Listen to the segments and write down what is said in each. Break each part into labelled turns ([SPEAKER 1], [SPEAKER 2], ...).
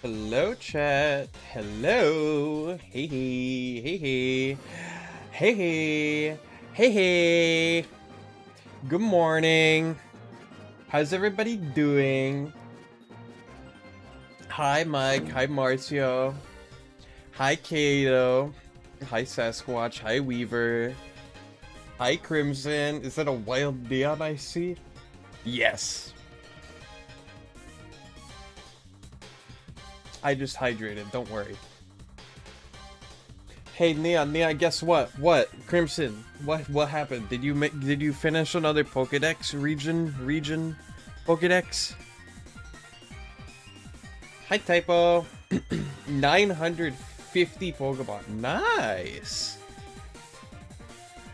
[SPEAKER 1] Hello, chat. Hello. Hey, hey, hey, hey. Hey, hey. Hey, hey. Good morning. How's everybody doing? Hi, Mike. Hi, Marcio. Hi, Kato. Hi, Sasquatch. Hi, Weaver. Hi, Crimson. Is that a wild neon I see? Yes. I just hydrated. Don't worry. Hey Neon, guess what? What? Crimson, what happened? Did you finish another Pokédex region Pokédex? Hi Typo. 950 Pokemon. Nice.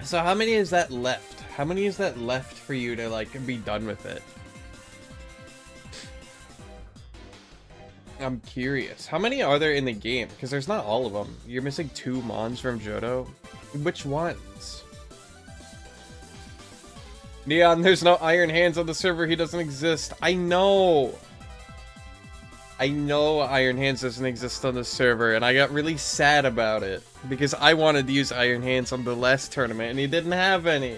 [SPEAKER 1] So how many is that left? How many is that left for you to like be done with it? I'm curious. How many are there in the game? Because there's not all of them. You're missing 2 Mons from Johto. Which ones? Neon, there's no Iron Hands on the server. He doesn't exist. I know. I know Iron Hands doesn't exist on the server, and I got really sad about it. Because I wanted to use Iron Hands on the last tournament, and he didn't have any.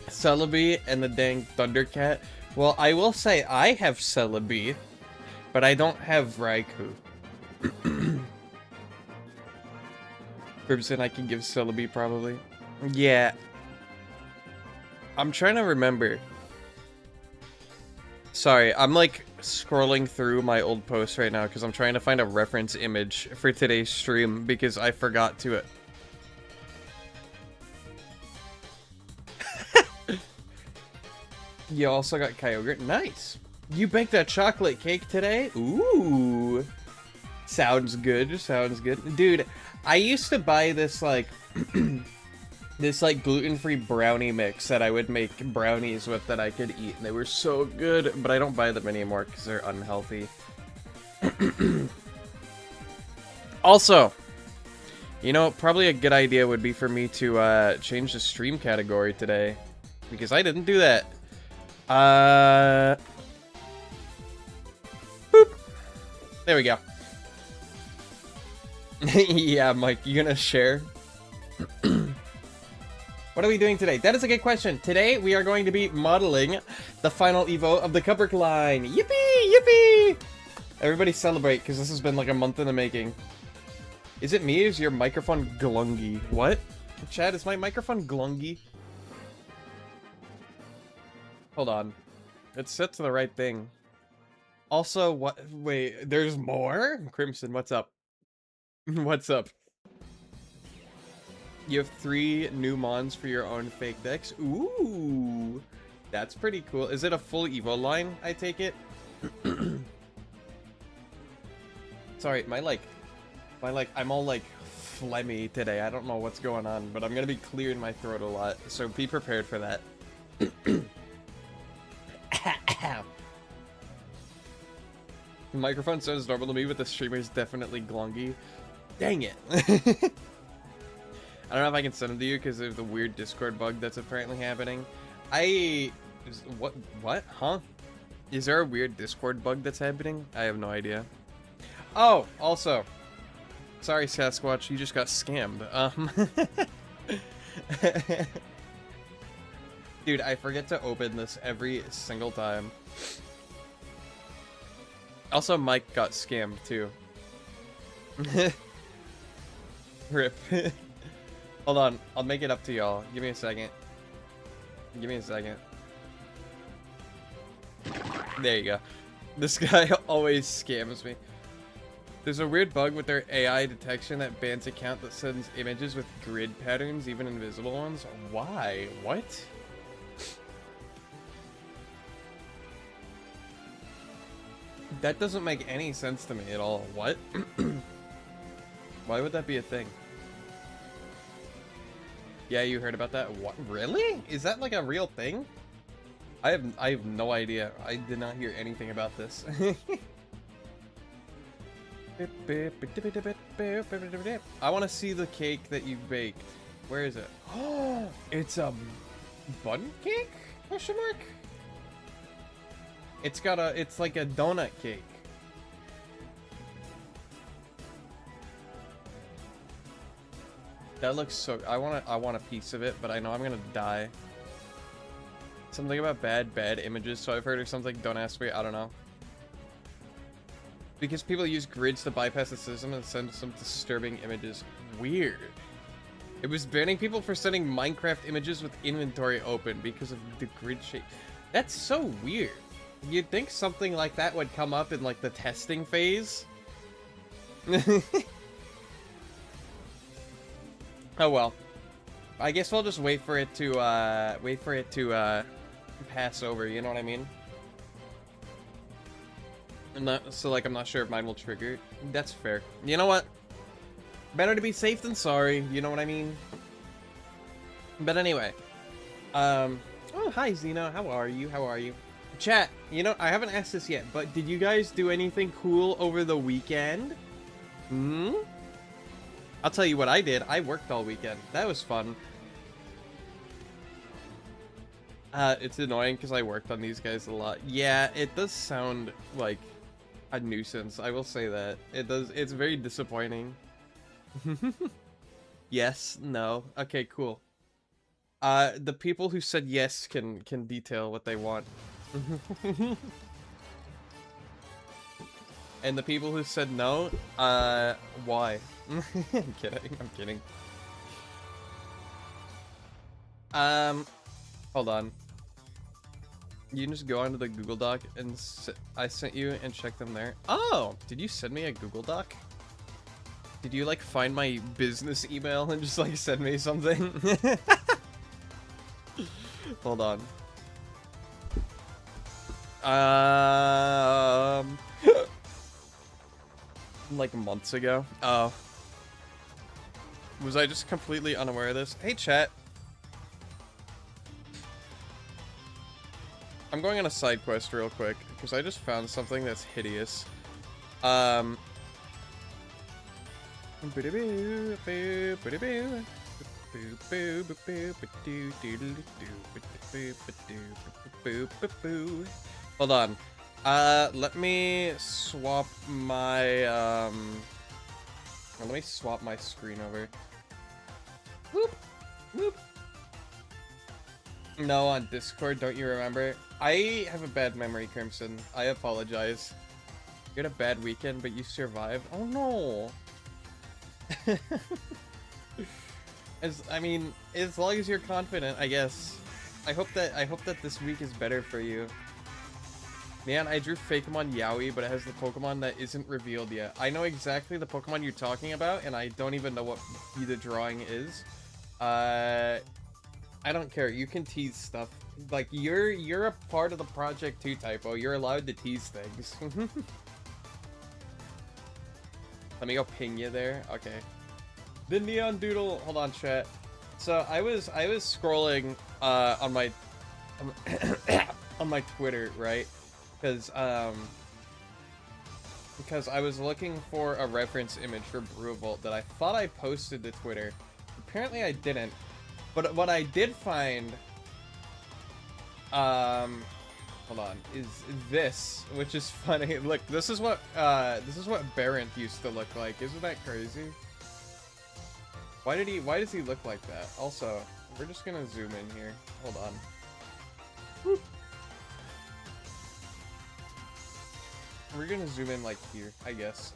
[SPEAKER 1] Celebi and the dang Thundercat. Well, I will say I have Celebi. But I don't have Raikou. Crimson, I can give Celebi probably. Yeah. I'm trying to remember. Sorry, I'm like scrolling through my old posts right now because I'm trying to find a reference image for today's stream because I forgot to it. You also got Kyogre. Nice. You baked a chocolate cake today? Ooh. Sounds good. Sounds good. Dude, I used to buy this, like, this, like, gluten-free brownie mix that I would make brownies with that I could eat. And they were so good, but I don't buy them anymore because they're unhealthy. Also, you know, probably a good idea would be for me to change the stream category today. Because I didn't do that. Boop. There we go. Yeah, Mike, you gonna share? What are we doing today? That is a good question. Today, we are going to be modeling the final Evo of the Kubrick line. Yippee! Yippee! Everybody celebrate, because this has been like a month in the making. Is it me? Is your microphone glungy? What? Chad, is my microphone glungy? Hold on. It's set to the right thing. Also, what? Wait, there's more? Crimson, what's up? What's up? You have 3 new Mons for your own fake decks. Ooh, that's pretty cool. Is it a full Evo line, I take it? Sorry, I'm all like phlegmy today. I don't know what's going on, but I'm gonna be clearing my throat a lot, so be prepared for that. The microphone sounds normal to me, but the streamer is definitely glungy. Dang it. I don't know if I can send them to you because of the weird Discord bug that's apparently happening. What? Huh? Is there a weird Discord bug that's happening? I have no idea. Oh, also. Sorry, Sasquatch, you just got scammed. Dude, I forget to open this every single time. Also, Mike got scammed, too. Rip. Hold on, I'll make it up to y'all. Give me a second. Give me a second. There you go. This guy always scams me. There's a weird bug with their AI detection that bans account that sends images with grid patterns, even invisible ones. Why? What? That doesn't make any sense to me at all. What? Why would that be a thing? Yeah, you heard about that? What? Really? Is that like a real thing? I have no idea. I did not hear anything about this. I want to see the cake that you baked. Where is it? Oh, it's a bun cake? Question mark? It's like a donut cake. That looks so... I want a piece of it, but I know I'm gonna die. Something about bad images, so I've heard or something. Don't ask me, I don't know. Because people use grids to bypass the system and send some disturbing images. Weird. It was banning people for sending Minecraft images with inventory open because of the grid shape. That's so weird. You'd think something like that would come up in like the testing phase. Oh well. I guess we'll just wait for it to pass over, you know what I mean? So like I'm not sure if mine will trigger. That's fair. You know what? Better to be safe than sorry, you know what I mean? But anyway. Oh hi Xeno, how are you? How are you? Chat, you know, I haven't asked this yet, but did you guys do anything cool over the weekend? Hmm? I'll tell you what I did. I worked all weekend. That was fun. It's annoying because I worked on these guys a lot. Yeah, it does sound like a nuisance. I will say that. It does. It's very disappointing. Yes, no. Okay, cool. The people who said yes can detail what they want. And the people who said no, why? I'm kidding, I'm kidding. Hold on. You can just go onto the Google Doc and I sent you and check them there. Oh, did you send me a Google Doc? Did you like find my business email and just like send me something? Hold on. Like months ago. Oh. Was I just completely unaware of this? Hey, chat. I'm going on a side quest real quick, because I just found something that's hideous. Hold on. Let me swap my, let me swap my screen over. Whoop! Whoop! No, on Discord, don't you remember? I have a bad memory, Crimson. I apologize. You had a bad weekend, but you survived? Oh no! I mean, as long as you're confident, I guess. I hope that this week is better for you. Man, I drew Fakemon Yaoi, but it has the Pokemon that isn't revealed yet. I know exactly the Pokemon you're talking about, and I don't even know what the drawing is. I don't care. You can tease stuff. Like, you're a part of the project too, Typo. You're allowed to tease things. Let me go ping you there. Okay. The Neon Doodle. Hold on, chat. So I was scrolling on my on my Twitter, right? Because I was looking for a reference image for Brewvault that I thought I posted to Twitter. Apparently I didn't. But what I did find, hold on, is this, which is funny. Look, this is what Baronth used to look like. Isn't that crazy? Why does he look like that? Also, we're just gonna zoom in here. Hold on. Whoop. We're gonna zoom in like here, I guess.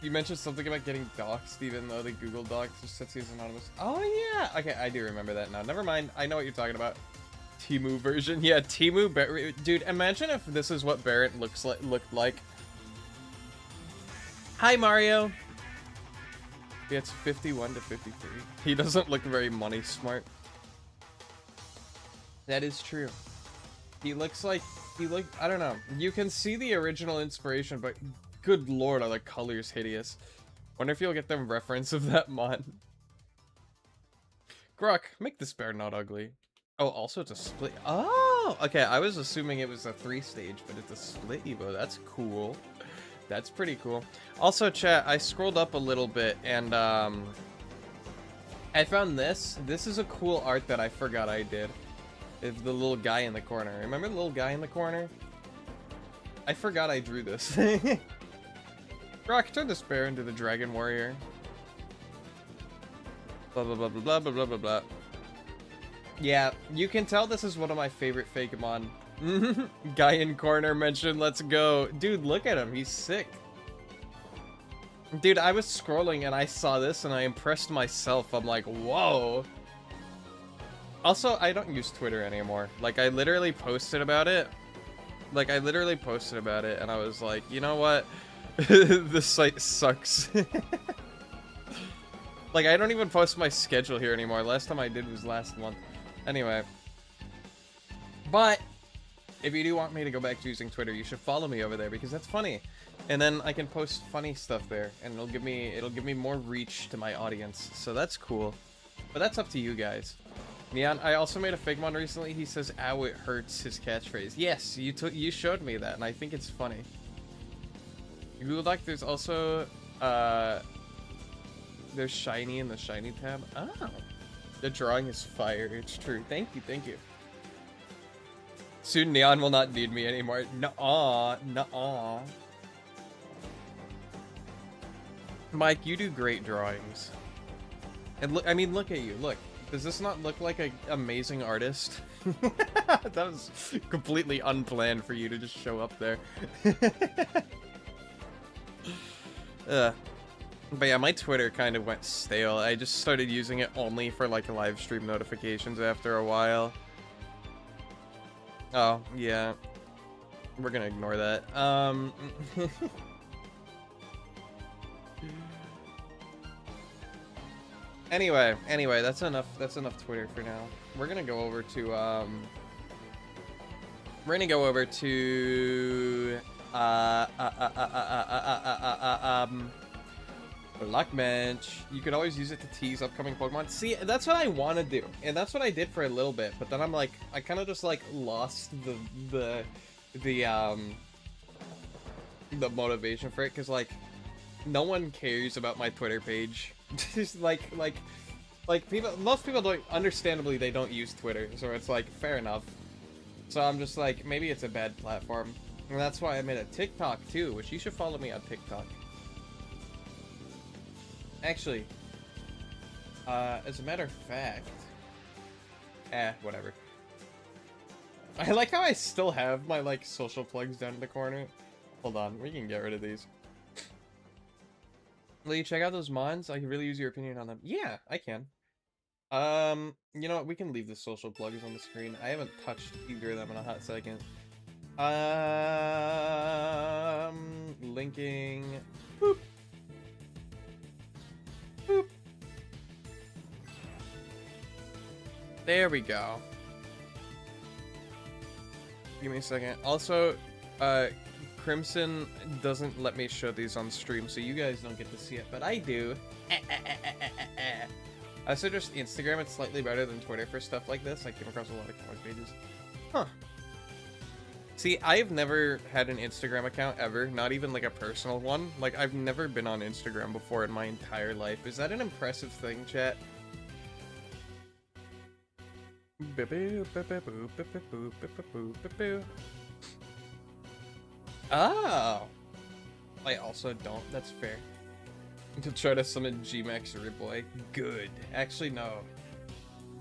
[SPEAKER 1] You mentioned something about getting doxxed even though the Google Docs just says he's anonymous. Oh yeah! Okay, I do remember that now. Never mind, I know what you're talking about. Temu version. Yeah, Temu. Dude, imagine if this is what Barrett looked like. Hi, Mario! Yeah, it's 51 to 53. He doesn't look very money smart. That is true. He looks like... I don't know. You can see the original inspiration, but... Good lord, are the colors hideous. Wonder if you'll get them reference of that mod. Grok, make this bear not ugly. Oh, also it's a split. Oh, okay. I was assuming it was a 3-stage, but it's a split Evo. That's cool. That's pretty cool. Also, chat, I scrolled up a little bit and I found this. This is a cool art that I forgot I did. It's the little guy in the corner. Remember the little guy in the corner? I forgot I drew this. Rock, turn this bear into the dragon warrior. Blah, blah, blah, blah, blah, blah, blah, blah. Yeah, you can tell this is one of my favorite Fakemon. Guy in corner mentioned, let's go. Dude, look at him. He's sick. Dude, I was scrolling and I saw this and I impressed myself. I'm like, whoa. Also, I don't use Twitter anymore. Like, I literally posted about it. And I was like, you know what? This site sucks. Like, I don't even post my schedule here anymore. Last time I did was last month. Anyway. But, if you do want me to go back to using Twitter, you should follow me over there because that's funny. And then I can post funny stuff there, and it'll give me more reach to my audience. So that's cool. But that's up to you guys. Neon, I also made a Figmon recently. He says, "Ow, it hurts," his catchphrase. Yes, you showed me that, and I think it's funny. Google Doc, there's also there's Shiny in the Shiny tab. Oh, the drawing is fire. It's true. Thank you, thank you. Soon Neon will not need me anymore. Nuh-uh, nuh-uh. Mike, you do great drawings. And look, I mean, look at you. Look, does this not look like an amazing artist? That was completely unplanned for you to just show up there. But yeah, my Twitter kind of went stale. I just started using it only for like live stream notifications after a while. Oh, yeah. We're gonna ignore that. Anyway, that's enough Twitter for now. We're gonna go over to Blockbench. You could always use it to tease upcoming Pokemon. See, that's what I want to do, and that's what I did for a little bit. But then I'm like, I kind of just like lost the motivation for it, because like no one cares about my Twitter page. Just like people, most people don't, understandably they don't use Twitter, so it's like fair enough. So I'm just like, maybe it's a bad platform, and that's why I made a TikTok too, which you should follow me on TikTok. Actually, as a matter of fact, whatever. I like how I still have my like social plugs down in the corner. Hold on, we can get rid of these. Will you check out those mons? I can really use your opinion on them. Yeah, I can. You know what? We can leave the social plugs on the screen. I haven't touched either of them in a hot second. Linking. Boop. Boop. There we go. Give me a second. Also, Crimson doesn't let me show these on stream, so you guys don't get to see it, but I do. I suggest Instagram. It's slightly better than Twitter for stuff like this. I came across a lot of comic pages. Huh. See, I've never had an Instagram account ever, not even like a personal one. Like, I've never been on Instagram before in my entire life. Is that an impressive thing, chat? Oh! I also don't. That's fair. To try to summon G-Max Ripboy. Good. Actually, no.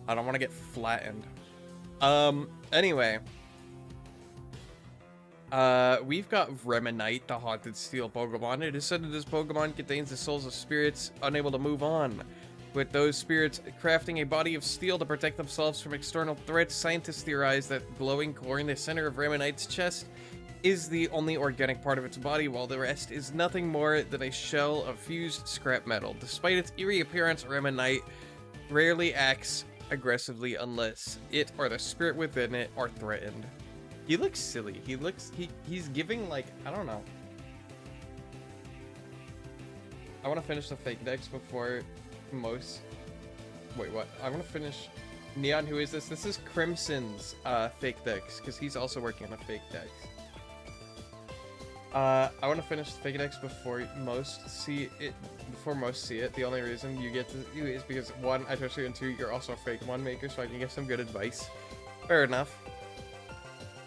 [SPEAKER 1] I don't want to get flattened. Anyway. We've got Remonite, the Haunted Steel Pokemon. It is said that this Pokemon contains the souls of spirits unable to move on. With those spirits crafting a body of steel to protect themselves from external threats, scientists theorize that glowing core in the center of Remonite's chest is the only organic part of its body, while the rest is nothing more than a shell of fused scrap metal. Despite its eerie appearance, Remonite rarely acts aggressively unless it or the spirit within it are threatened. He looks silly. He's giving, like, I don't know. I want to finish the fake decks before most... Wait, what? I want to finish... Neon, who is this? This is Crimson's fake decks, because he's also working on a fake deck. I want to finish the fake decks before most see it. The only reason you get to do it is because, one, I trust you, and two, you're also a fake one maker, so I can give some good advice. Fair enough.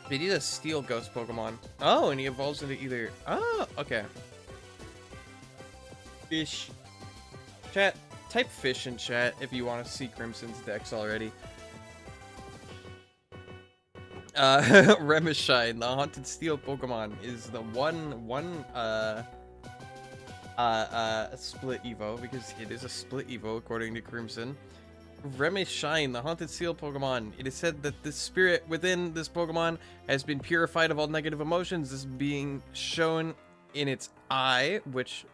[SPEAKER 1] They need a steel ghost Pokemon. Oh, and he evolves into either... Oh, okay. Fish. Chat, type fish in chat if you want to see Crimson's decks already. Remishine, the Haunted Steel Pokemon, is the one split Evo, because it is a split Evo according to Crimson. Remishine, the Haunted Steel Pokemon. It is said that the spirit within this Pokemon has been purified of all negative emotions. This being shown in its eye, which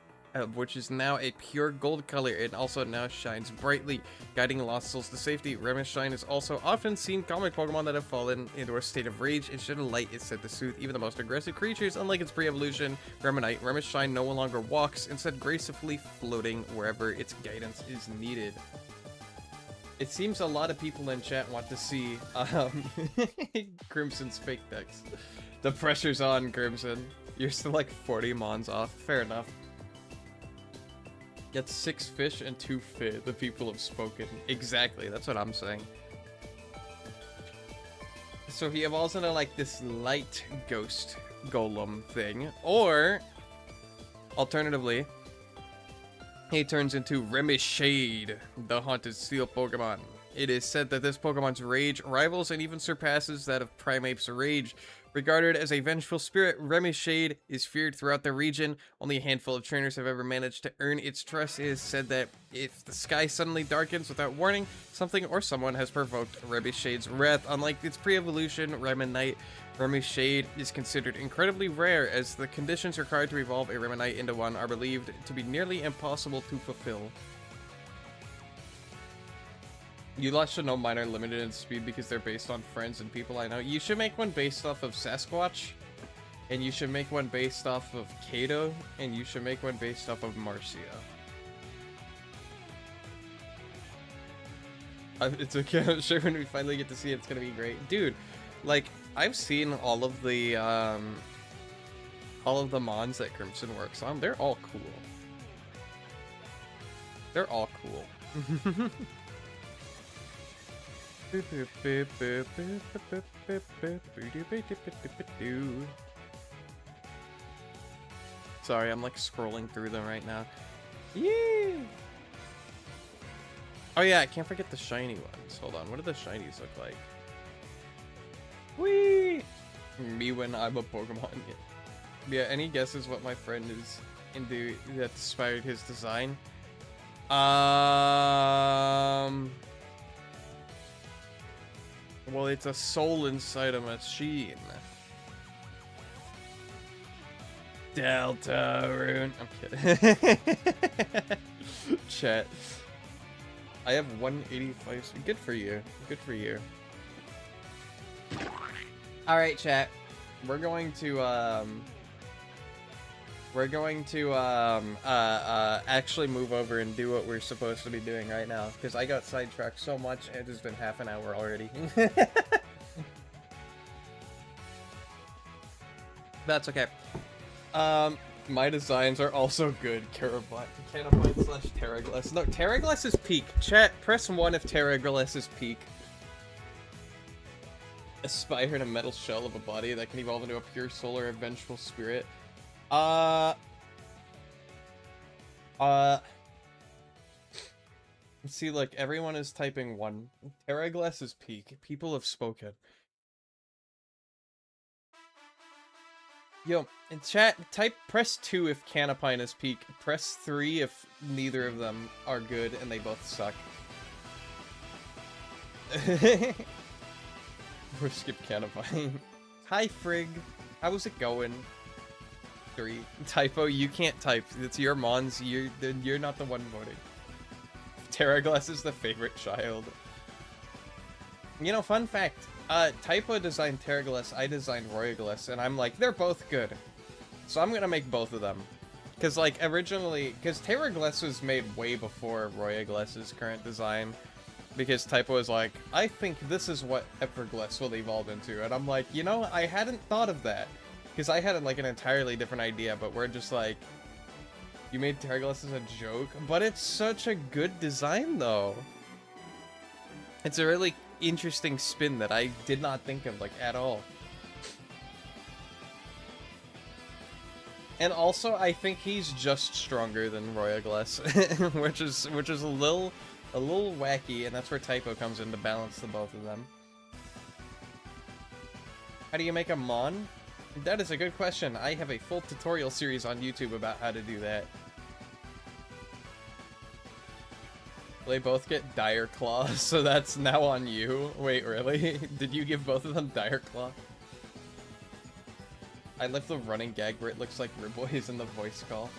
[SPEAKER 1] is now a pure gold color. It also now shines brightly, guiding lost souls to safety. Remishine is also often seen comic Pokemon that have fallen into a state of rage, and shed a light is said to soothe even the most aggressive creatures. Unlike its pre-evolution Reminite, Remishine no longer walks, instead gracefully floating wherever its guidance is needed. It seems a lot of people in chat want to see Crimson's fake decks. The pressure's on, Crimson. You're still like 40 mons off. Fair enough. Get 6 fish and 2 fit. The people have spoken. Exactly, that's what I'm saying. So he evolves into like this light ghost golem thing. Or, alternatively, he turns into Remishade, the Haunted Steel Pokemon. It is said that this Pokemon's rage rivals and even surpasses that of Primeape's rage. Regarded as a vengeful spirit, Remishade is feared throughout the region. Only a handful of trainers have ever managed to earn its trust. It is said that if the sky suddenly darkens without warning, something or someone has provoked Remishade's wrath. Unlike its pre-evolution Reminite, Remishade is considered incredibly rare, as the conditions required to evolve a Reminite into one are believed to be nearly impossible to fulfill. You lot should know mine are limited in speed because they're based on friends and people I know. You should make one based off of Sasquatch, and you should make one based off of Kato, and you should make one based off of Marcia. It's okay, I'm sure when we finally get to see it, it's gonna be great. Dude, like, I've seen all of the mons that Crimson works on. They're all cool. They're all cool. Sorry, I'm like scrolling through them right now. Yeah. Oh yeah, I can't forget the shiny ones. Hold on, what do the shinies look like? Whee! Me when I'm a Pokemon. Yeah, any guesses what my friend is into that inspired his design? Well, it's a soul inside a machine. Deltarune. I'm kidding. Chat. I have 185. Good for you. Good for you. Alright, chat. We're going to actually move over and do what we're supposed to be doing right now, because I got sidetracked so much and it has been half an hour already. That's okay. My designs are also good. Canopine slash Terraglass. No, Terraglass is peak. Chat, press 1 if Terraglass is peak. Aspire in a metal shell of a body that can evolve into a pure soul or a vengeful spirit. See, like, everyone is typing 1. Terraglass is peak. People have spoken. Yo, in chat, press 2 if Canopine is peak. Press 3 if neither of them are good and they both suck. Or skip Canopine. Hi, Frigg. How's it going? 3. Typo, you can't type. It's your mons. You're not the one voting. Terraglass is the favorite child. You know, fun fact. Typo designed Terraglass, I designed Royaglass, and I'm like, they're both good. So I'm gonna make both of them. Because, like, originally... Because Terraglass was made way before Royaglass's current design. Because Typo was like, I think this is what Everglass will evolve into. And I'm like, you know, I hadn't thought of that. Because I had, like, an entirely different idea, but we're just like... You made Terraglass as a joke? But it's such a good design, though. It's a really interesting spin that I did not think of, like, at all. And also, I think he's just stronger than Royagles, which is a little wacky, and that's where Typo comes in to balance the both of them. How do you make a Mon? That is a good question. I have a full tutorial series on YouTube about how to do that. They both get Dire Claw, so that's now on you. Wait, really? Did you give both of them Dire Claw? I love the running gag where it looks like Ribboy is in the voice call.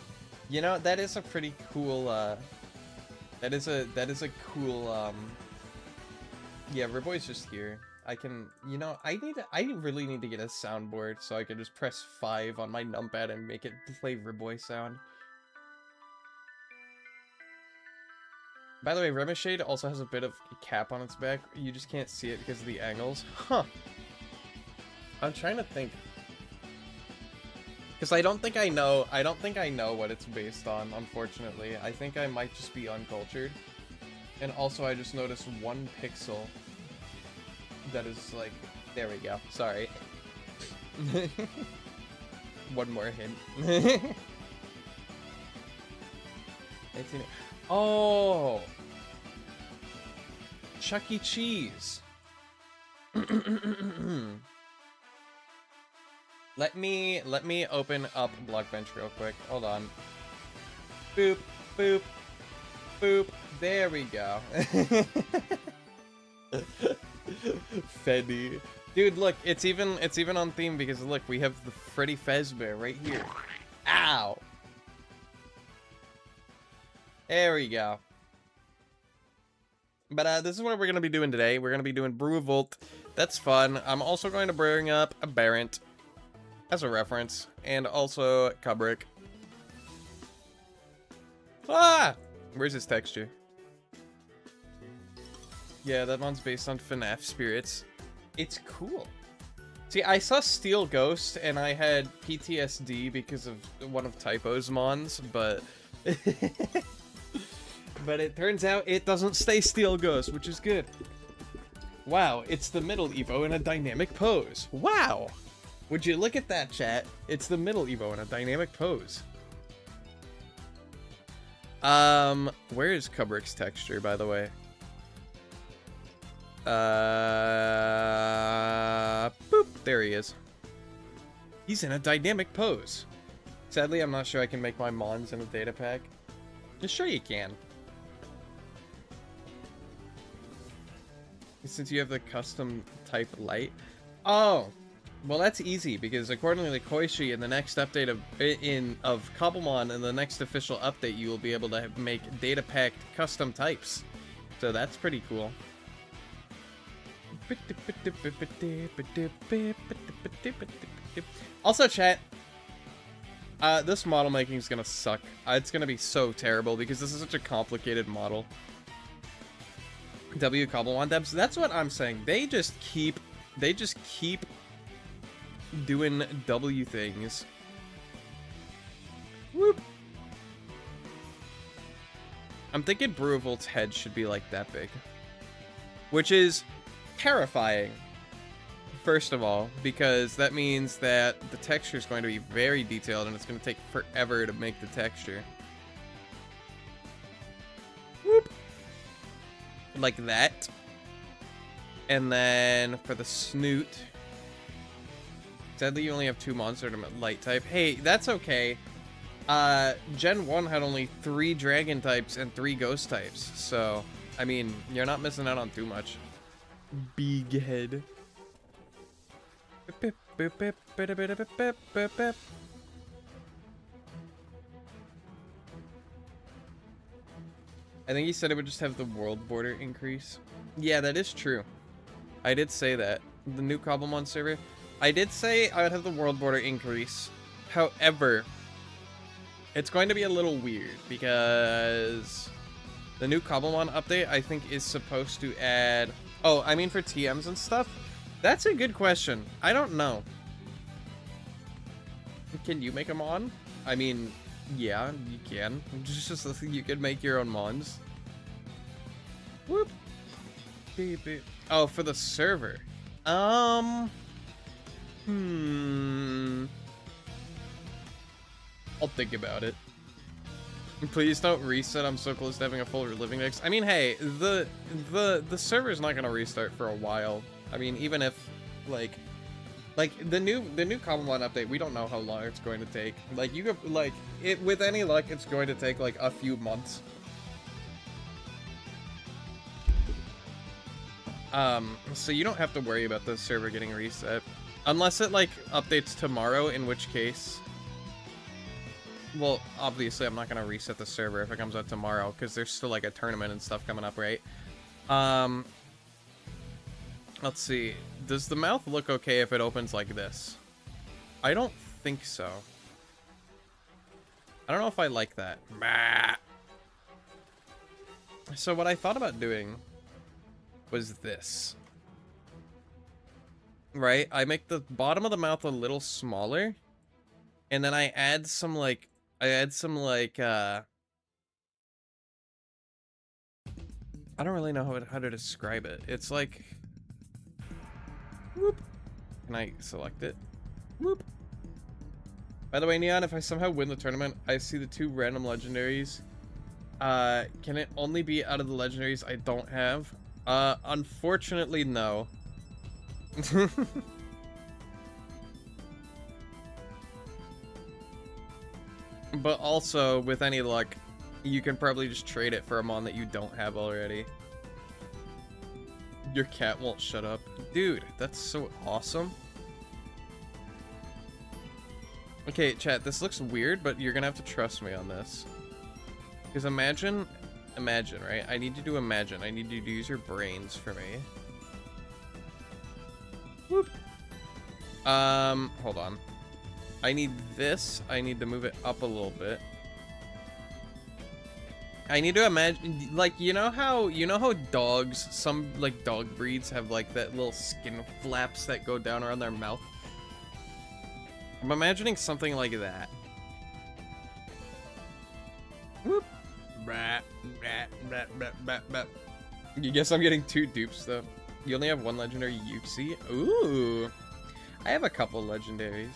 [SPEAKER 1] You know, that is a pretty cool, that is a cool, yeah, Ribboy's just here. I can, you know, I really need to get a soundboard so I can just press 5 on my numpad and make it play Ribboy sound. By the way, Remishade also has a bit of a cap on its back. You just can't see it because of the angles. Huh. I'm trying to think. Because I don't think I know what it's based on, unfortunately. I think I might just be uncultured. And also I just noticed one pixel that is like, there we go, sorry. One more hint. Oh! Chuck E. Cheese! Let me open up Blockbench real quick. Hold on. Boop, boop, boop. There we go. Freddy. Dude, look, it's even on theme because look, we have the Freddy Fazbear right here. Ow. There we go. But this is what we're gonna be doing today. We're gonna be doing Brewavolt. That's fun. I'm also going to bring up a Barrent as a reference, and also Kubrick. Ah! Where's his texture? Yeah, that one's based on FNAF spirits. It's cool. See, I saw Steel Ghost, and I had PTSD because of one of Typo's mons, but... but it turns out it doesn't stay Steel Ghost, which is good. Wow, it's the middle Evo in a dynamic pose. Wow! Would you look at that, chat? It's the middle Evo in a dynamic pose. Where is Kubrick's texture, by the way? Boop, there he is. He's in a dynamic pose. Sadly, I'm not sure I can make my mons in a data pack. Just sure you can. Since you have the custom type light. Oh! Well, that's easy, because according to Koishi, in the next update of Cobblemon, in the next official update, you will be able to make data-packed custom types. So that's pretty cool. Also, chat, this model making is gonna suck. It's gonna be so terrible, because this is such a complicated model. W Cobblemon devs, that's what I'm saying. They just keep doing W things. Whoop. I'm thinking Brewavoult's head should be like that big. Which is terrifying. First of all, because that means that the texture is going to be very detailed and it's going to take forever to make the texture. Whoop. Like that. And then for the snoot, sadly you only have 2 monster light type. Hey, that's okay. Gen 1 had only 3 dragon types and 3 ghost types. So, I mean, you're not missing out on too much. Big head. I think he said it would just have the world border increase. Yeah, that is true. I did say that. The new Cobblemon server. I did say I would have the world border increase. However, it's going to be a little weird because the new Cobblemon update, I think, is supposed to add... Oh, I mean for TMs and stuff? That's a good question. I don't know. Can you make them on? I mean, yeah, you can. Just you can make your own mons. Whoop. Beep, beep. Oh, for the server. I'll think about it. Please don't reset. I'm so close to having a full living mix. I mean, hey, the server's not gonna restart for a while. I mean, even if like the new Cobblemon update, we don't know how long it's going to take. Like you could like it with any luck, it's going to take like a few months. So you don't have to worry about the server getting reset unless it like updates tomorrow, in which case. Well, obviously, I'm not going to reset the server if it comes out tomorrow, because there's still, like, a tournament and stuff coming up, right? Let's see. Does the mouth look okay if it opens like this? I don't think so. I don't know if I like that. So what I thought about doing was this. Right? I make the bottom of the mouth a little smaller, and then I add some, like, I don't really know how to describe it. It's like, whoop. Can I select it? Whoop. By the way, Neon, if I somehow win the tournament, I see the 2 random legendaries. Can it only be out of the legendaries I don't have? Unfortunately, no. But also, with any luck, you can probably just trade it for a mon that you don't have already. Your cat won't shut up. Dude, that's so awesome. Okay, chat, this looks weird, but you're gonna have to trust me on this. Because imagine, right? I need you to imagine. I need you to use your brains for me. Whoop. Hold on. I need this. I need to move it up a little bit. I need to imagine, like, you know how dogs, some, like, dog breeds have, like, that little skin flaps that go down around their mouth? I'm imagining something like that. Whoop. You guess I'm getting 2 dupes, though. You only have 1 legendary Yuxi? Ooh. I have a couple legendaries.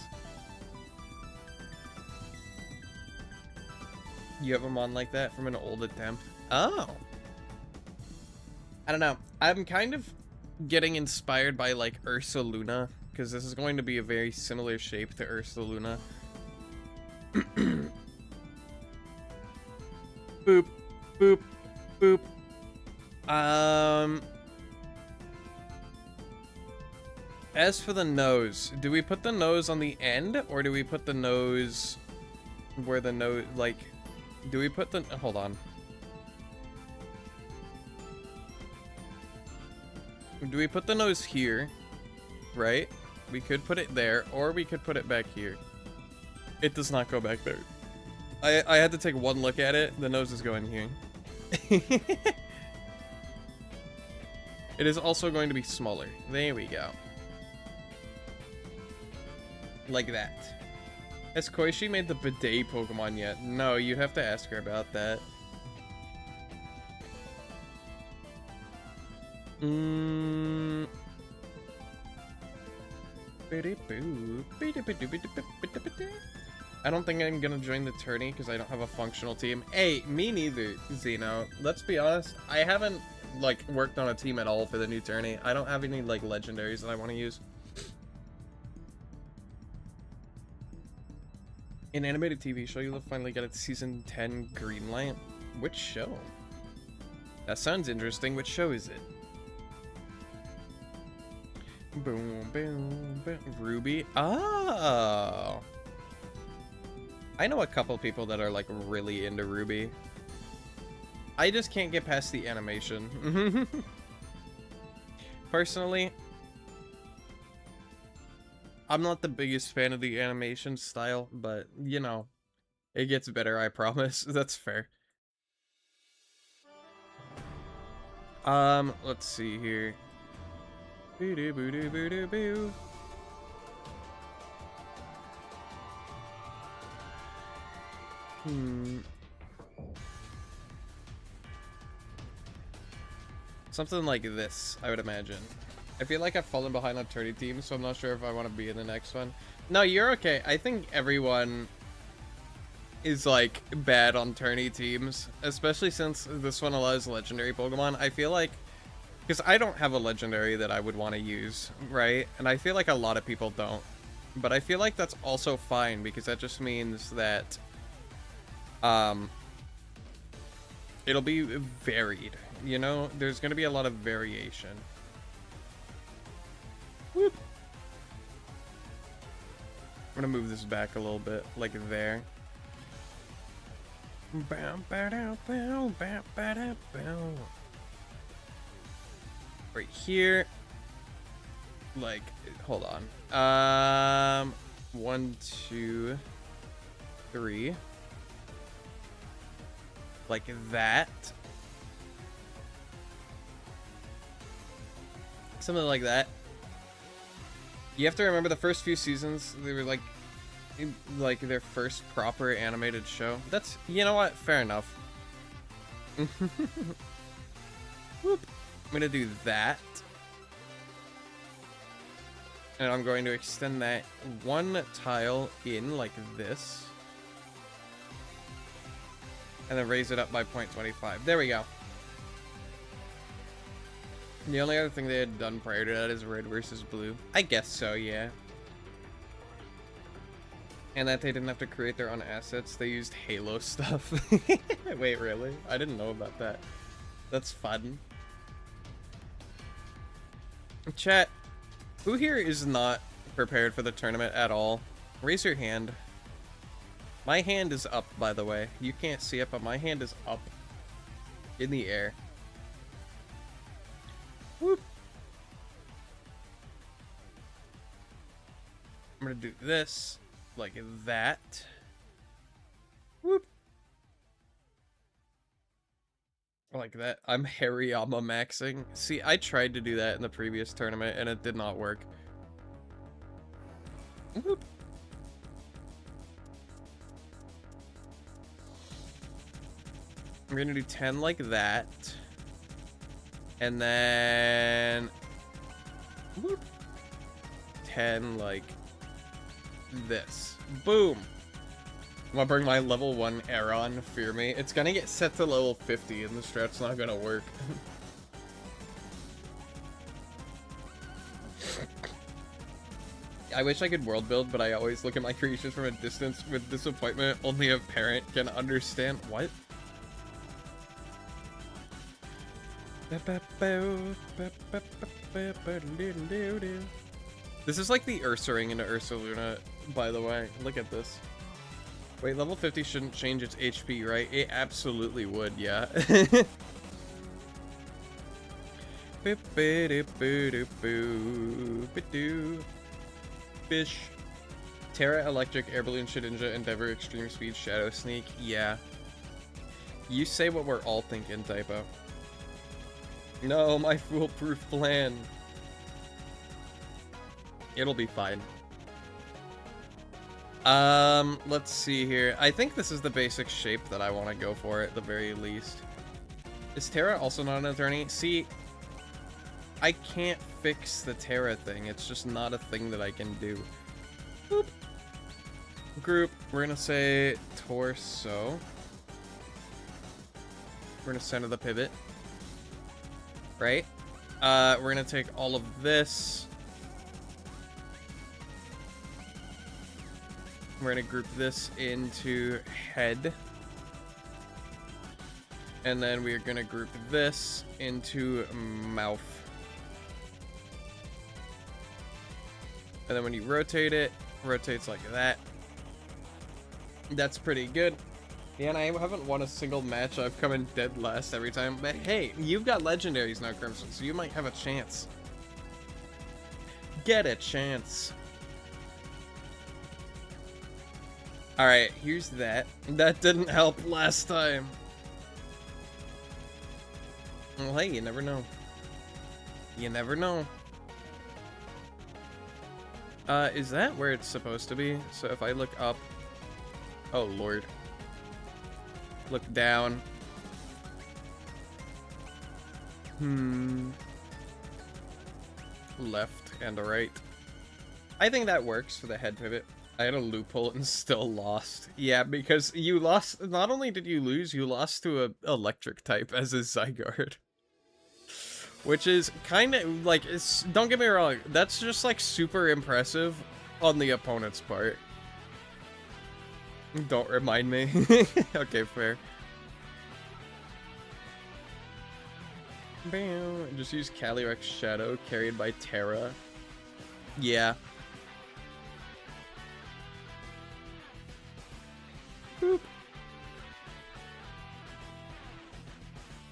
[SPEAKER 1] You have them on like that from an old attempt? Oh. I don't know. I'm kind of getting inspired by, like, Ursaluna, because this is going to be a very similar shape to Ursaluna. Boop. Boop. Boop. As for the nose, do we put the nose on the end, or do we put the nose where the nose, like... Do we put the... Hold on. Do we put the nose here? Right? We could put it there, or we could put it back here. It does not go back there. I had to take one look at it. The nose is going here. It is also going to be smaller. There we go. Like that. Has Koishi made the bidet Pokemon yet? No, you have to ask her about that. I don't think I'm gonna join the tourney because I don't have a functional team. Hey, me neither, Zeno. Let's be honest, I haven't, like, worked on a team at all for the new tourney. I don't have any, like, legendaries that I want to use. An animated TV show, you'll finally get its season 10 Greenlight. Which show? That sounds interesting. Which show is it? Boom, boom, boom. Ruby. Oh! I know a couple people that are, like, really into Ruby. I just can't get past the animation. Personally, I'm not the biggest fan of the animation style, but, you know, it gets better, I promise. That's fair. Let's see here. Boo-doo-boo-doo-boo-doo-boo. Something like this, I would imagine. I feel like I've fallen behind on tourney teams, so I'm not sure if I want to be in the next one. No, you're okay. I think everyone is like bad on tourney teams, especially since this one allows legendary Pokemon. I feel like, because I don't have a legendary that I would want to use, right? And I feel like a lot of people don't. But I feel like that's also fine, because that just means that it'll be varied, you know? There's going to be a lot of variation. Whoop. I'm going to move this back a little bit, like there. Right here. Like, hold on. 1, 2, 3. Like that. Something like that. You have to remember the first few seasons, they were like their first proper animated show. That's, you know what? Fair enough. Whoop. I'm gonna do that. And I'm going to extend that one tile in like this. And then raise it up by 0.25. There we go. The only other thing they had done prior to that is red versus blue. I guess so, yeah. And that they didn't have to create their own assets. They used Halo stuff. Wait, really? I didn't know about that. That's fun. Chat, who here is not prepared for the tournament at all? Raise your hand. My hand is up, by the way. You can't see it, but my hand is up in the air. Whoop. I'm gonna do this like that. Whoop. Like that. I'm Hariyama maxing. See, I tried to do that in the previous tournament and it did not work. Whoop. I'm gonna do 10 like that. And then whoop, 10 like this. Boom. I'm gonna bring my level 1 Aeron, fear me. It's gonna get set to level 50 and the strat's not gonna work. I wish I could world build, but I always look at my creations from a distance with disappointment. Only a parent can understand. What? This is like the Ursaring into Ursaluna, by the way. Look at this. Wait, level 50 shouldn't change its HP, right? It absolutely would, yeah. Fish. Terra, Electric, Air Balloon, Shedinja, Endeavor, Extreme Speed, Shadow Sneak. Yeah. You say what we're all thinking, Typo. No, my foolproof plan. It'll be fine. Let's see here. I think this is the basic shape that I want to go for at the very least. Is Terra also not an attorney? See, I can't fix the Terra thing. It's just not a thing that I can do. Boop. Group, we're gonna say torso. We're gonna center the pivot. Right? We're gonna take all of this. We're gonna group this into head. And then we're gonna group this into mouth. And then when you rotate it, rotates like that. That's pretty good. Yeah, and I haven't won a single match. I've come in dead last every time. But hey, you've got legendaries now, Crimson, so you might have a chance. Get a chance. Alright, here's that. That didn't help last time. Well, hey, you never know. You never know. Is that where it's supposed to be? So if I look up... Oh, Lord. Look down. Left and right. I think that works for the head pivot. I had a loophole and still lost. Yeah, because you lost, not only did you lose, you lost to a electric type as a Zygarde. Which is kind of, like, don't get me wrong, that's just, like, super impressive on the opponent's part. Don't remind me. Okay, fair. Bam. Just use Calyrex Shadow, carried by Terra. Yeah. Boop.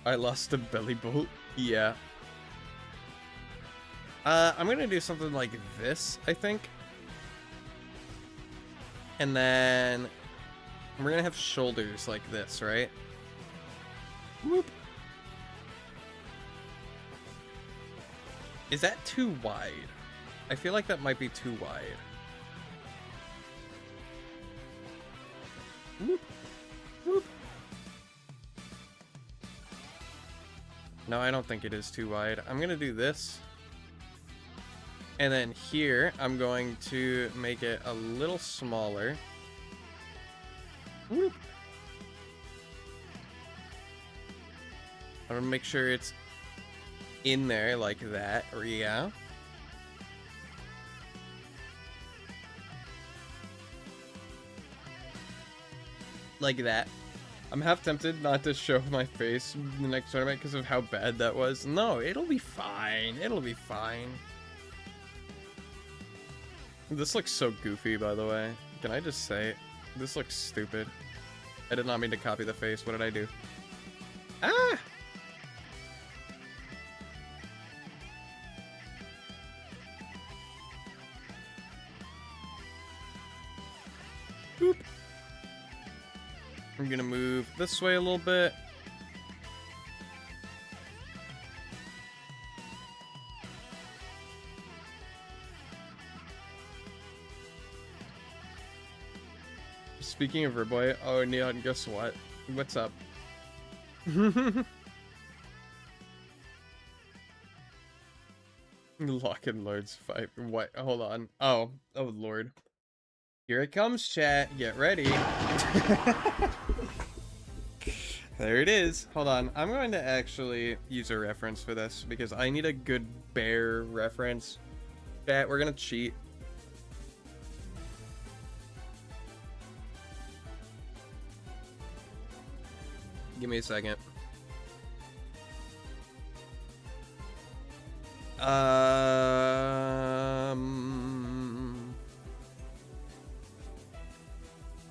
[SPEAKER 1] I lost a Belly Bolt. Yeah. I'm gonna do something like this, I think. And then we're gonna have shoulders like this, right? Whoop. Is that too wide? I feel like that might be too wide. Whoop. Whoop. No, I don't think it is too wide. I'm gonna do this. And then here, I'm going to make it a little smaller. Whoop. I'm gonna make sure it's in there like that, or yeah. Like that. I'm half tempted not to show my face in the next tournament because of how bad that was. No, it'll be fine. It'll be fine. This looks so goofy, by the way. Can I just say it? This looks stupid. I did not mean to copy the face. What did I do? Ah! Boop. I'm gonna move this way a little bit. Speaking of Ribboy, oh Neon, guess what? What's up? Lock and Lord's fight. What? Hold on. Oh Lord. Here it comes, chat. Get ready. There it is. Hold on. I'm going to actually use a reference for this because I need a good bear reference. Chat, we're gonna cheat. Give me a second.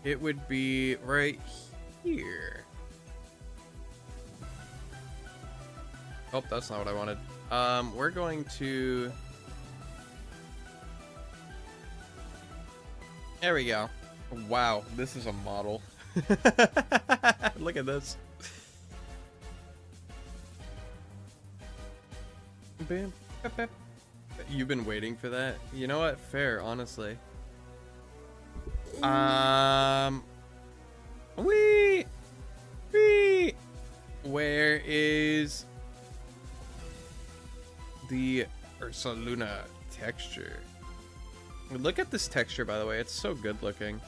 [SPEAKER 1] It would be right here. Oh, that's not what I wanted. We're going to... There we go. Wow, this is a model. Look at this. Bam, bam, bam. You've been waiting for that? You know what? Fair, honestly. Wee! Where is the Ursaluna texture? Look at this texture, by the way. It's so good looking.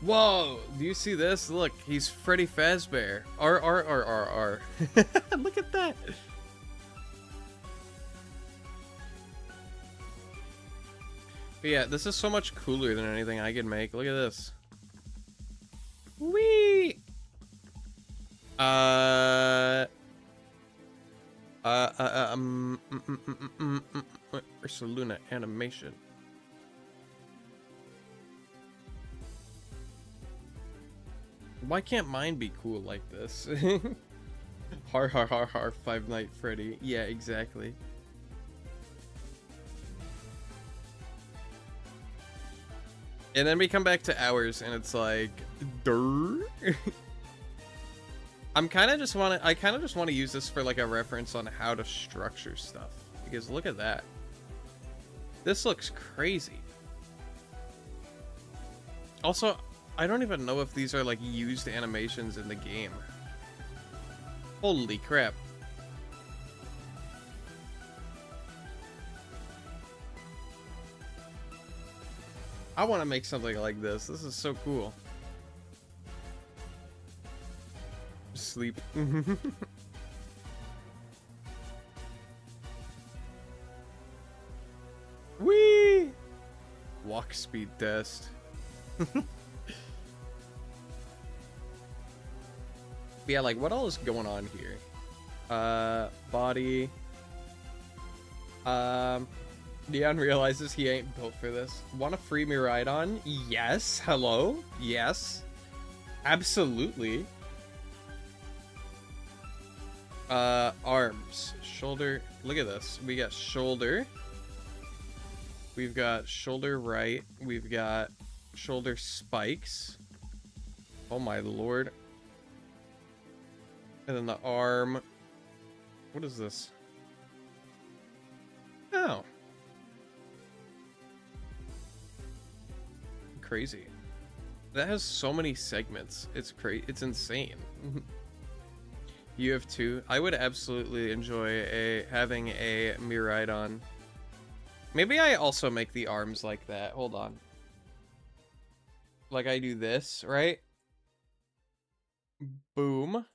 [SPEAKER 1] Whoa! Do you see this? Look, he's Freddy Fazbear. R. Look at that. But yeah, this is so much cooler than anything I could make. Look at this. Whee! Ursaluna animation. Why can't mine be cool like this? Har, Five Nights Freddy. Yeah, exactly. And then we come back to ours, and it's like, durr. I kind of just want to use this for like a reference on how to structure stuff, because look at that. This looks crazy. Also, I don't even know if these are like used animations in the game. Holy crap. I want to make something like this. This is so cool. Sleep. Whee! Walk speed test. Yeah, like, what all is going on here? Body. Leon realizes he ain't built for this. Want a free Miraidon? Yes. Hello? Yes. Absolutely. Arms. Shoulder. Look at this. We got shoulder. We've got shoulder right. We've got shoulder spikes. Oh my lord. And then the arm. What is this? Oh. Crazy. That has so many segments. It's it's insane. You have two. I would absolutely enjoy having a Miraidon. Maybe I also make the arms like that. Hold on. Like I do this, right? Boom.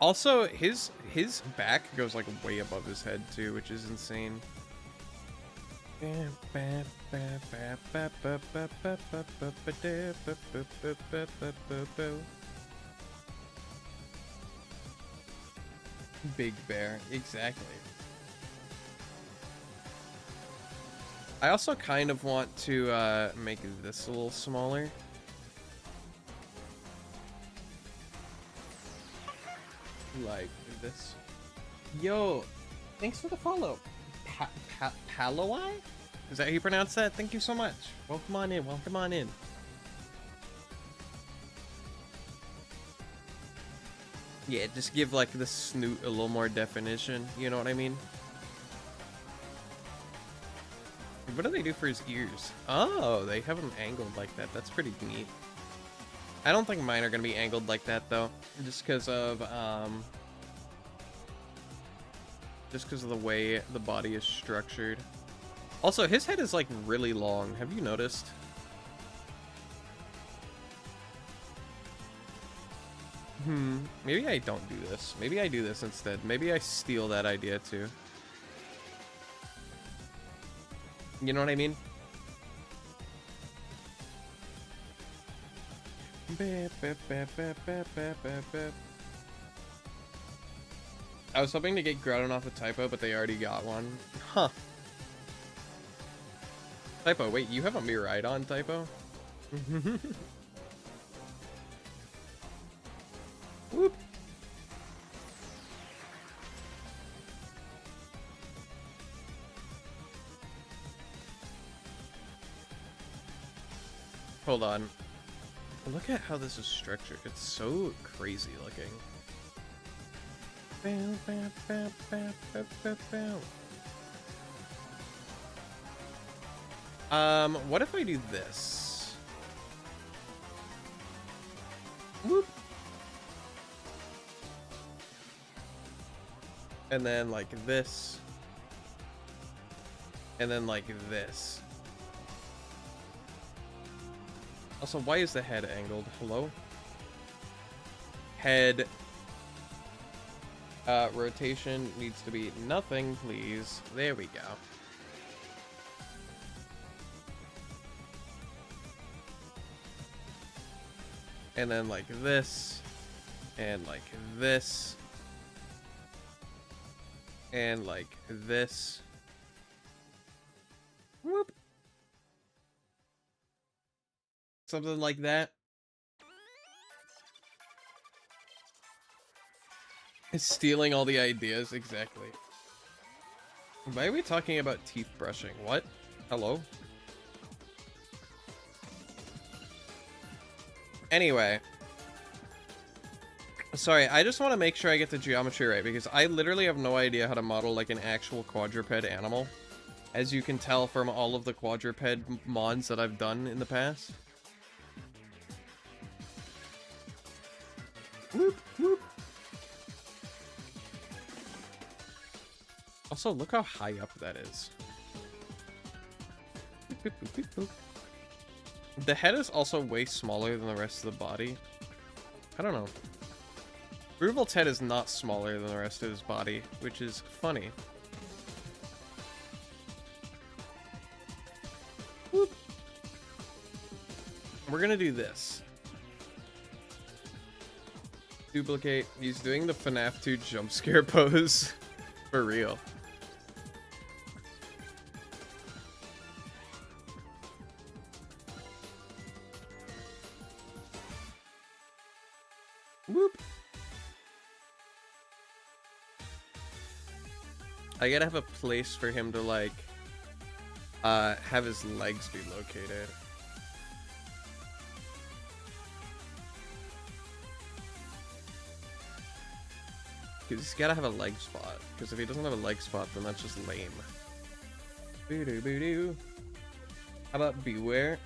[SPEAKER 1] Also, his back goes like way above his head too, which is insane. Big bear, exactly. I also kind of want to make this a little smaller. Like this. Yo, thanks for the follow. Paloi? Is that how you pronounce that? Thank you so much. Welcome on in. Welcome on in. Yeah, just give like the snoot a little more definition. You know what I mean? What do they do for his ears? Oh, they have them angled like that. That's pretty neat. I don't think mine are gonna be angled like that though, just because of the way the body is structured. Also, his head is like really long. Have you noticed? Maybe I don't do this. Maybe I do this instead. Maybe I steal that idea too. You know what I mean? I was hoping to get Groudon off a typo, but they already got one. Huh. Typo, wait, you have a Miraidon typo? Whoop. Hold on. Look at how this is structured. It's so crazy looking. What if I do this? Whoop. And then like this. And then like this. Also, why is the head angled? Hello? Head. Rotation needs to be nothing, please. There we go. And then like this. And like this. And like this. Whoop. Something like that. It's stealing all the ideas, exactly. Why are we talking about teeth brushing? What? Hello? Anyway. Sorry, I just want to make sure I get the geometry right, because I literally have no idea how to model like an actual quadruped animal. As you can tell from all of the quadruped mons that I've done in the past. Whoop, whoop. Also, look how high up that is. Boop, boop, boop, boop. The head is also way smaller than the rest of the body. I don't know. Ruvel's head is not smaller than the rest of his body, which is funny. Whoop. We're gonna do this. Duplicate. He's doing the FNAF 2 jump scare pose. For real. Whoop. I gotta have a place for him to, like, have his legs be located. Because he's gotta have a leg spot. Because if he doesn't have a leg spot, then that's just lame. Boo-doo, boo-doo. How about Beware?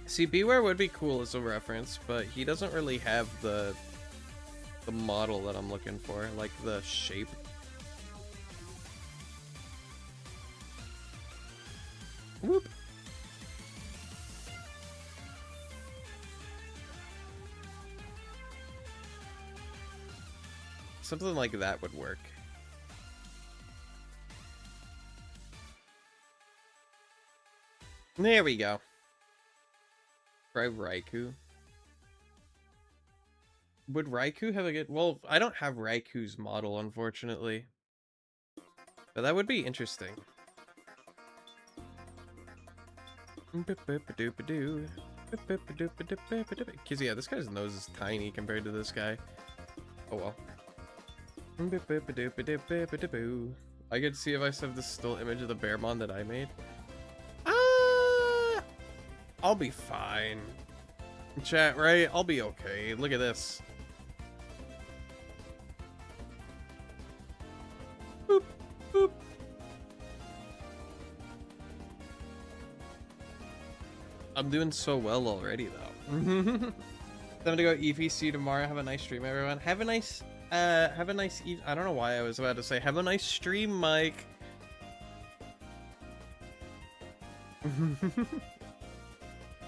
[SPEAKER 1] See, Beware would be cool as a reference, but he doesn't really have the model that I'm looking for, like the shape. Whoop. Something like that would work. There we go. Try Raikou. Would Raikou have a good... Well, I don't have Raikou's model, unfortunately. But that would be interesting. Because, yeah, this guy's nose is tiny compared to this guy. Oh, well. I could see if I have this still image of the Bearmon that I made. I'll be fine. Chat, right? I'll be okay. Look at this. Boop, boop. I'm doing so well already, though. I'm gonna go EPC tomorrow. Have a nice stream, everyone. Have a nice I don't know why I was about to say have a nice stream, Mike.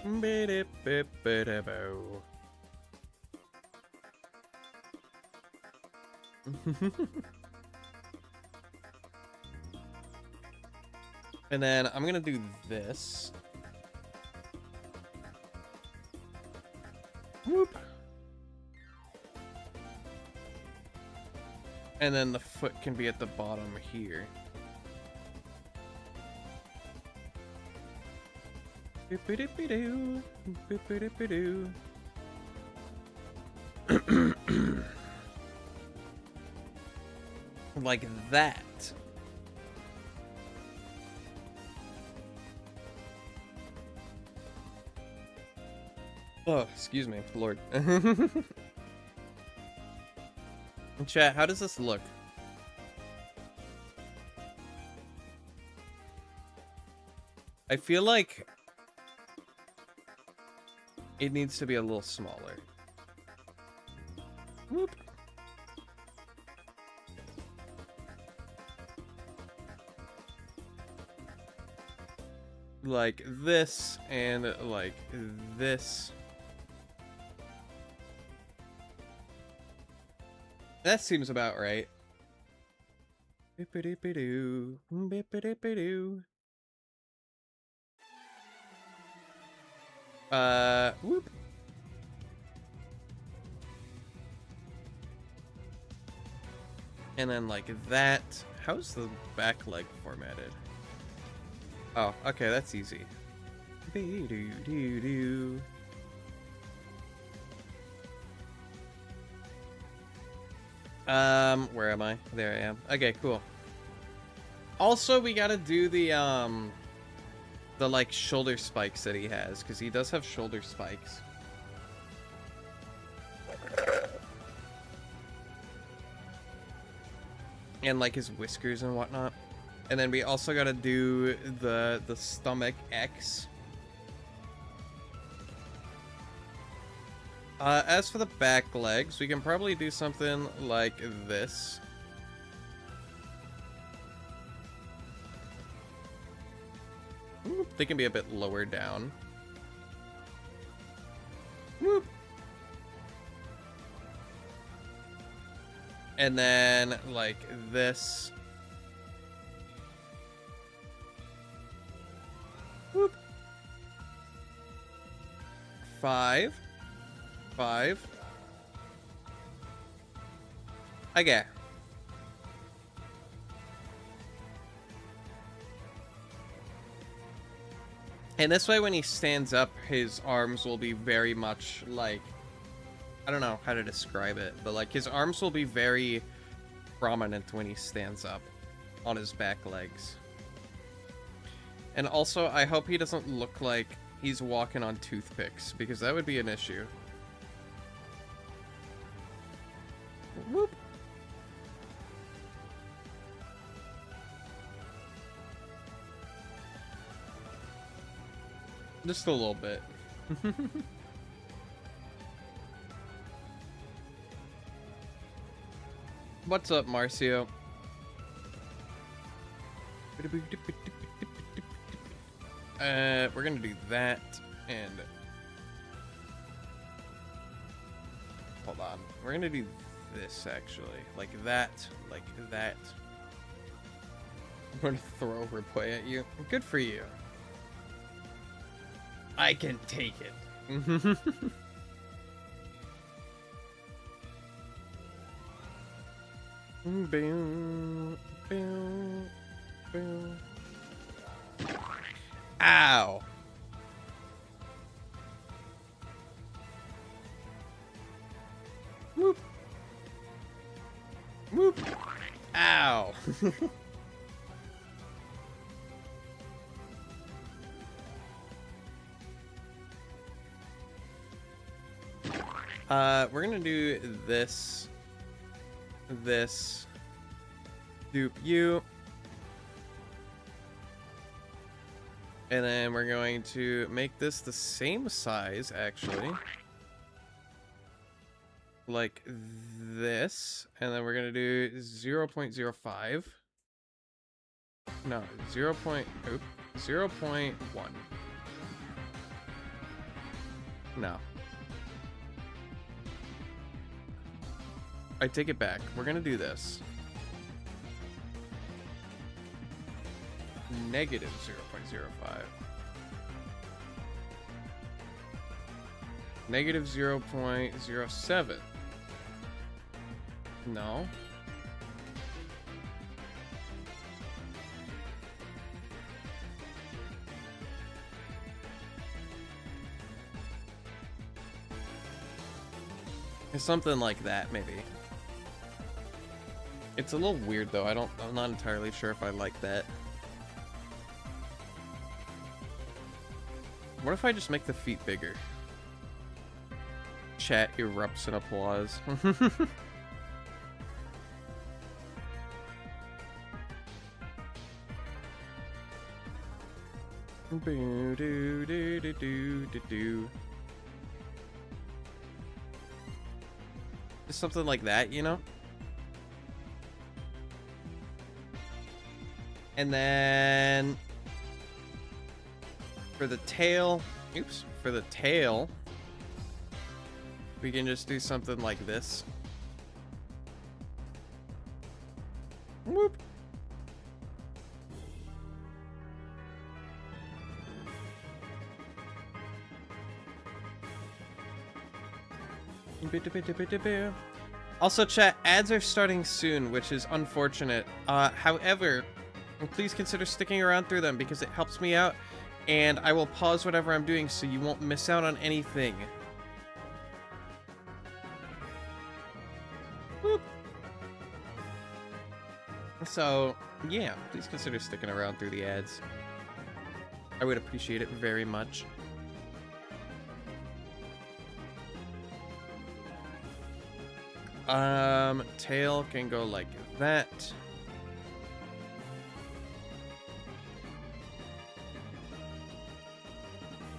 [SPEAKER 1] And then I'm gonna do this. Whoop. And then the foot can be at the bottom here. Like that. Oh, excuse me, Lord. Chat, how does this look? I feel like it needs to be a little smaller. Whoop. Like this and like this. That seems about right. Bippity-bidoo, bippity-bidoo. Whoop. And then like that. How's the back leg formatted? Oh, okay, that's easy. Be-doo-doo-doo. Where am I? There I am. Okay, cool. Also, we gotta do the like shoulder spikes that he has, because he does have shoulder spikes. And like his whiskers and whatnot. And then we also gotta do the stomach X. As for the back legs, we can probably do something like this. Whoop, they can be a bit lower down. Whoop. And then, like this. Whoop. 5. 5. Okay. And this way, when he stands up, his arms will be very much like... I don't know how to describe it, but like his arms will be very prominent when he stands up on his back legs. And also, I hope he doesn't look like he's walking on toothpicks, because that would be an issue. Whoop. Just a little bit. What's up, Marcio? We're gonna do that, and... Hold on. We're gonna do this, actually. Like that, like that. I'm gonna throw replay at you. Good for you. I can take it. Boom, boom, boom. Ow. Whoop. Whoop. Ow. We're gonna do this. This. Dupe you. And then we're going to make this the same size, actually. Like this. And then we're gonna do 0.05. No, 0.1. No. I take it back. We're gonna do this. Negative 0.05. Negative 0.07. No. It's something like that, maybe. It's a little weird though. I'm not entirely sure if I like that. What if I just make the feet bigger? Chat erupts in applause. Just something like that, you know? And then for the tail, we can just do something like this. Whoop. Also, chat, ads are starting soon, which is unfortunate. However, please consider sticking around through them because it helps me out, and I will pause whatever I'm doing so you won't miss out on anything. Whoop. So, yeah, please consider sticking around through the ads. I would appreciate it very much. Tail can go like that.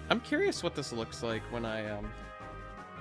[SPEAKER 1] I'm curious what this looks like when I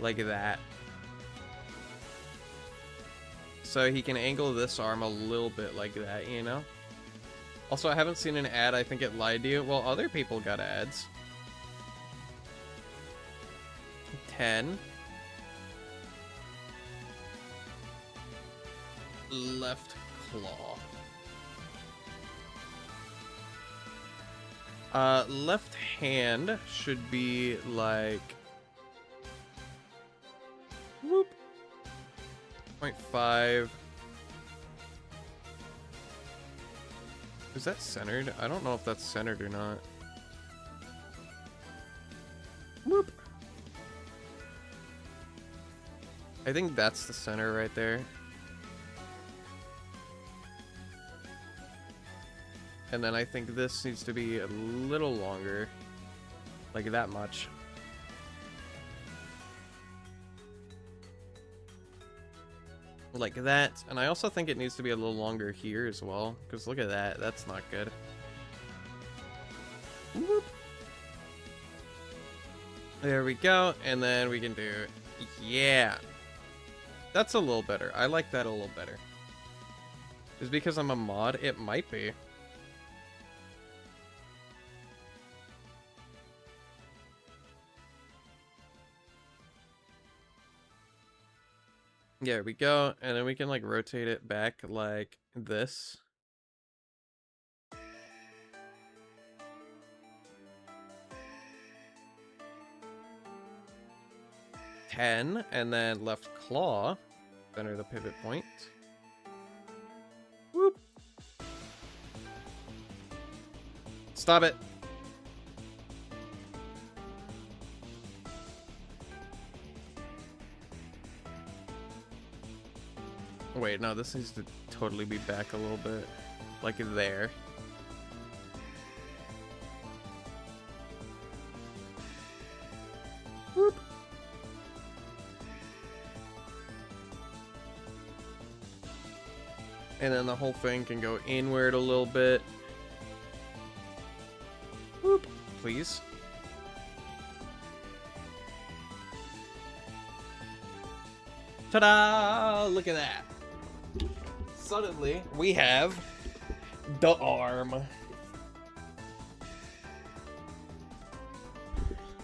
[SPEAKER 1] Like that. So he can angle this arm a little bit like that, you know? Also, I haven't seen an ad. I think it lied to you. Well, other people got ads. 10. Left claw. Left hand should be like... Whoop. 0.5. Is that centered? I don't know if that's centered or not. Whoop. I think that's the center right there. And then I think this needs to be a little longer. Like that much. Like that. And I also think it needs to be a little longer here as well. Because look at that. That's not good. Whoop. There we go. And then we can do... Yeah. That's a little better. I like that a little better. Is because I'm a mod? It might be. There we go, and then we can like rotate it back like this. $10, and then left claw, center the pivot point. Whoop. Stop it. Wait, no, this needs to totally be back a little bit. Like there. Whoop. And then the whole thing can go inward a little bit. Whoop, please. Ta-da! Look at that. Suddenly, we have the arm.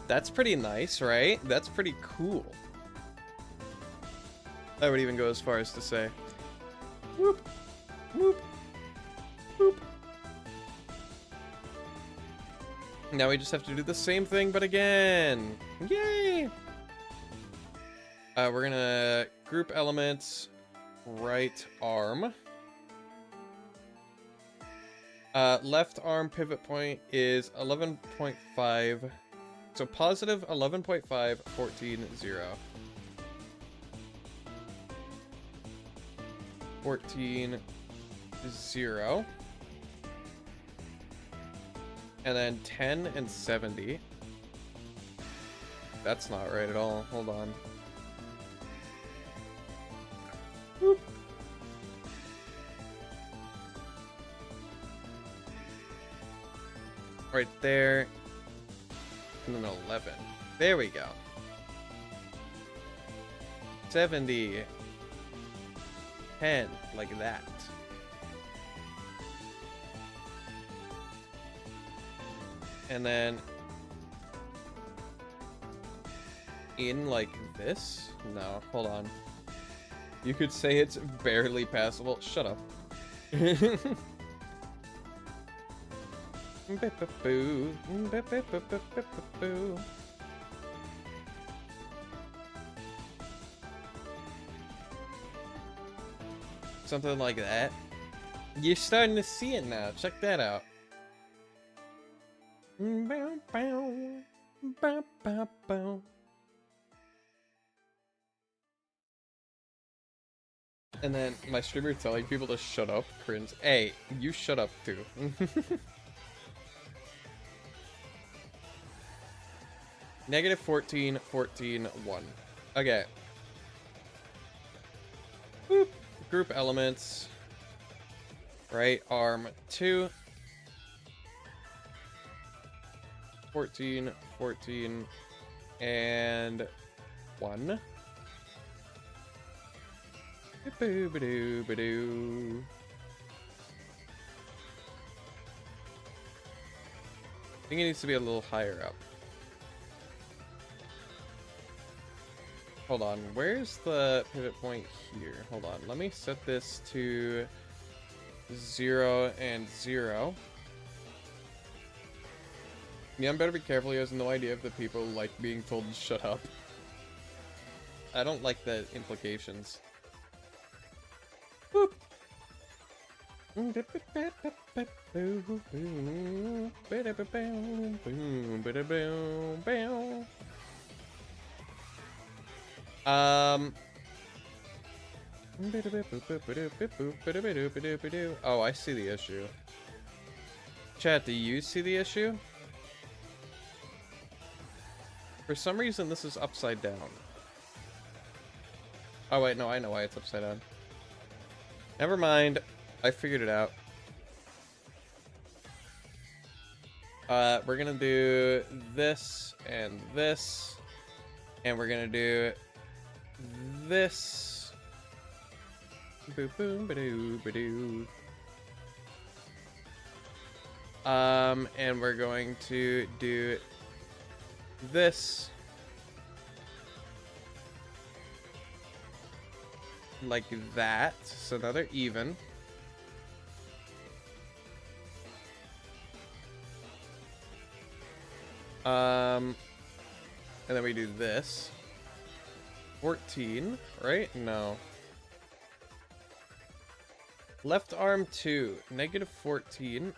[SPEAKER 1] That's pretty nice, right? That's pretty cool. I would even go as far as to say, whoop, whoop, whoop. Now we just have to do the same thing, but again. Yay! We're gonna group elements, right arm. Left arm pivot point is 11.5. So positive 11.5, 14, 0. 14, 0. And then 10 and 70. That's not right at all. Hold on. Whoop. Right there. And then 11. There we go. 70. 10. Like that. And then in like this? No, hold on. You could say it's barely passable. Shut up. Something like that. You're starting to see it now. Check that out. And then my streamer telling people to shut up, cringe. Hey, you shut up too. Negative 14, 14, 1. Okay. Boop. Group elements. Right arm 2. 14, 14, and 1. Boo-ba-doo-ba-doo. I think it needs to be a little higher up. Hold on, where's the pivot point here? Hold on, let me set this to 0 and 0. Yeah, I better be careful. He has no idea if the people like being told to shut up. I don't like the implications. Boop. Oh, I see the issue. Chat, do you see the issue? For some reason, this is upside down. Oh, wait, no, I know why it's upside down. Never mind. I figured it out. We're gonna do this and this. And we're gonna do this. Boop boom ba-doo ba-doo. And we're going to do this. Like that. So now they're even. And then we do this. 14, right? No. Left arm 2, negative 14.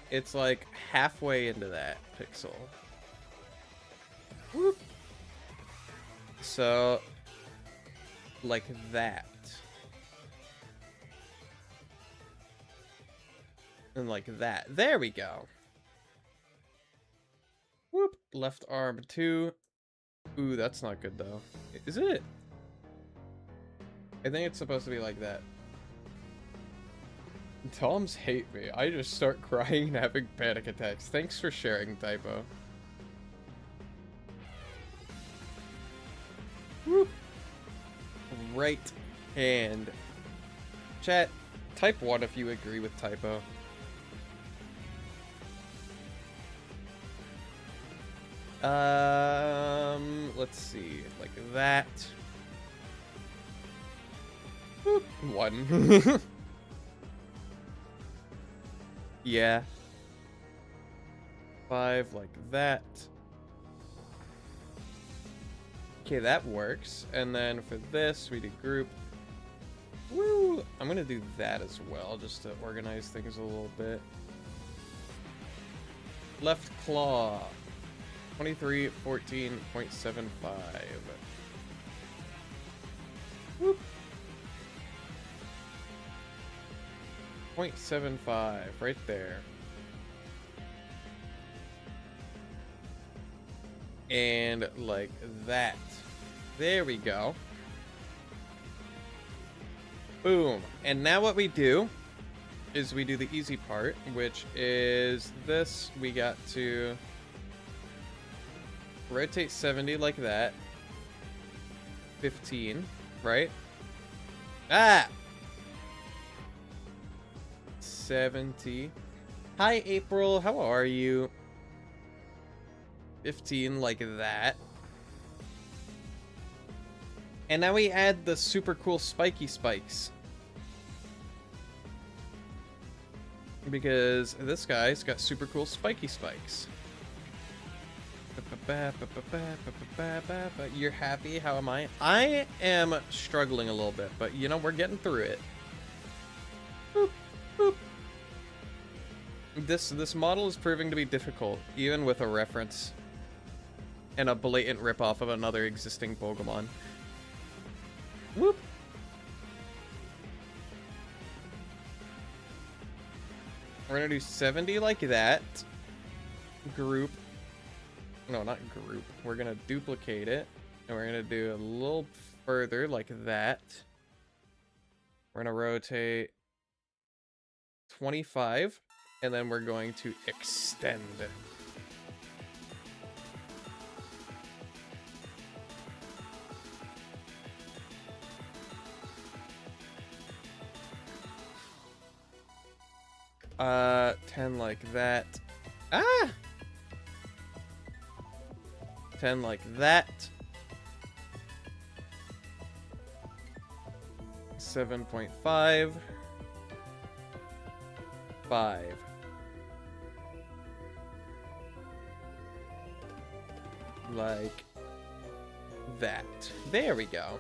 [SPEAKER 1] It's like halfway into that pixel. Whoop. So, like that. And like that. There we go. Whoop. Left arm 2. Ooh, that's not good though. Is it? I think it's supposed to be like that. Toms hate me. I just start crying and having panic attacks. Thanks for sharing, Typo. Whoop. Right hand. Chat, type 1 if you agree with Typo. Let's see, like that. Boop. 1. Yeah. 5 like that. Okay, that works. And then for this, we do group. Woo! I'm gonna do that as well, just to organize things a little bit. Left claw. 2314.75. Whoop. 0.75 right there. And like that. There we go. Boom. And now what we do is we do the easy part, which is this. We got to rotate 70 like that. 15, right? Ah! 70. Hi, April. How are you? 15 like that. And now we add the super cool spiky spikes. Because this guy's got super cool spiky spikes. You're happy? How am I? I am struggling a little bit, but you know, we're getting through it. Boop, boop. This model is proving to be difficult, even with a reference and a blatant ripoff of another existing Pokemon. Whoop. We're gonna do 70 like that. Group. No, not group. We're gonna duplicate it. And we're gonna do a little further like that. We're gonna rotate 25. And then we're going to extend. 10 like that. Ah! 10 like that. 7.5. 5. Like that. There we go.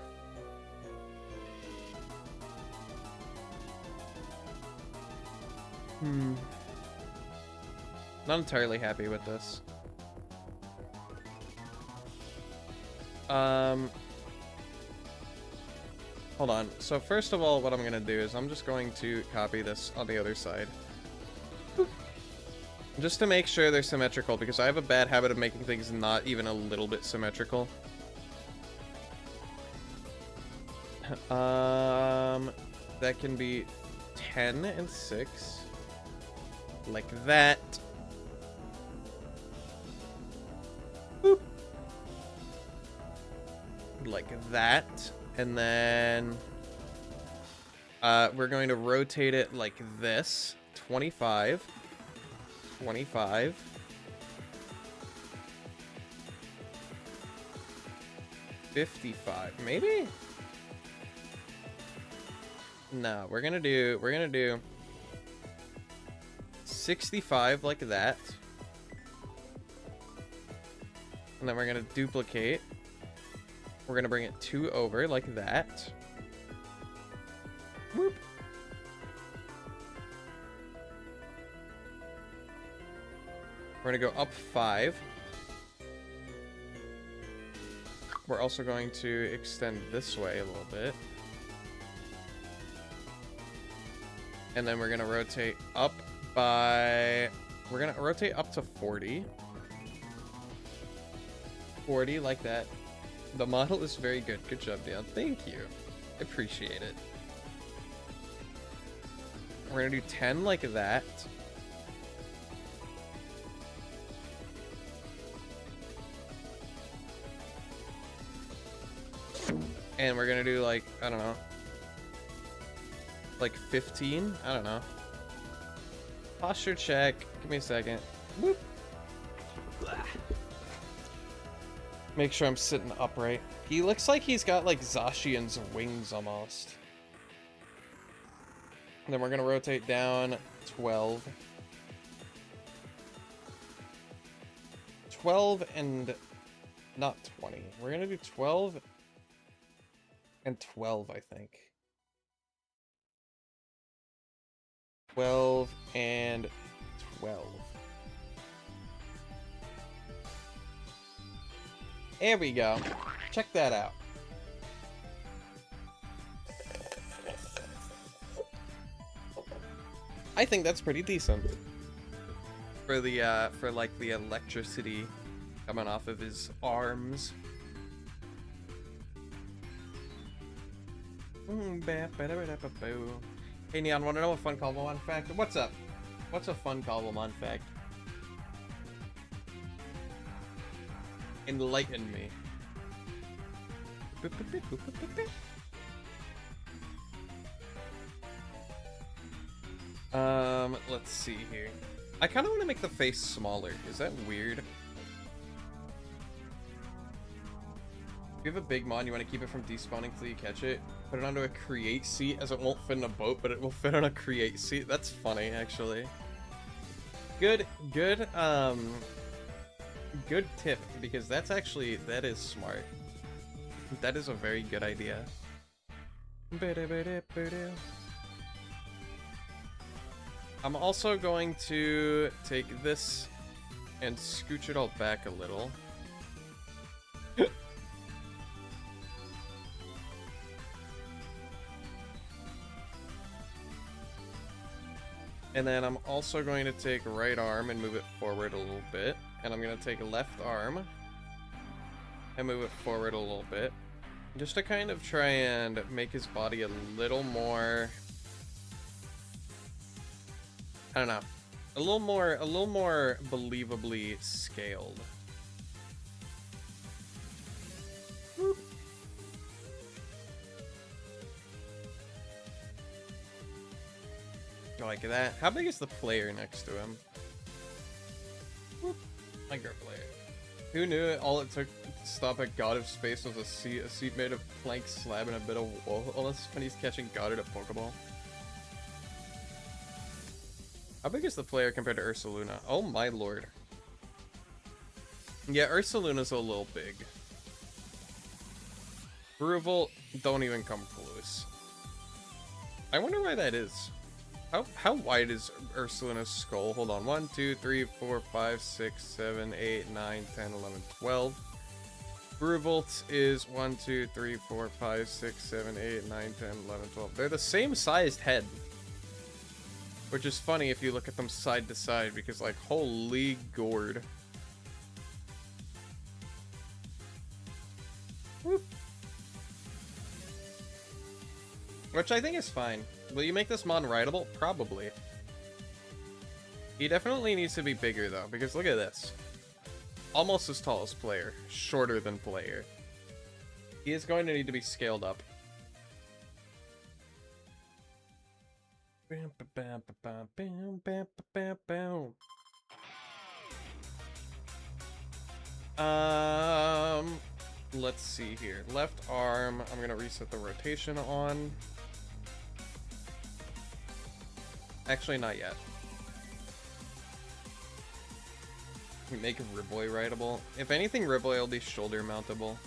[SPEAKER 1] Not entirely happy with this. Hold on. So first of all, what I'm gonna do is I'm just going to copy this on the other side. Boop. Just to make sure they're symmetrical, because I have a bad habit of making things not even a little bit symmetrical. That can be 10 and 6. Like that. Boop. Like that. And then we're going to rotate it like this. 25. 25. 55. Maybe? No, we're gonna do 65 like that. And then we're gonna duplicate. We're gonna bring it 2 over like that. Whoop. We're gonna go up 5. We're also going to extend this way a little bit. And then we're gonna rotate up by... We're gonna rotate up to 40. 40 like that. The model is very good. Good job, Dan. Thank you. I appreciate it. We're gonna do 10 like that. And we're gonna do like, I don't know, like 15? I don't know. Posture check. Give me a second. Whoop. Make sure I'm sitting upright. He looks like he's got like Zacian's wings almost. And then we're gonna rotate down 12. 12 and not 20. We're gonna do 12 and 12, I think. 12 and 12. There we go. Check that out. I think that's pretty decent. For the, for like the electricity coming off of his arms. Hey Neon, wanna know a fun Cobblemon fact? What's up? What's a fun Cobblemon fact? Enlighten me. Let's see here. I kind of want to make the face smaller. Is that weird? If you have a big mon, you want to keep it from despawning till you catch it. Put it onto a create seat, as it won't fit in a boat, but it will fit on a create seat. That's funny, actually. Good tip, because that's actually, that is smart. That is a very good idea. I'm also going to take this and scooch it all back a little. And then I'm also going to take right arm and move it forward a little bit. And I'm going to take left arm and move it forward a little bit. Just to kind of try and make his body a little more... I don't know. A little more believably scaled. Whoop. Like that. How big is the player next to him? Whoop. Micro player. Who knew it? All it took to stop a god of space was a seat made of plank slab and a bit of wool. Unless when he's catching God at a Pokeball. How big is the player compared to Ursaluna? Oh my lord. Yeah, Ursaluna's a little big. Bruval, don't even come close. I wonder why that is. How wide is Ursaluna's skull? Hold on. 1, 2, 3, 4, 5, 6, 7, 8, 9, 10, 11, 12. Bruvolt's is 1, 2, 3, 4, 5, 6, 7, 8, 9, 10, 11, 12. They're the same sized head. Which is funny if you look at them side to side, because, like, holy gourd. Whoop. Which I think is fine. Will you make this mon rideable? Probably. He definitely needs to be bigger, though, because look at this. Almost as tall as player. Shorter than player. He is going to need to be scaled up. Let's see here. Left arm, I'm gonna reset the rotation on. Actually, not yet. We make Riboy rideable. If anything, Riboy will be shoulder mountable.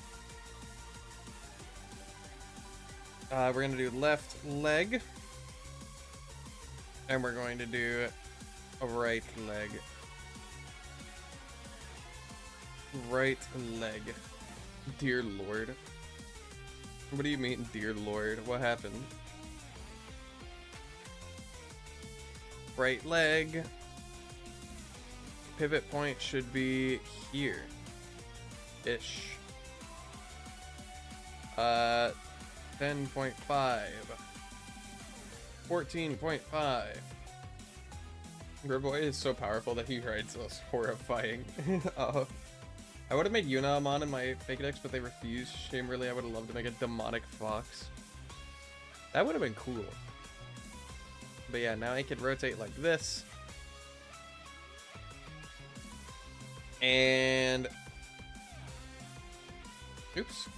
[SPEAKER 1] We're gonna do left leg. And we're going to do a right leg. Right leg. Dear Lord. What do you mean, dear Lord? What happened? Right leg. Pivot point should be here. Ish. 10.5. 14.5. Riboy is so powerful that he rides us. Horrifying. I would have made Yunamon in my Fake Dex, but they refused. Shamerly, I would have loved to make a demonic fox. That would have been cool. But yeah, now I could rotate like this. And... oops.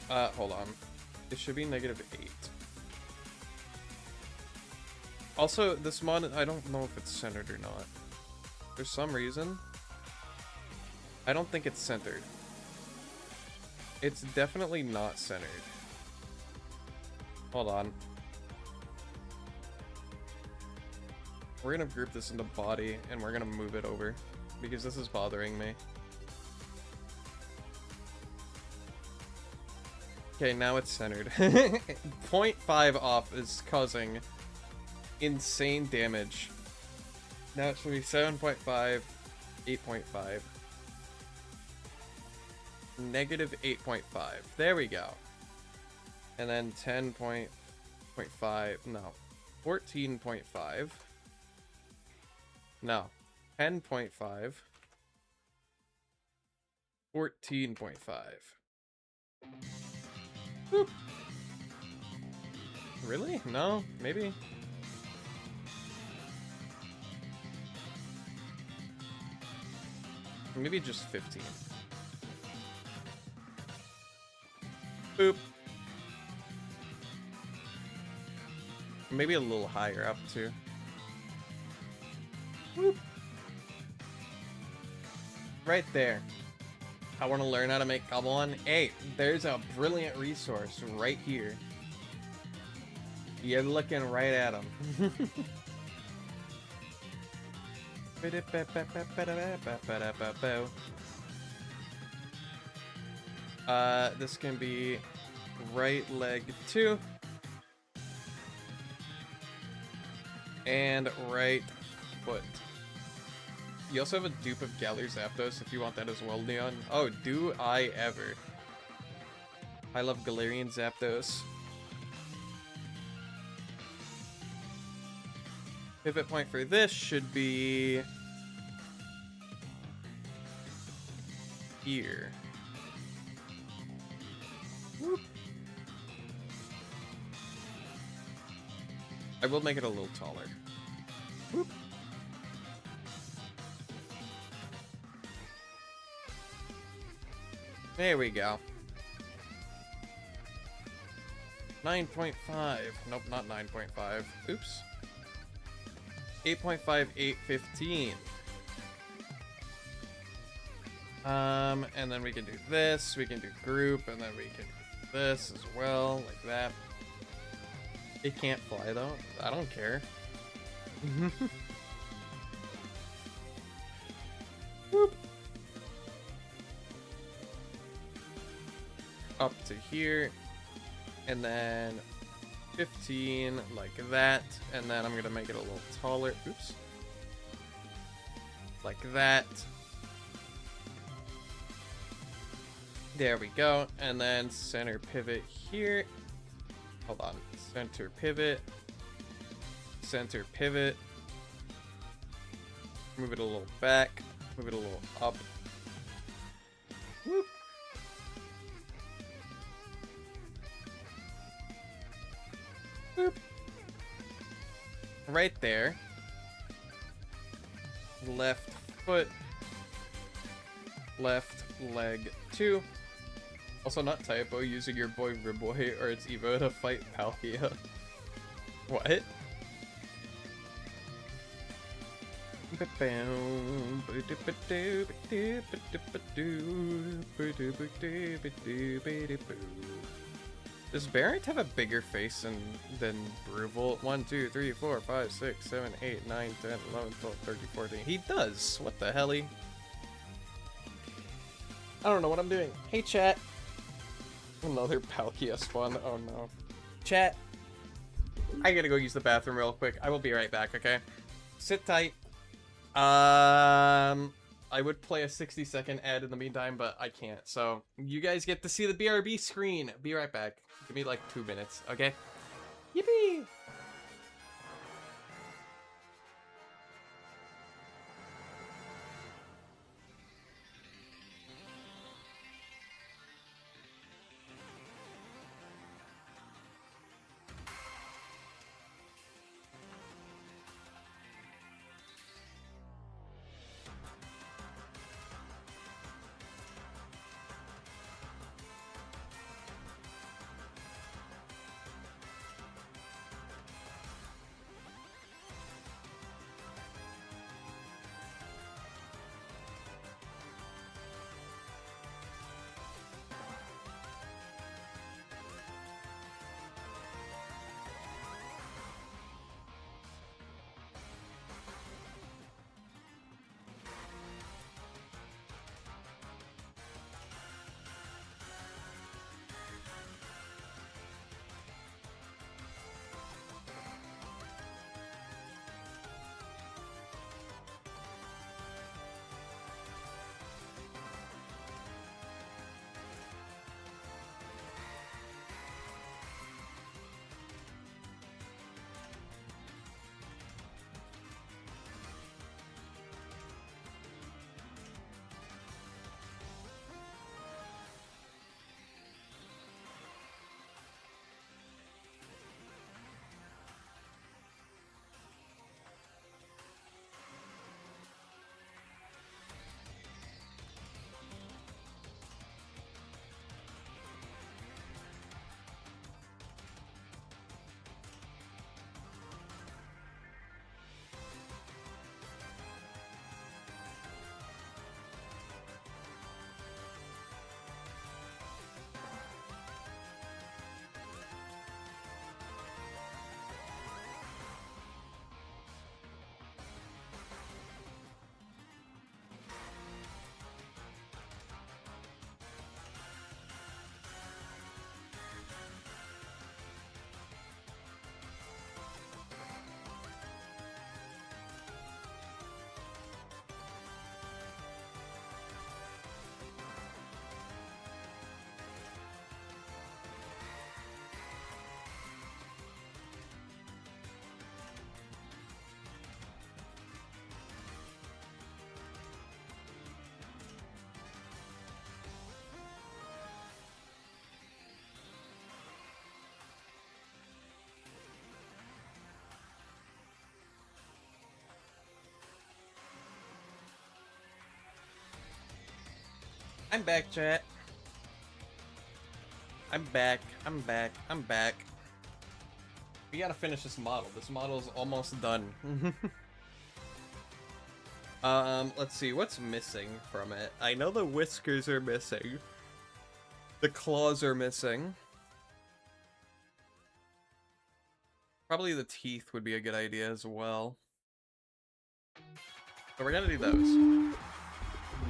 [SPEAKER 1] Hold on. It should be -8. Also, this mod, I don't know if it's centered or not. For some reason, I don't think it's centered. It's definitely not centered. Hold on. We're gonna group this into body, and we're gonna move it over, because this is bothering me. Okay, now it's centered. 0.5 off is causing insane damage. Now it should be 7.5, 8.5. -8.5. There we go. And then 10.5. No. 14.5. No. 10.5. 14.5. Boop. Really? No? Maybe? Maybe just 15. Boop. Maybe a little higher up, too. Boop. Right there. I want to learn how to make Cobblemon. Hey, there's a brilliant resource right here. You're looking right at him. This can be right leg 2. And right foot. You also have a dupe of Galar Zapdos if you want that as well, Neon. Oh, do I ever. I love Galarian Zapdos. Pivot point for this should be here. Whoop. I will make it a little taller. Whoop. There we go. 9.5. Nope, not 9.5. Oops. 8.5, 815. And then we can do this, we can do group, and then we can do this as well, like that. It can't fly though. I don't care. Whoop. Up to here, and then 15 like that, and then I'm gonna make it a little taller. Oops. Like that. There we go, and then center pivot here. Hold on, center pivot, center pivot. Move it a little back, move it a little up. Whoop. Boop. Right there. Left foot. Left leg 2. Also not typo, using your boy Riboy or its Evo to fight Palkia. What? Does Barrett have a bigger face than Bruval? 1, 2, 3, 4, 5, 6, 7, 8, 9, 10, 11, 12, 13, 14. He does. What the helly? I don't know what I'm doing. Hey, chat. Another Palkia spawn. Oh no. Chat. I gotta go use the bathroom real quick. I will be right back, okay? Sit tight. I would play a 60-second ad in the meantime, but I can't. So, you guys get to see the BRB screen. Be right back. Give me like 2 minutes, okay? Yippee! I'm back, chat. I'm back. I'm back. I'm back. We gotta finish this model. This model is almost done. Let's see. What's missing from it? I know the whiskers are missing. The claws are missing. Probably the teeth would be a good idea as well. So we're gonna do those.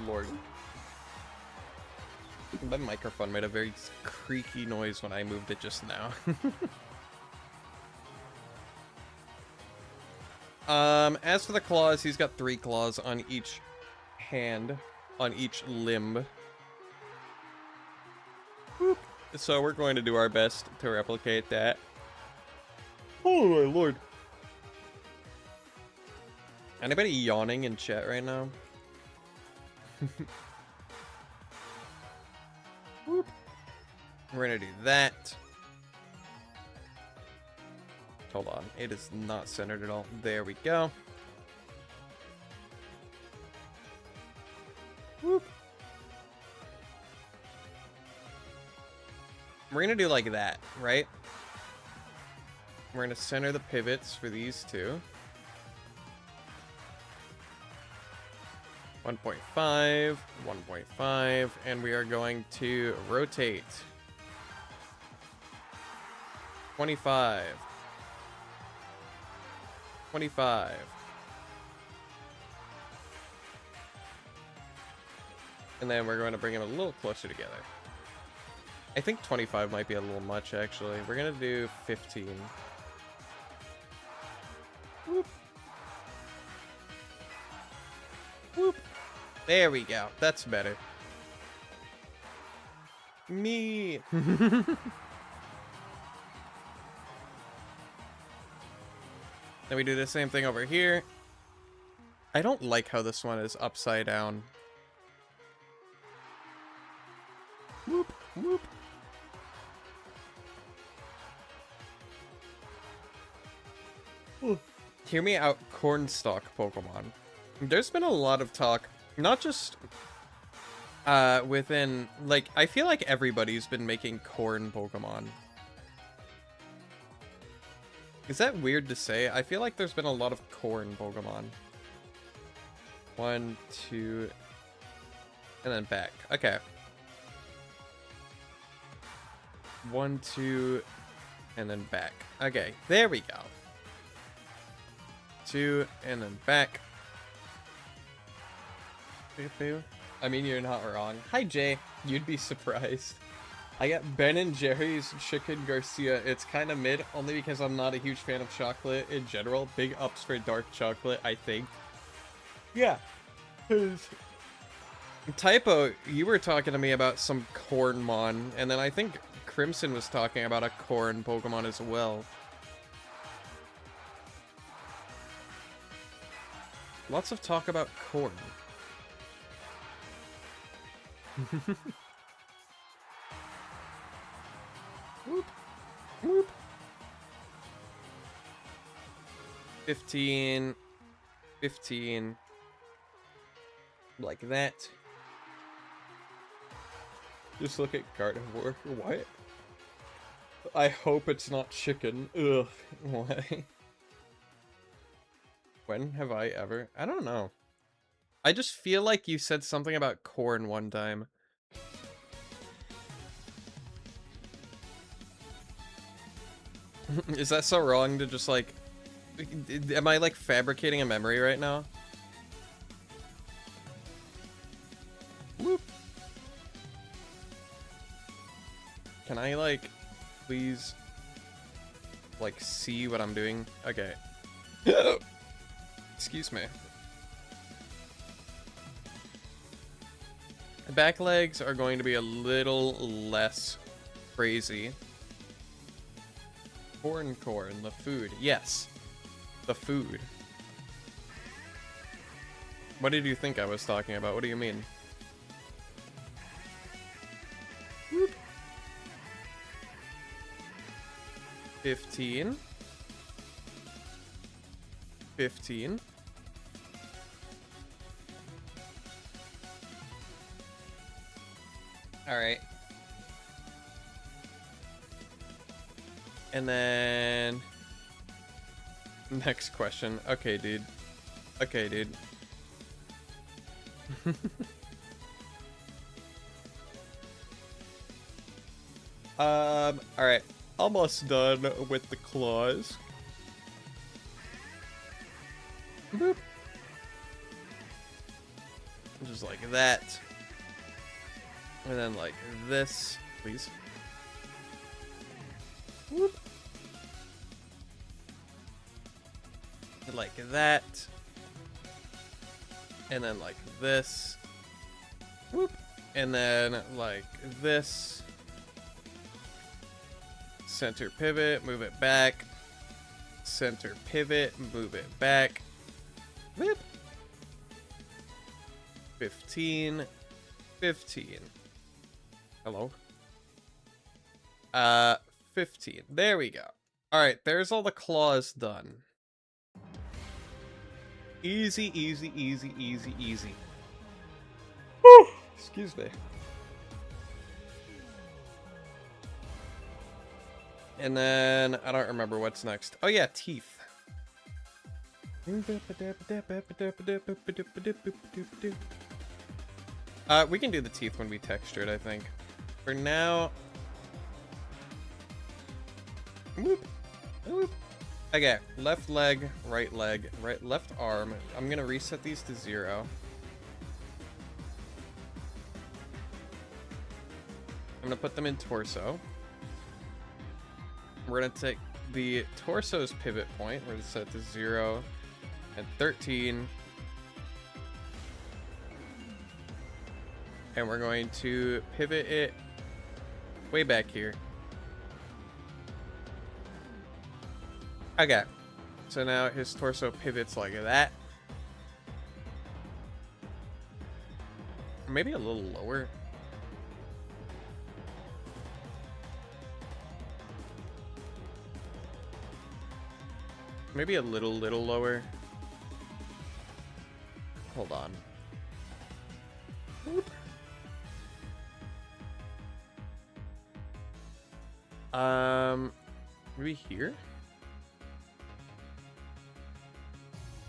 [SPEAKER 1] Lord. That microphone made a very creaky noise when I moved it just now. As for the claws, he's got 3 claws on each hand, on each limb. Whoop. So we're going to do our best to replicate that. Oh my lord. Anybody yawning in chat right now? Whoop. We're gonna do that. Hold on, it is not centered at all. There we go. Whoop. We're gonna do like that, right? We're gonna center the pivots for these two. 1.5, 1.5, and we are going to rotate. 25. 25. And then we're going to bring them a little closer together. I think 25 might be a little much, actually. We're going to do 15. Whoop. Whoop. There we go. That's better. Me. Then we do the same thing over here. I don't like how this one is upside down. Whoop, whoop. Ooh. Hear me out, Cornstalk Pokemon. There's been a lot of talk, not just within, like, I feel like everybody's been making corn Pokemon. Is that weird to say? I feel like there's been a lot of corn Pokemon. 1, 2, and then back. Okay. 1, 2, and then back. Okay, there we go. 2, and then back. I mean, you're not wrong. Hi, Jay. You'd be surprised. I got Ben & Jerry's Chicken Garcia. It's kind of mid, only because I'm not a huge fan of chocolate in general. Big ups for dark chocolate, I think. Yeah. Typo, you were talking to me about some Cornmon, and then I think Crimson was talking about a corn Pokemon as well. Lots of talk about corn. Whoop. Whoop. 15. 15. Like that. Just look at carnivore. What? I hope it's not chicken. Ugh. Why? When have I ever? I don't know. I just feel like you said something about corn one time. Is that so wrong to just like... Am I like fabricating a memory right now? Whoop. Can I like, please, like see what I'm doing? Okay. Excuse me. The back legs are going to be a little less crazy. Corn, the food. Yes, the food. What did you think I was talking about? What do you mean? Whoop. 15. 15. Alright. And then... Next question. Okay, dude. Okay, dude. Alright. Almost done with the claws. Boop. Just like that. And then like this, please. Whoop. Like that. And then like this. Whoop. And then like this. Center pivot, move it back. Center pivot, move it back. Whoop. 15. 15. Hello? 15. There we go. Alright, there's all the claws done. Easy, easy, easy, easy, easy. Whew. Excuse me. And then, I don't remember what's next. Oh yeah, teeth. We can do the teeth when we texture it, I think. For now... Whoop. Whoop. Okay, left leg, right, left arm. I'm gonna reset these to 0. I'm gonna put them in torso. We're gonna take the torso's pivot point. We're gonna set it to 0 and 13. And we're going to pivot it way back here. Okay. So now his torso pivots like that. Maybe a little lower. Maybe a little lower. Hold on. Whoop. Maybe here?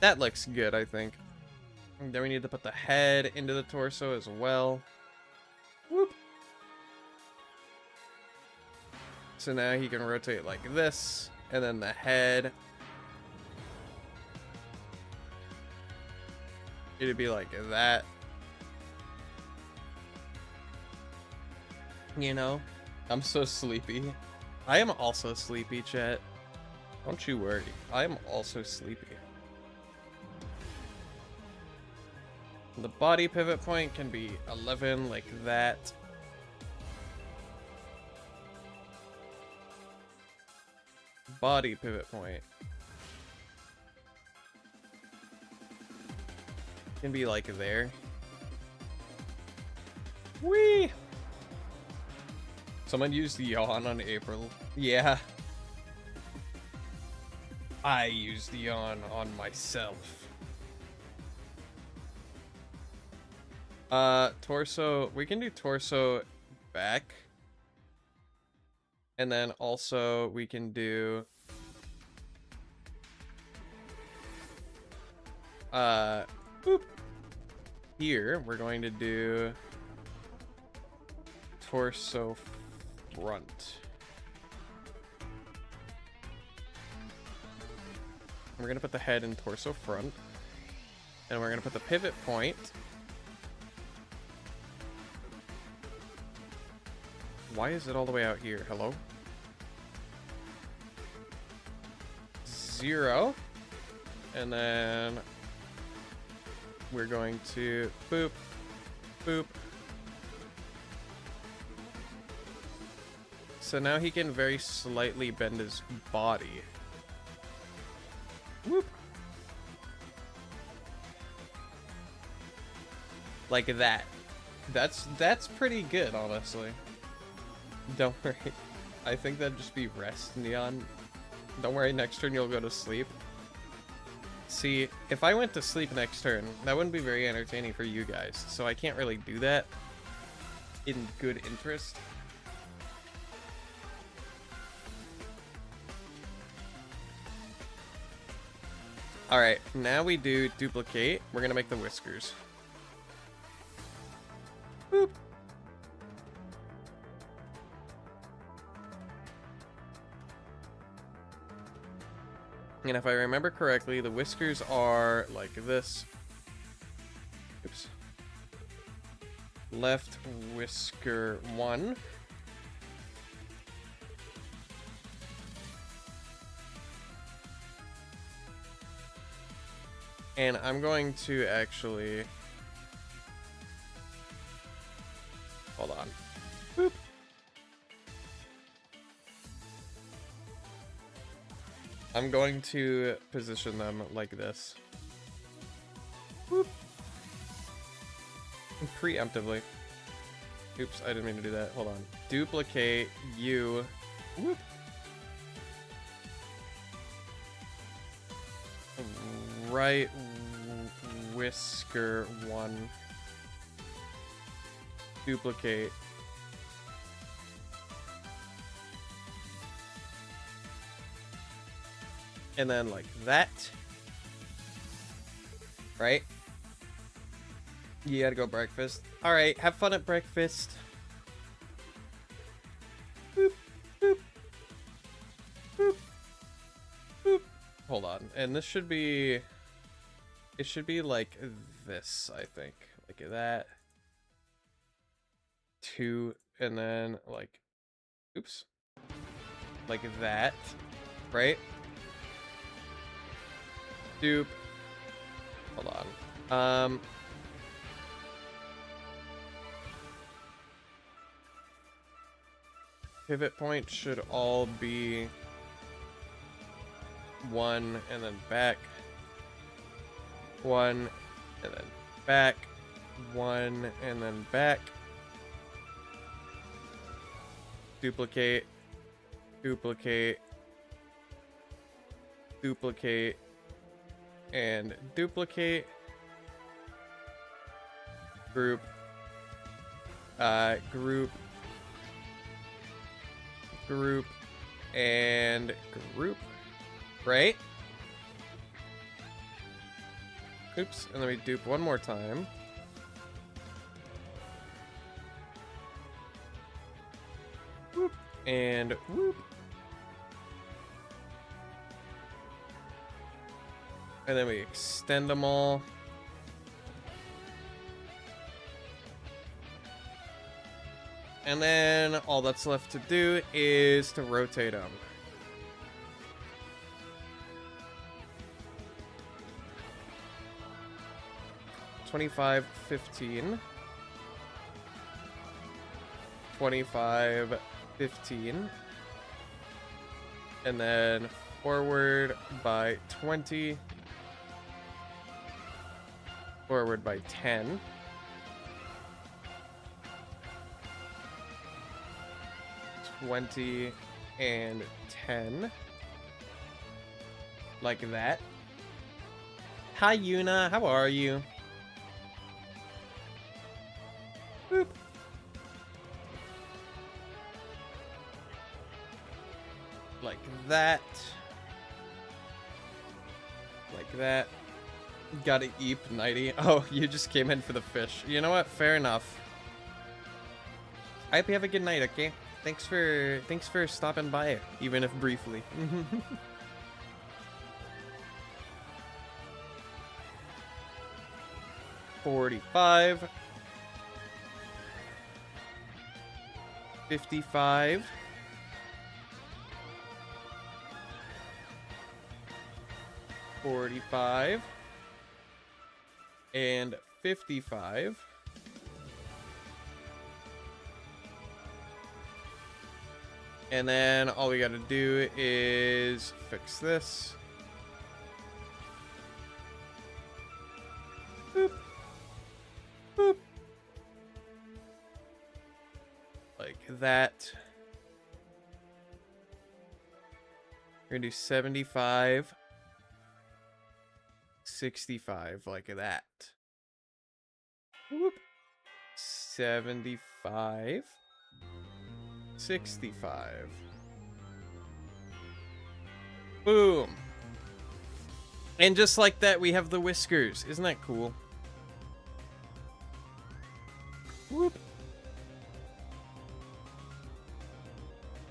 [SPEAKER 1] That looks good, I think. And then we need to put the head into the torso as well. Whoop. So now he can rotate like this, and then the head. It'd be like that. You know? I'm so sleepy. I am also sleepy, chat. Don't you worry. I am also sleepy. The body pivot point can be 11 like that. Body pivot point can be like there. Whee! Someone used yawn on April. Yeah. I used yawn on myself. Torso, we can do torso back. And then also we can do boop. Here we're going to do torso front. We're gonna put the head in torso front, and we're gonna put the pivot point. Why is it all the way out here? Hello? 0. And then we're going to boop, boop. So now he can very slightly bend his body. Whoop. Like that. That's pretty good, honestly. Don't worry. I think that'd just be rest, Neon. Don't worry, next turn you'll go to sleep. See, if I went to sleep next turn, that wouldn't be very entertaining for you guys, so I can't really do that. in good interest. Alright, now we do duplicate. We're gonna make the whiskers. Boop. And if I remember correctly, the whiskers are like this. Oops. Left whisker 1. And I'm going to actually... Hold on. Boop. I'm going to position them like this. Boop. Preemptively. Oops, I didn't mean to do that. Hold on. Duplicate you. Whoop. Right whisker 1. Duplicate. And then like that. Right? You gotta go breakfast. Alright, have fun at breakfast. Boop, boop, boop, boop. Hold on. And this should be... It should be like this, I think. Like that. 2, and then like... Oops. Like that. Right? Dupe. Hold on. Pivot point should all be 1 and then back. 1 and then back. 1 and then back. Duplicate. Duplicate. Duplicate. And duplicate. Group. Group. Group. And group. Right? Oops. And then we dupe one more time. Whoop. And whoop. And then we extend them all. And then all that's left to do is to rotate them. $25, $15. $25, $15. And then forward by 20. Forward by 10. $20 and 10. Like that. Hi, Yuna. How are you? Boop. Like that. Like that. Gotta eep, Nighty. Oh, you just came in for the fish. You know what? Fair enough. I hope you have a good night, okay? Thanks for stopping by, even if briefly. 45. 55. 45. And 55. And then all we gotta do is fix this. Boop. Boop. Like that. We're gonna do 75. 65, like that. Whoop. 75. 65. Boom. And just like that, we have the whiskers. Isn't that cool? Whoop.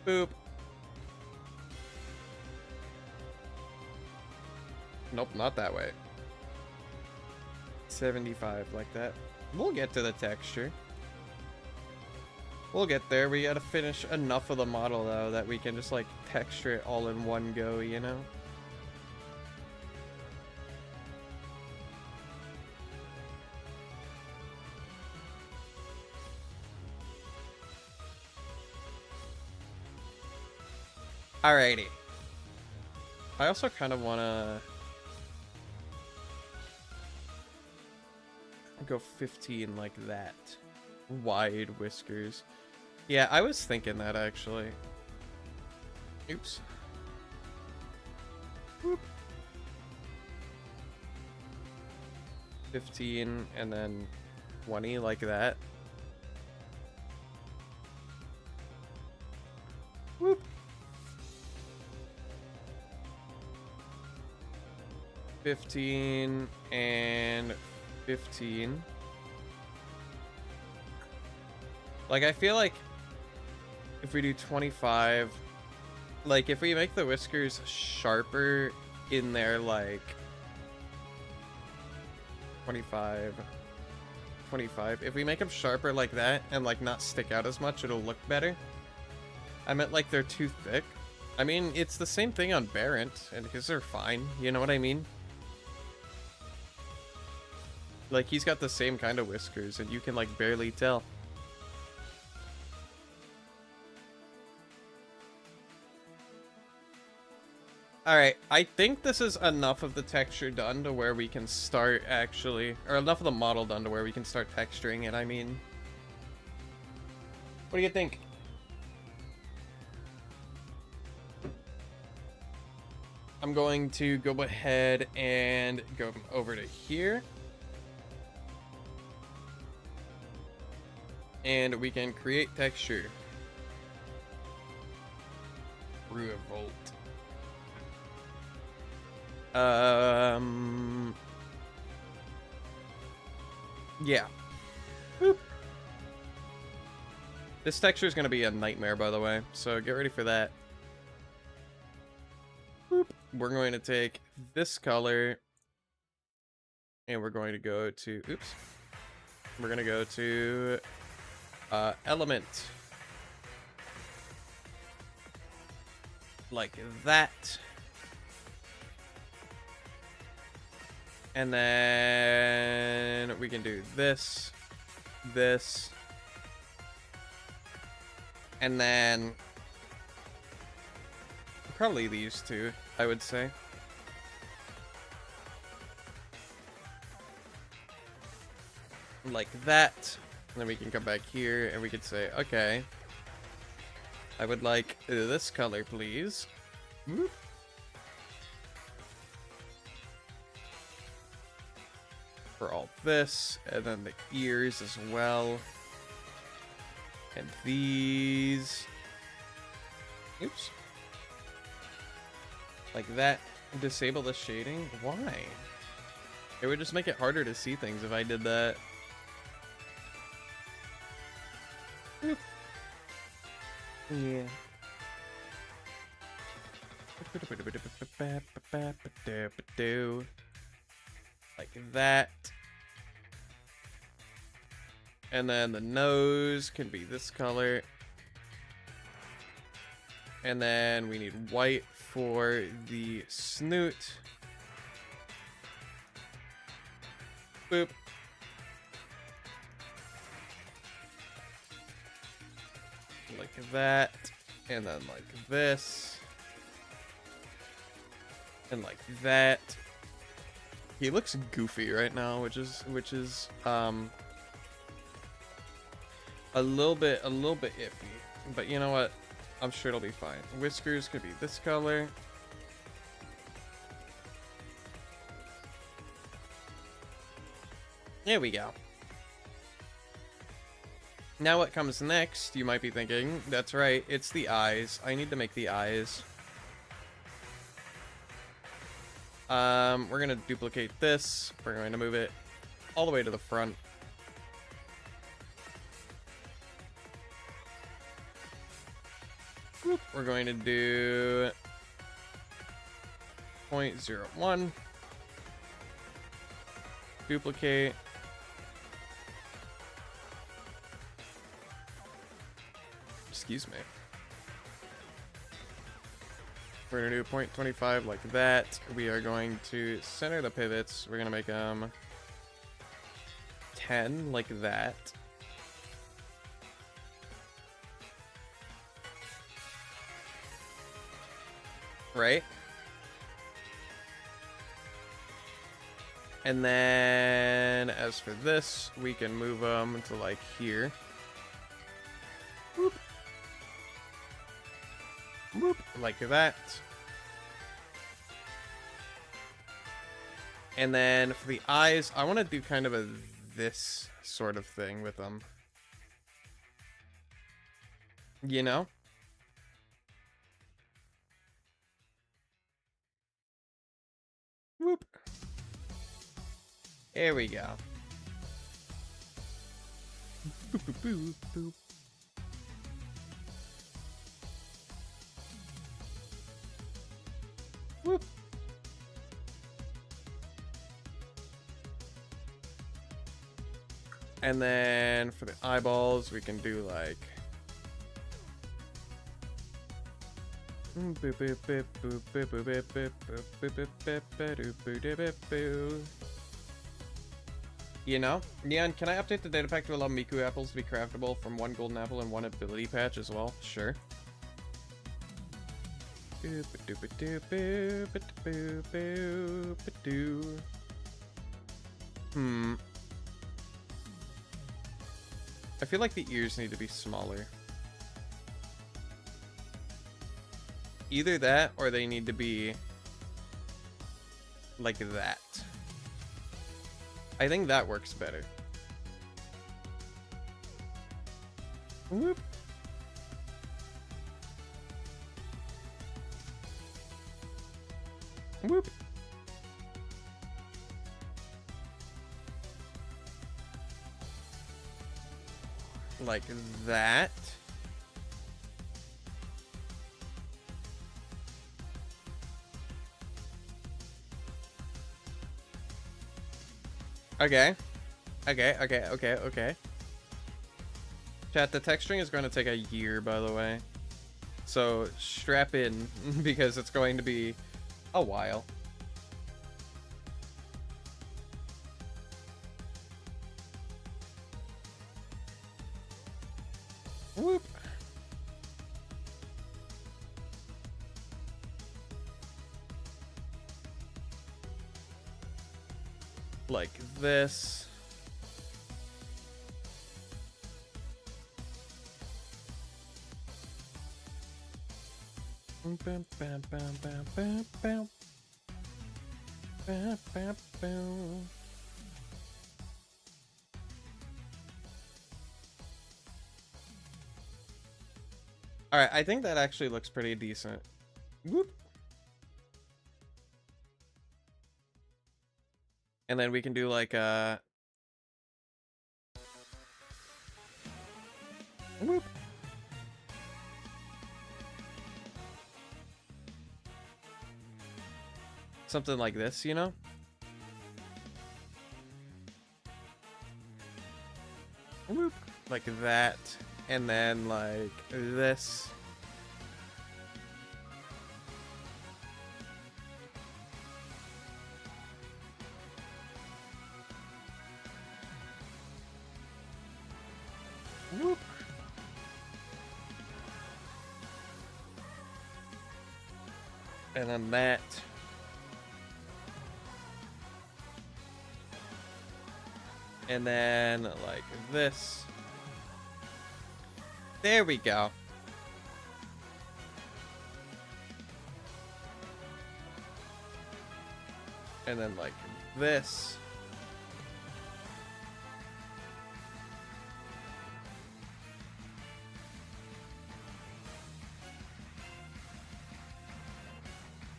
[SPEAKER 1] Boop. Nope, not that way. 75, like that. We'll get to the texture. We'll get there. We gotta finish enough of the model, though, that we can just, like, texture it all in one go, you know? Alrighty. I also kind of want to go 15 like that. Wide whiskers. Yeah, I was thinking that, actually. Oops. Whoop. 15 and then 20 like that. Whoop. $15 and $15. Like, I feel like if we do 25, like, if we make the whiskers sharper in there, like, 25, if we make them sharper like that and, like, not stick out as much, it'll look better. I meant, like, they're too thick. I mean, it's the same thing on Barrent, and his are fine, you know what I mean? Like, he's got the same kind of whiskers, and you can, like, barely tell. Alright, I think this is enough of the texture done to where we can start, actually. Or enough of the model done to where we can start texturing it, I mean. What do you think? I'm going to go ahead and go over to here. And we can create texture. Revolt. Yeah. Boop. This texture is going to be a nightmare, by the way, so get ready for that. Boop. We're going to take this color, and we're going to go to, oops. We're going to go to element. Like that. And then we can do this, this, and then probably these two, I would say. Like that. And then we can come back here and we could say, okay, I would like this color, please. Whoop. For all this, and then the ears as well, and these, oops, like that. Disable the shading. Why? It would just make it harder to see things if I did that. Oop. Yeah. Like that. And then the nose can be this color. And then we need white for the snoot. Boop. Like that. And then like this. And like that. He looks goofy right now, which is a little bit iffy. But you know what? I'm sure it'll be fine. Whiskers could be this color. There we go. Now what comes next, you might be thinking. That's right, it's the eyes. I need to make the eyes. We're gonna duplicate this. We're going to move it all the way to the front. Whoop. We're going to do 0.01. Duplicate. Excuse me. We're going to do 0.25 like that. We are going to center the pivots. We're going to make them 10 like that. Right? And then as for this, we can move them to like here. Whoop. Whoop, like that. And then for the eyes, I want to do kind of a this sort of thing with them. You know? Whoop. There we go. Boop, boop, boop, boop. Whoop. And then for the eyeballs, we can do like you know? Neon, can I update the data pack to allow Miku apples to be craftable from 1 golden apple and 1 ability patch as well? Sure. I feel like the ears need to be smaller. Either that, or they need to be like that. I think that works better. Whoop. Whoop. Like that. Okay. Okay. Chat, the texturing is going to take a year, by the way. So strap in, because it's going to be a while. Whoop. Like this. Bam, bam, bam, bam, bam, bam. Bam, bam, bam. Alright, I think that actually looks pretty decent. Whoop. And then we can do like a... Whoop. Something like this, you know? Whoop. Like that. And then like this. Whoop. And then that. And then like this. There we go. And then like this.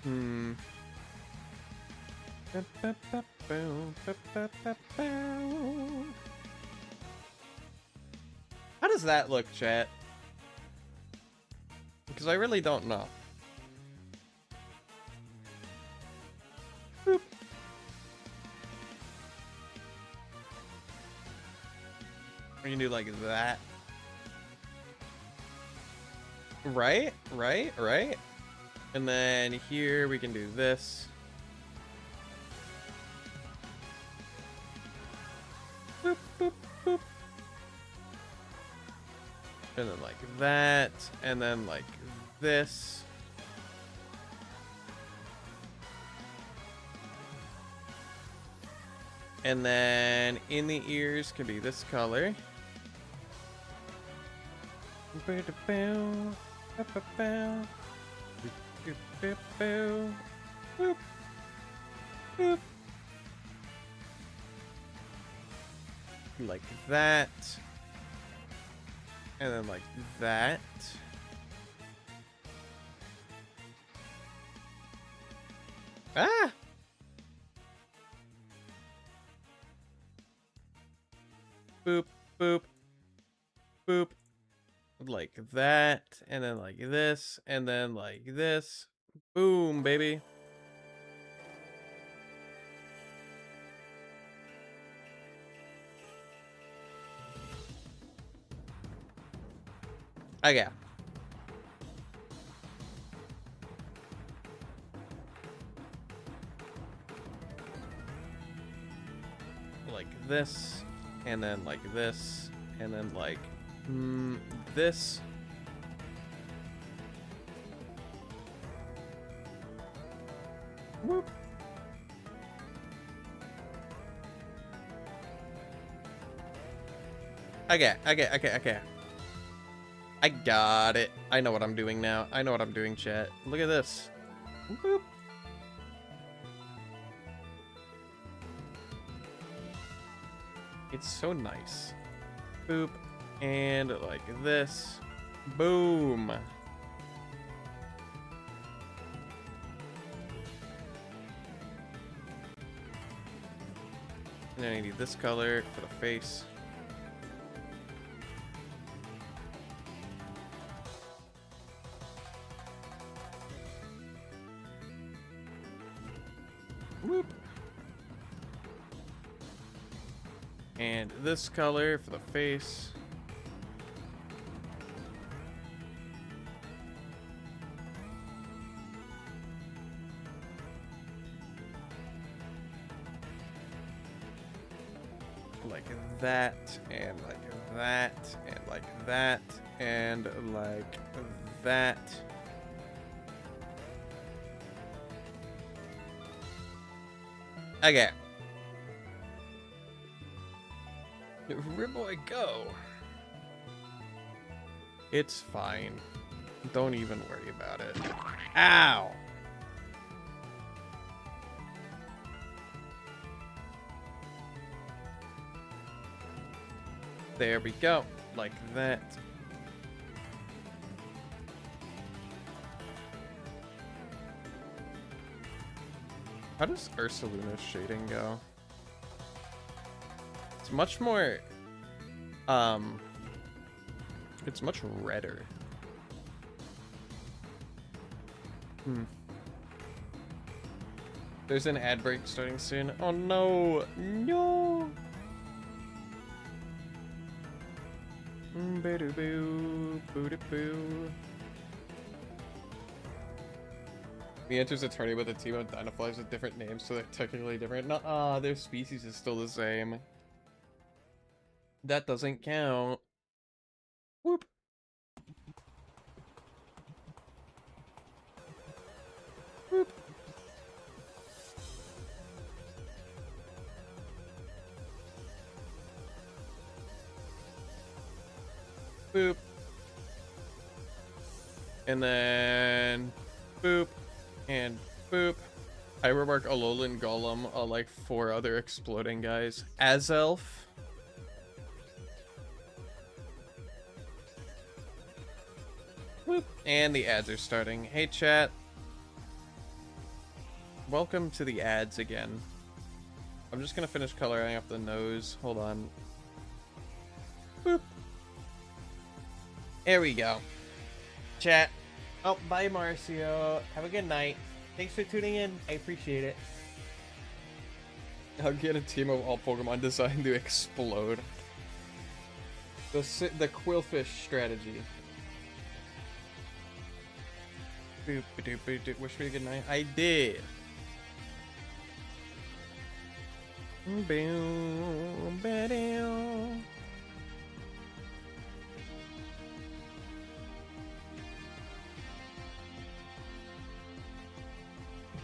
[SPEAKER 1] Hmm. How does that look, chat? Because I really don't know. Boop. We can do like that. Right? And then here we can do this. Boop, boop, boop. And then like that. And then like this. And then in the ears can be this color. Like that. And then like that. Ah! Boop, boop, boop. Like that, and then like this, and then like this. Boom, baby. Okay. Like this, and then like this, and then like this. Whoop. Okay. I got it. I know what I'm doing now. I know what I'm doing, chat. Look at this. Whoop. It's so nice. Boop. And like this. Boom. And then I need this color for the face. Whoop. And this color for the face. Like that, and like that, and like that, and like that. Okay. Where do I go? It's fine. Don't even worry about it. Ow! There we go. Like that. How does Ursaluna's shading go? It's much more, it's much redder. There's an ad break starting soon. Oh no, no. Boo-doo-boo, boo-doo-boo. He enters a tourney with a team of dinoflies with different names, so they're technically different. Nuh-uh, their species is still the same. That doesn't count. Whoop. Whoop. Boop. And then boop. And boop. Hyperbark, Alolan Golem, like 4 other exploding guys. Azelf. Boop. And the ads are starting. Hey chat. welcome to the ads again. I'm just gonna finish coloring up the nose. Hold on. Boop. There we go. Chat. Oh, bye, Marcio. Have a good night. Thanks for tuning in. I appreciate it. I'll get a team of all Pokemon designed to explode. The Quillfish strategy. Boop, doop, boop, doop. Wish me a good night. I did. Boom, ba-doom.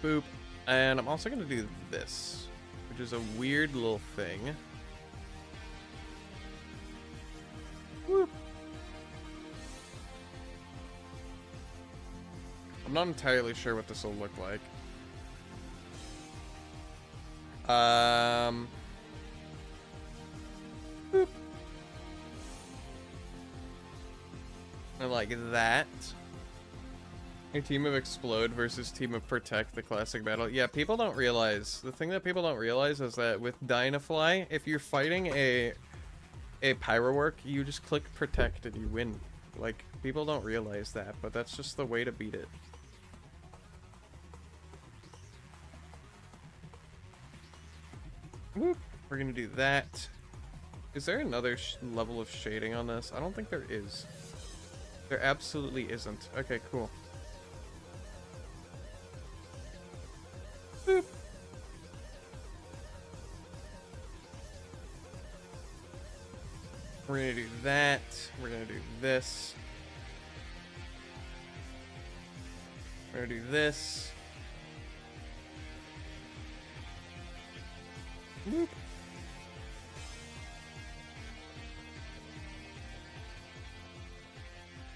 [SPEAKER 1] Boop. And I'm also going to do this, which is a weird little thing. Whoop. I'm not entirely sure what this will look like. Boop. And like that. A team of Explode versus team of Protect, the classic battle. Yeah, people don't realize. The thing that people don't realize is that with Dynafly, if you're fighting a Pyrowork, you just click Protect and you win. Like, people don't realize that, but that's just the way to beat it. Whoop. We're gonna do that. Is there another level of shading on this? I don't think there is. There absolutely isn't. Okay, cool. Boop. We're gonna do that. We're gonna do this. We're gonna do this. Boop.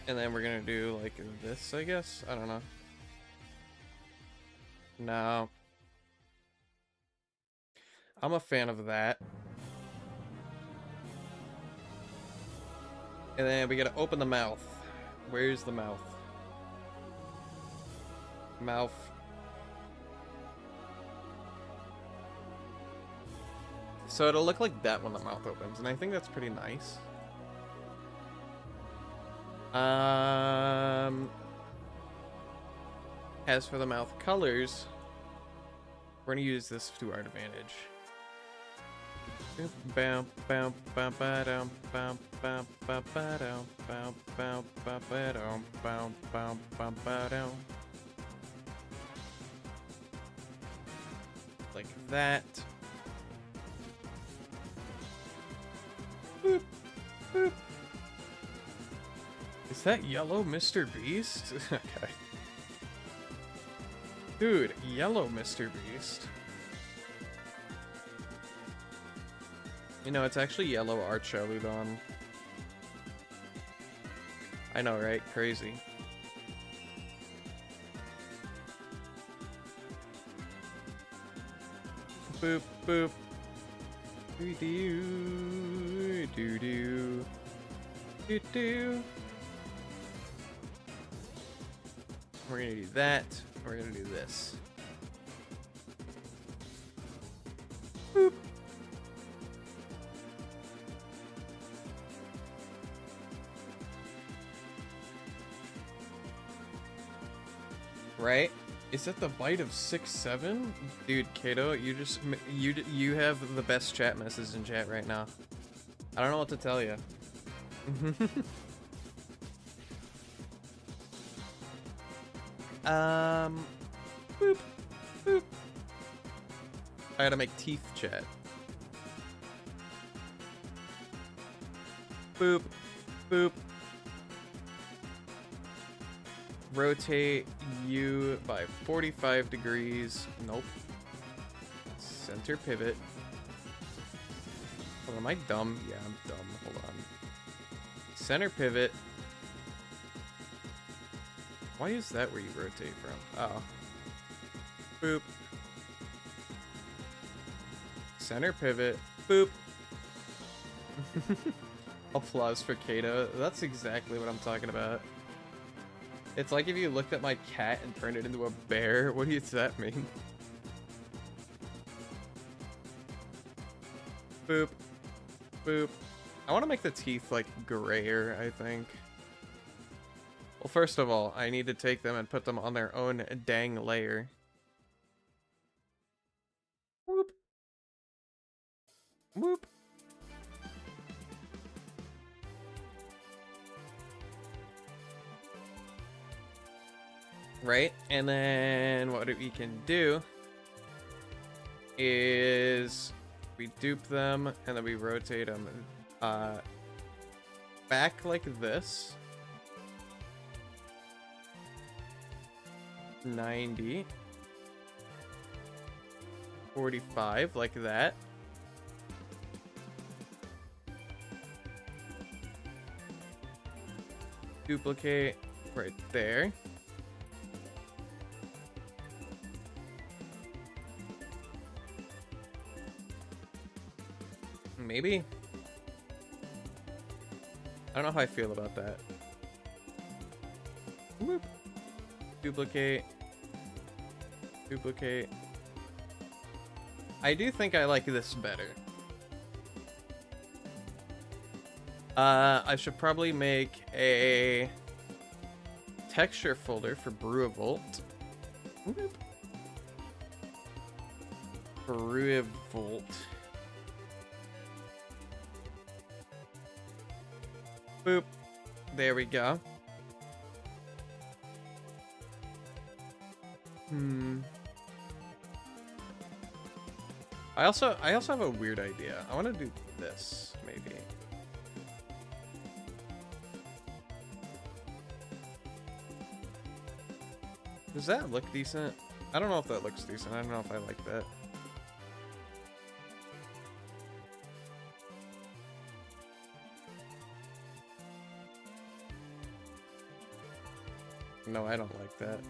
[SPEAKER 1] And then we're gonna do like this, I guess? I don't know. No. I'm a fan of that. And then we gotta open the mouth. Where's the mouth? Mouth. So it'll look like that when the mouth opens, and I think that's pretty nice. As for the mouth colors, we're gonna use this to our advantage. Bam, bam, bam, ba-dum, bam, bam, bam, ba-dum, bam, bam, bam, ba-dum, bam, bam, bam, ba-dum. Like that. Boop, boop. Is that yellow Mr. Beast? Okay. Dude, yellow Mr. Beast. You know, it's actually yellow Archeludon. I know, right? Crazy. Boop, boop. Doo-doo. Doo-doo. Doo-doo. We're gonna do that. We're gonna do this. Boop. Right? Is that the bite of 6-7? Dude, Kato, you have the best chat message in chat right now. I don't know what to tell you. Boop, boop. I gotta make teeth chat. Boop, boop. Rotate you by 45 degrees. Nope. Center pivot. Oh, am I dumb? Yeah, I'm dumb. Hold on. Center pivot. Why is that where you rotate from? Oh. Boop. Center pivot. Boop. Applause for Kato. That's exactly what I'm talking about. It's like if you looked at my cat and turned it into a bear. What does that mean? Boop. Boop. I want to make the teeth, like, grayer, I think. Well, first of all, I need to take them and put them on their own dang layer. Whoop. Whoop. Right? And then what we can do is we dupe them and then we rotate them back like this. 90. 45, like that. Duplicate right there. Maybe. I don't know how I feel about that. Whoop. Duplicate. Duplicate. I do think I like this better. I should probably make a texture folder for Brewavolt. Brewavolt. Boop. There we go. I also have a weird idea. I want to do this, maybe. Does that look decent? I don't know if that looks decent. I don't know if I like that. No, I don't like that.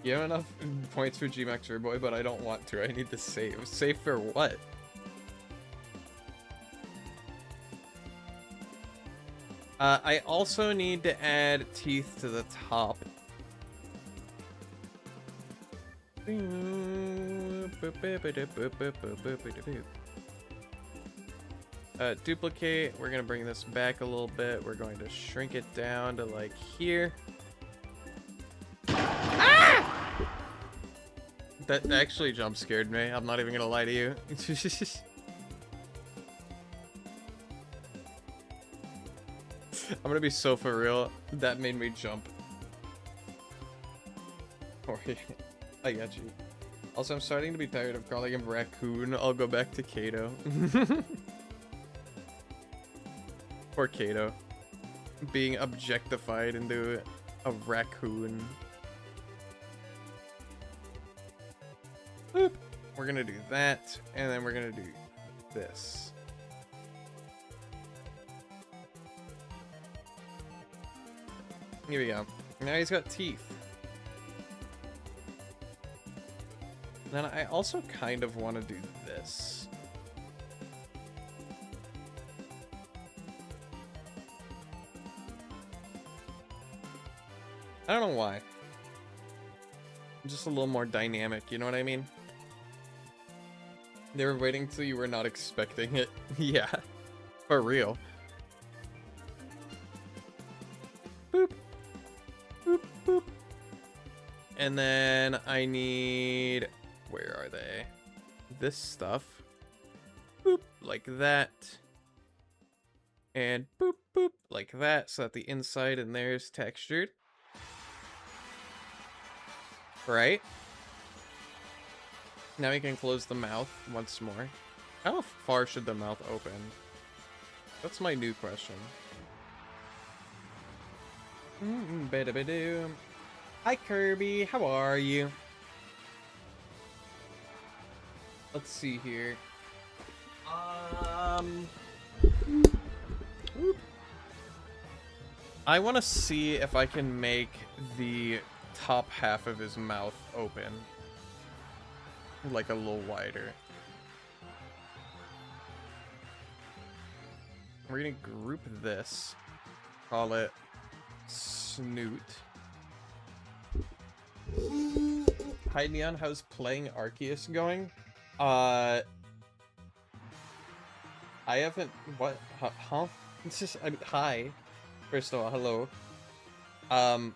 [SPEAKER 1] You have enough points for G-Max Boy, but I don't want to. I need to save. Save for what? I also need to add teeth to the top. Duplicate. We're gonna bring this back a little bit. We're going to shrink it down to like here. Ah! That actually jump scared me. I'm not even gonna lie to you. I'm gonna be so for real. That made me jump. I got you. Also, I'm starting to be tired of calling him Raccoon. I'll go back to Kato. Poor Kato. Being objectified into a raccoon. Boop. We're gonna do that, and then we're gonna do this. Here we go. Now he's got teeth. Then I also kind of want to do this. I don't know why. Just a little more dynamic, you know what I mean? They were waiting till you were not expecting it. Yeah, for real. Boop. Boop, boop. And then I need... Where are they? This stuff. Boop, like that. And boop, boop, like that, so that the inside and there is textured. Right? Now we can close the mouth once more. How far should the mouth open? That's my new question. Hi Kirby, how are you? Let's see here. I want to see if I can make the top half of his mouth open. Like a little wider. We're gonna group this. Call it Snoot. Hi Neon, how's playing Arceus going? I haven't. What? Huh? It's just. I mean, hi. First of all, hello. I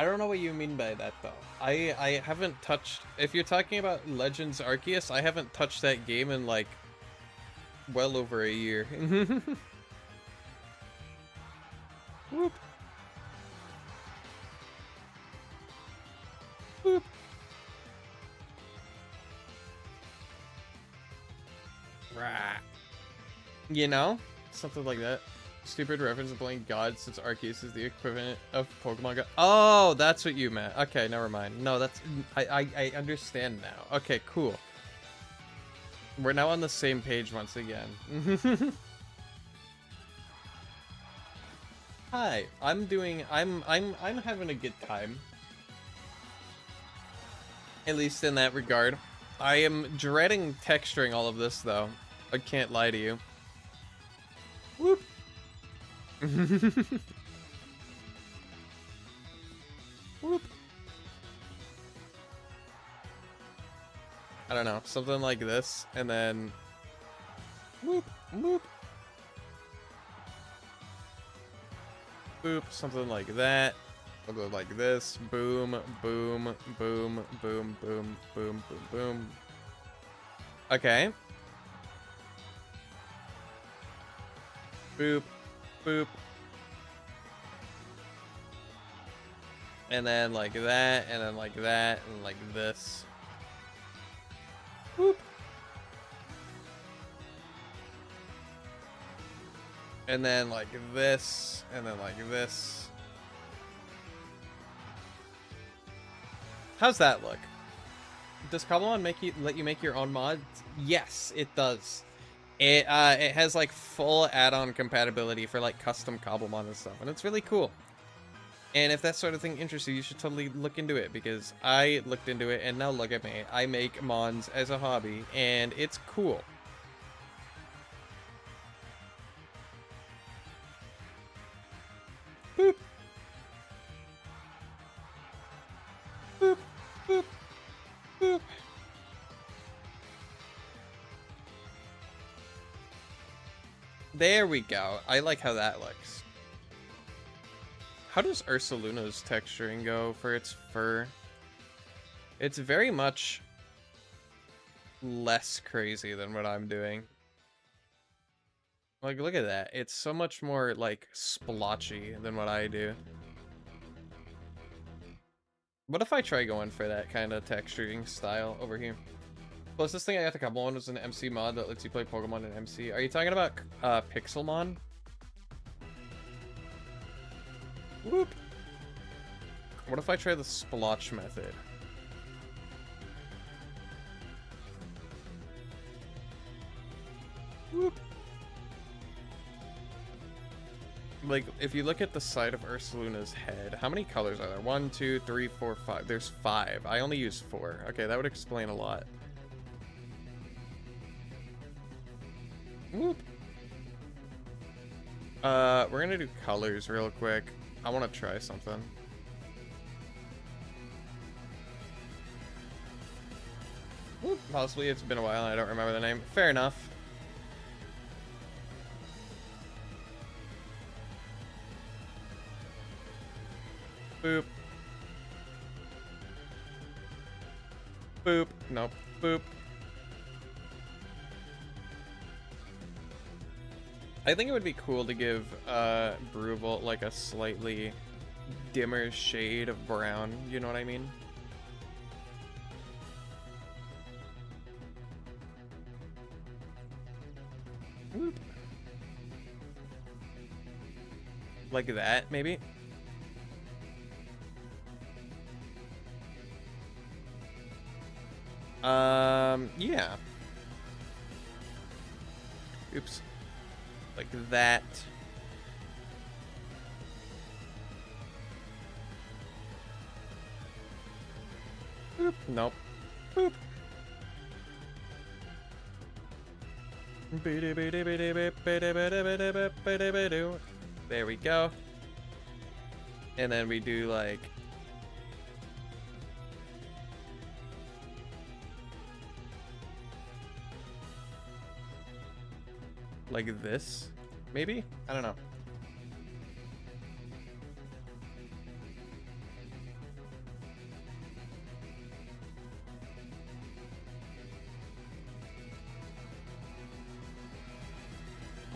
[SPEAKER 1] don't know what you mean by that though. I haven't touched. If you're talking about Legends Arceus, I haven't touched that game in like well over a year. Whoop. Whoop. Rah. You know? Something like that. Stupid reference of playing God since Arceus is the equivalent of Pokemon God. Oh, that's what you meant. Okay, never mind. No, that's... I understand now. Okay, cool. We're now on the same page once again. Hi, I'm having a good time. At least in that regard. I am dreading texturing all of this though. I can't lie to you. Whoop. Whoop. I don't know, something like this, and then whoop, whoop. Boop, something like that. We'll go like this. Boom, boom, boom, boom, boom, boom, boom, boom. Okay. Boop, boop. And then like that, and then like that, and like this. Whoop. And then like this, and then like this. How's that look? Does Cobblemon let you make your own mods? Yes, it does. It has like full add-on compatibility for like custom Cobblemon and stuff, and it's really cool. And if that sort of thing interests you, you should totally look into it, because I looked into it, and now look at me. I make mons as a hobby, and it's cool. Boop. Boop. Boop. Boop. There we go. I like how that looks. How does Ursaluna's texturing go for its fur? It's very much less crazy than what I'm doing. Like, look at that. It's so much more, like, splotchy than what I do. What if I try going for that kind of texturing style over here? Closest thing I got to Cobblemon was an MC mod that lets you play Pokemon in MC. Are you talking about Pixelmon? Whoop. What if I try the splotch method? Whoop. Like, if you look at the side of Ursaluna's head, how many colors are there? 1, 2, 3, 4, 5. There's 5. I only use 4. Okay, that would explain a lot. Whoop. We're gonna do colors real quick. I want to try something. Whoop. Possibly it's been a while and I don't remember the name. Fair enough. Boop. Boop. Nope. Boop. I think it would be cool to give Bruval like a slightly dimmer shade of brown, you know what I mean? Whoop. Like that, maybe? Yeah. Oops. Like that. Boop. Nope. Boop. There we go. And then we do like Like this, maybe? I don't know.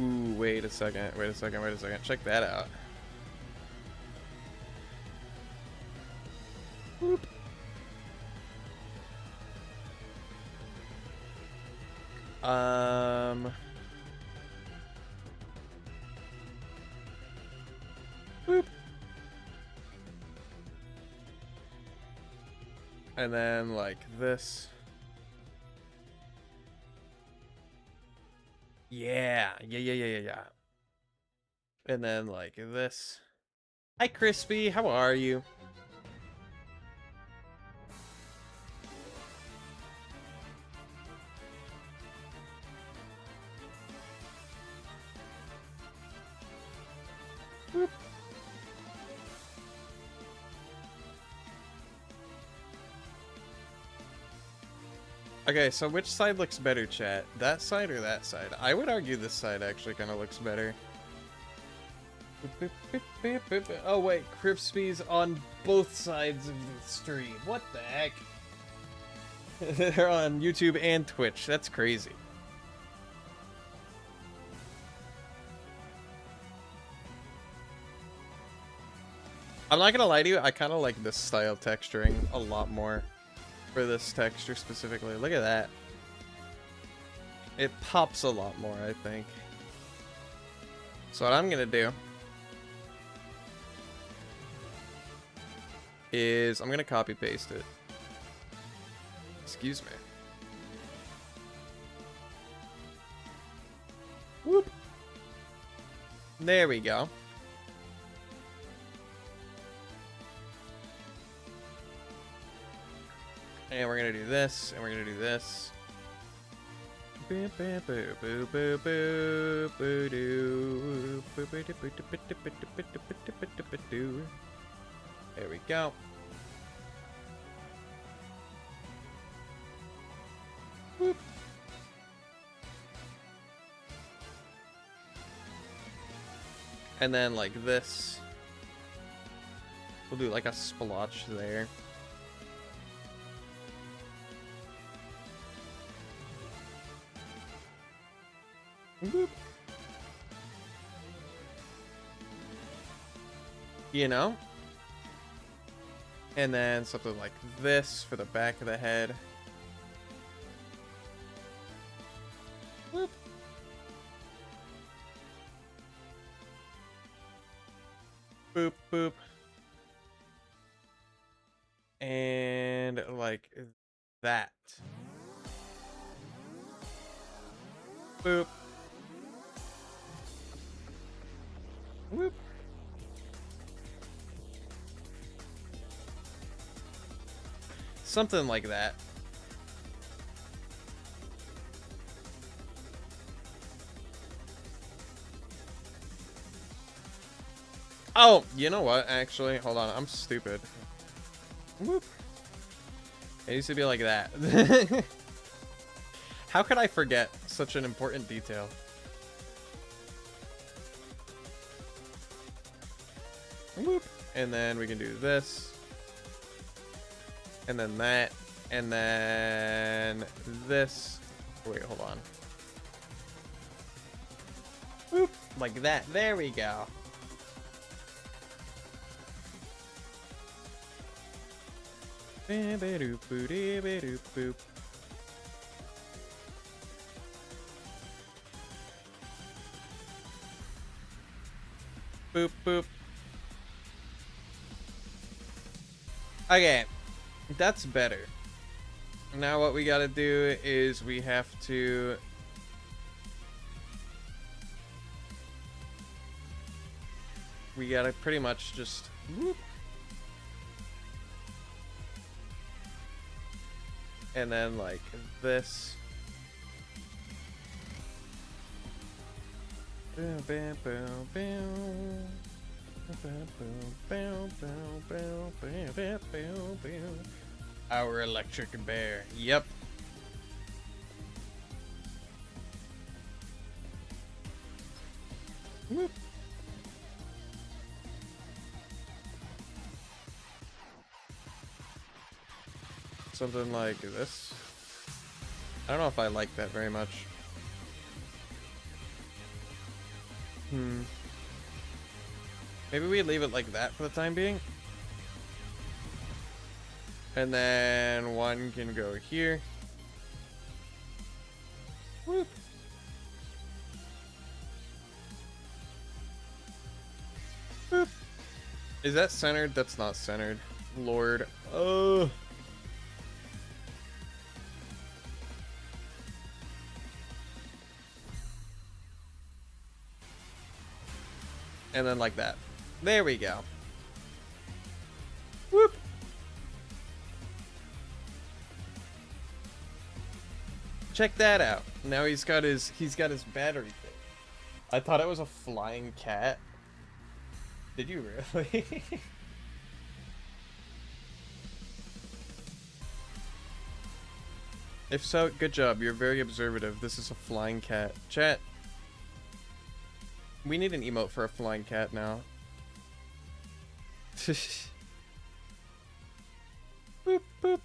[SPEAKER 1] Ooh, wait a second. Check that out. Whoop. Whoop. And then like this. Yeah. And then like this. Hi, Crispy. How are you? Whoop. Okay, so which side looks better, chat? That side or that side? I would argue this side actually kind of looks better. Oh wait, Crispy's on both sides of the stream. What the heck? They're on YouTube and Twitch. That's crazy. I'm not gonna lie to you, I kind of like this style texturing a lot more. For this texture specifically. Look at that. It pops a lot more, I think. So what I'm gonna do is I'm gonna copy paste it. Excuse me. Whoop. There we go. And we're gonna do this, and we're gonna do this. There we go. Whoop. And then like this. We'll do like a splotch there. Boop. You know? And then something like this for the back of the head. Boop. Boop, boop. And like that. Boop. Whoop. Something like that. Oh, you know what? Actually, hold on. I'm stupid. Whoop. It used to be like that. How could I forget such an important detail? Whoop. And then we can do this. And then that. And then this. Wait, hold on. Whoop. Like that. There we go. Boop, boop. Okay, that's better. Now what we gotta do is we have to... We gotta pretty much just... Whoop. And then like this. Boom, bam, boom, boom. Our electric bear. Yep. Whoop. Something like this. I don't know if I like that very much. Maybe we leave it like that for the time being. And then one can go here. Whoop. Boop. Is that centered? That's not centered. Lord. Oh. And then like that. There we go. Whoop. Check that out. Now he's got his battery thing. I thought it was a flying cat. Did you really? If so, good job. You're very observative. This is a flying cat. Chat. We need an emote for a flying cat now. Boop, boop.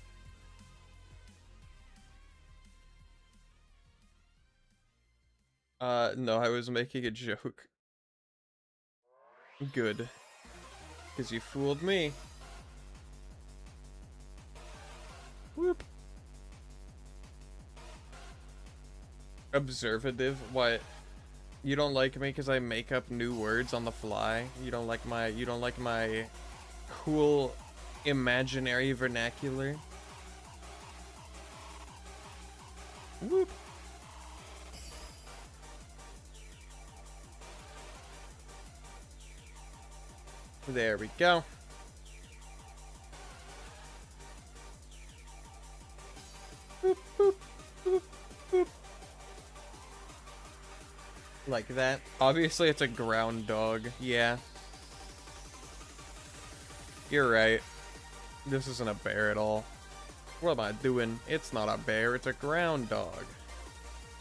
[SPEAKER 1] No, I was making a joke. Good. Because you fooled me. Whoop. Observative? What? You don't like me because I make up new words on the fly? You don't like my cool imaginary vernacular? Whoop. There we go. Boop, boop, boop, boop. Like that. Obviously, it's a ground dog. Yeah. You're right. This isn't a bear at all. What am I doing? It's not a bear, it's a ground dog.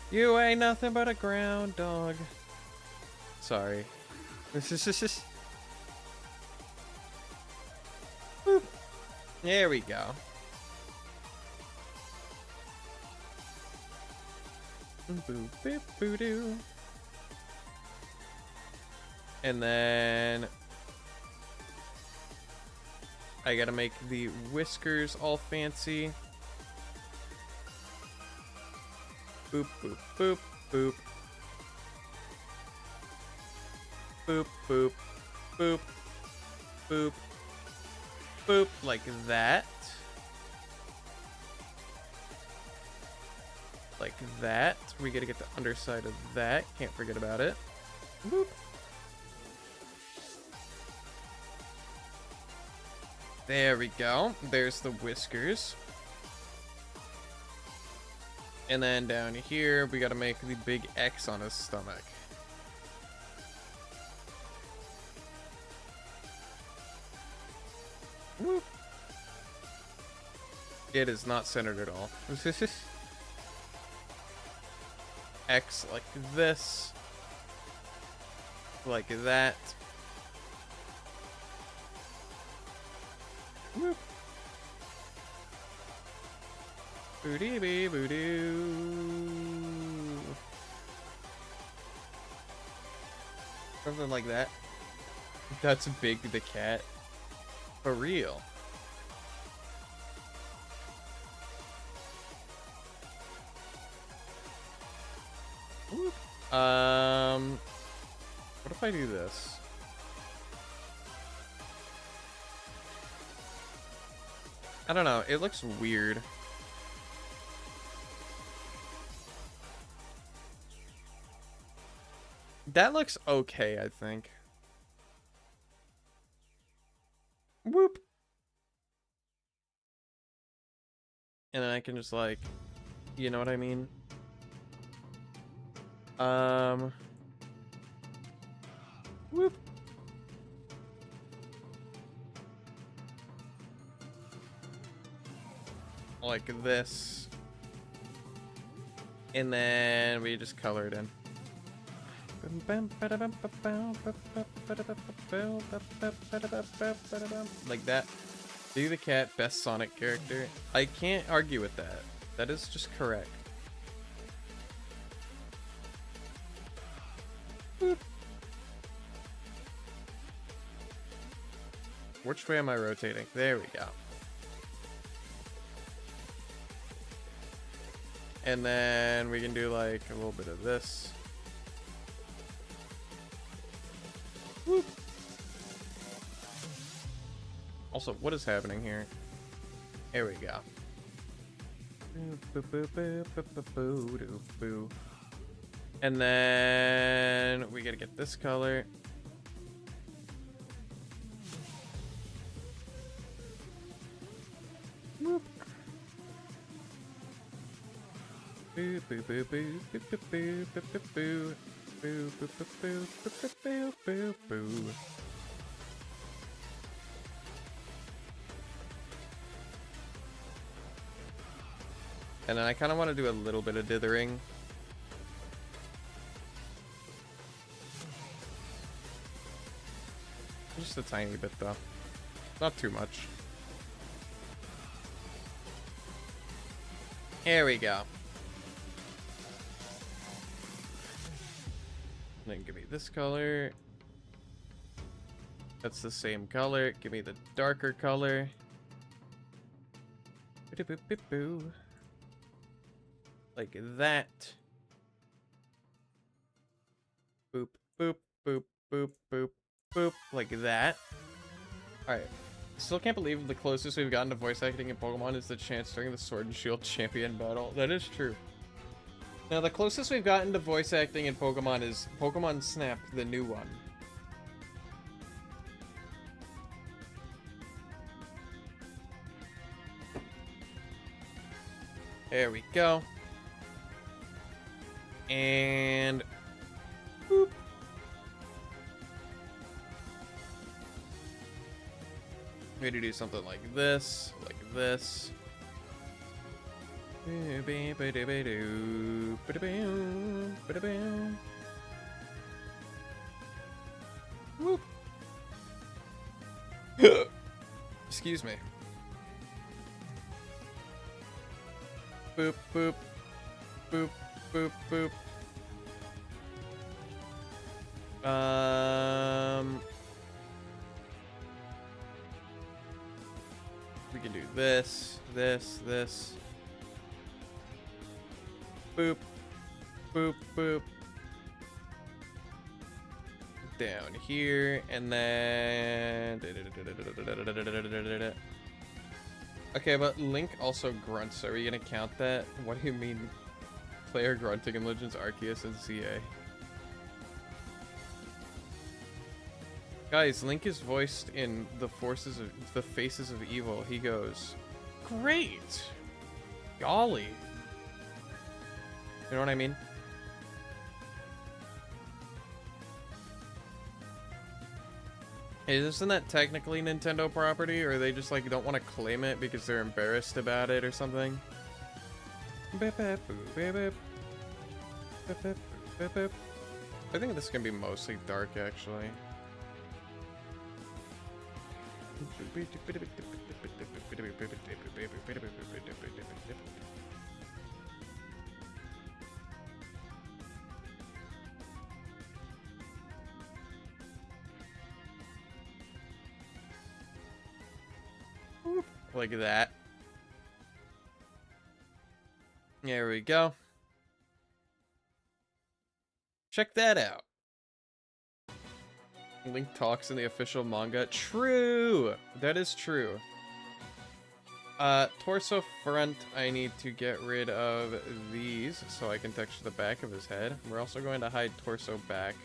[SPEAKER 1] You ain't nothing but a ground dog. Sorry. Boop. There we go. Boop, boop, boo doo. And then I gotta make the whiskers all fancy. Boop, boop, boop, boop. Boop, boop, boop, boop, boop, like that. Like that. We gotta get the underside of that. Can't forget about it. Boop. There we go. There's the whiskers. And then down here, we gotta make the big X on his stomach. Whoop. It is not centered at all. X like this. Like that. Whoop. Booty bee boo doo. Something like that. That's Big the cat. For real. Whoop. What if I do this? I don't know, it looks weird. That looks okay, I think. Whoop. And then I can just like, you know what I mean? Whoop. Like this. And then we just color it in. Like that. Do the cat, best Sonic character. I can't argue with that. That is just correct. Boop. Which way am I rotating? There we go. And then we can do like a little bit of this. Whoop. Also, what is happening here? Here we go. And then we gotta get this color. Whoop. Boo boo boo boo boo boo boo boo boo boo boo boo boo boo boo. And then I kind of want to do a little bit of dithering. Just a tiny bit though. Not too much. Here we go. Then give me this color. That's the same color. Give me the darker color. Like that. Boop, boop, boop, boop, boop, boop. Like that. Alright. Still can't believe the closest we've gotten to voice acting in Pokemon is the chance during the Sword and Shield champion battle. That is true. Now, the closest we've gotten to voice acting in Pokemon is Pokemon Snap, the new one. There we go. And... boop. We had to do something like this, Whoop. Excuse me. Boop, boop, boop, boop, boop. We can do this, this. Boop, boop, boop. Down here, and then... Okay, but Link also grunts. Are we gonna count that? What do you mean? Player grunting in Legends Arceus and CA. Guys, Link is voiced in the Faces of Evil. He goes, "Great, golly." You know what I mean? Hey, isn't that technically Nintendo property, or they just like don't want to claim it because they're embarrassed about it or something? I think this can be mostly dark, actually. Like that. There we go. Check that out. Link talks in the official manga. True! That is true. Torso front, I need to get rid of these so I can texture the back of his head. We're also going to hide torso back.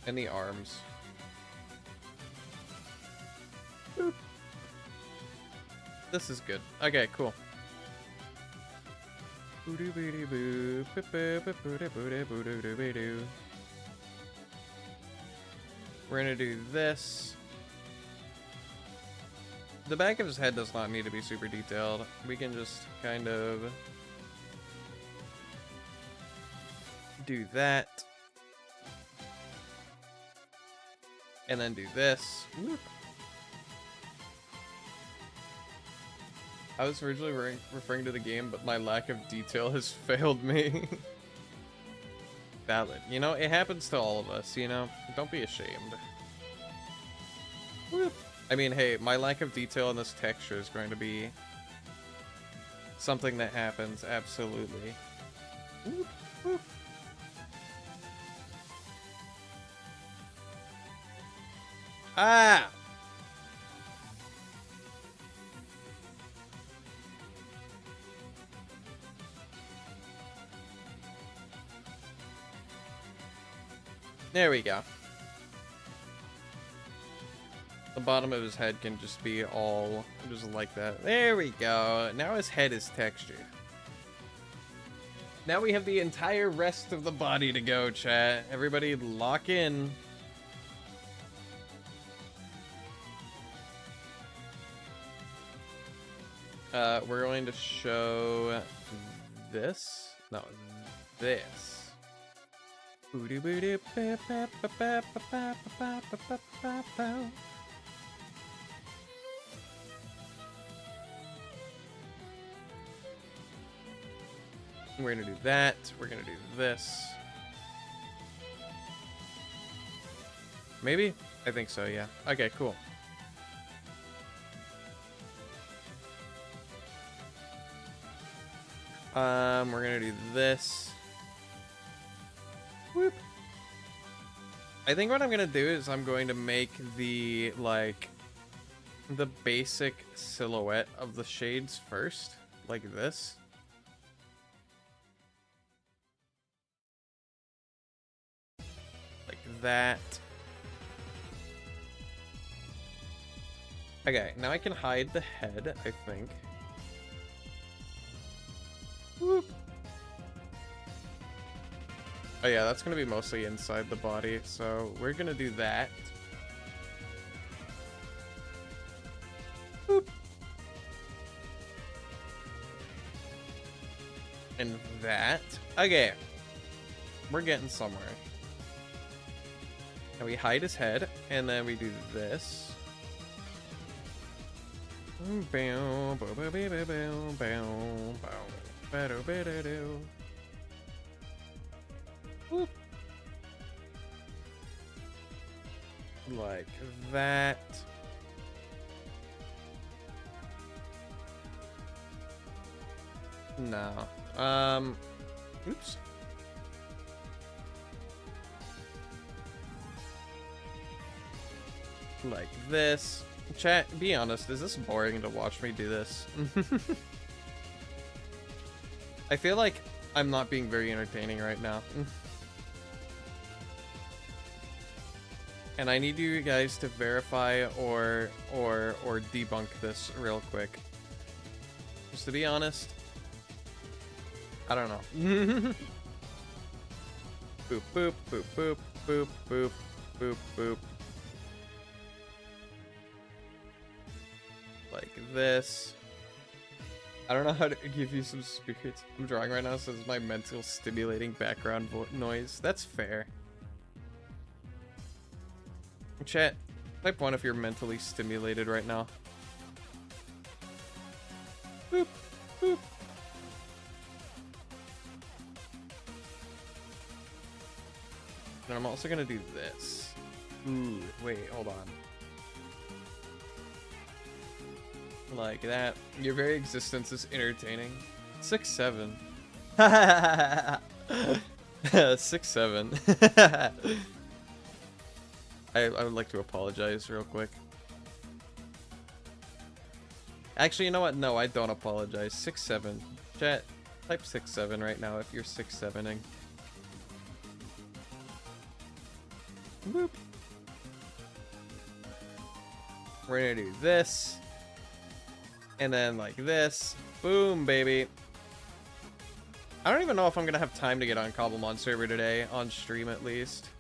[SPEAKER 1] And the arms. Boop. This is good. Okay, cool. We're gonna do this. The back of his head does not need to be super detailed. We can just kind of Do that. And then do this. Whoop. I was originally referring to the game, but my lack of detail has failed me. Valid. You know, it happens to all of us, you know? Don't be ashamed. Whoop. I mean, hey, my lack of detail in this texture is going to be something that happens, absolutely. Whoop, whoop. Ah! There we go. The bottom of his head can just be all just like that. There we go. Now his head is textured. Now we have the entire rest of the body to go, chat. Everybody lock in. We're going to show this. No, this. We're gonna do that. We're gonna do this. Maybe? I think so, yeah. Okay, cool. We're gonna do this. Whoop. I think what I'm gonna do is I'm going to make the, like, the basic silhouette of the shades first, like this. Like that. Okay, now I can hide the head, I think. Whoop. Oh yeah, that's gonna be mostly inside the body, so we're gonna do that. Boop. And that. Okay. We're getting somewhere. And we hide his head, and then we do this. Whoop. Like that. No. Oops. Like this. Chat, be honest, is this boring to watch me do this? I feel like I'm not being very entertaining right now. And I need you guys to verify or debunk this real quick. Just to be honest, I don't know. Boop, boop, boop, boop, boop, boop, boop, boop. Like this. I don't know how to give you some spirits. I'm drawing right now, so it's my mental stimulating background noise. That's fair. Chat, type 1 if you're mentally stimulated right now. Boop, boop. And I'm also gonna do this. Ooh, wait, hold on. Like that. Your very existence is entertaining. 6'7". 6'7". I would like to apologize real quick. Actually, you know what? No, I don't apologize. 6'7". Chat, type 6'7" right now if you're 6'7"ing. Boop. We're gonna do this. And then like this. Boom, baby. I don't even know if I'm gonna have time to get on Cobblemon server today, on stream at least.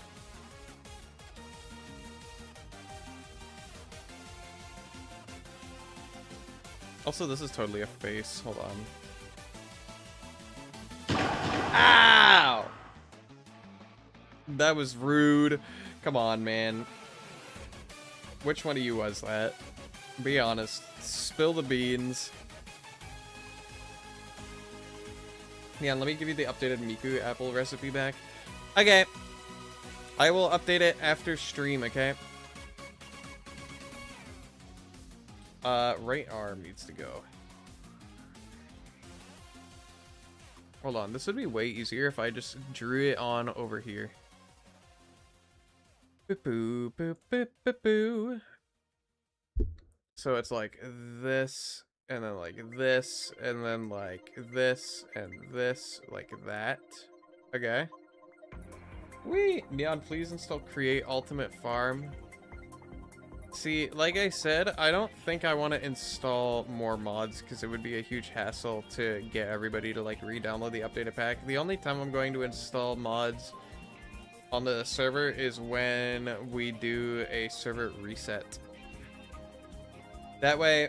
[SPEAKER 1] Also, this is totally a face. Hold on. Ow! That was rude. Come on, man. Which one of you was that? Be honest. Spill the beans. Yeah, let me give you the updated Miku apple recipe back. Okay. I will update it after stream, okay? Right arm needs to go. Hold on, this would be way easier if I just drew it on over here. Boop, boop, boop, boop, boop. So it's like this, and then like this, and then like this, and this, like that. Okay. Wait, Neon, please install Create Ultimate Farm. See, like I said, I don't think I want to install more mods because it would be a huge hassle to get everybody to like re-download the updated pack. The only time I'm going to install mods on the server is when we do a server reset. That way,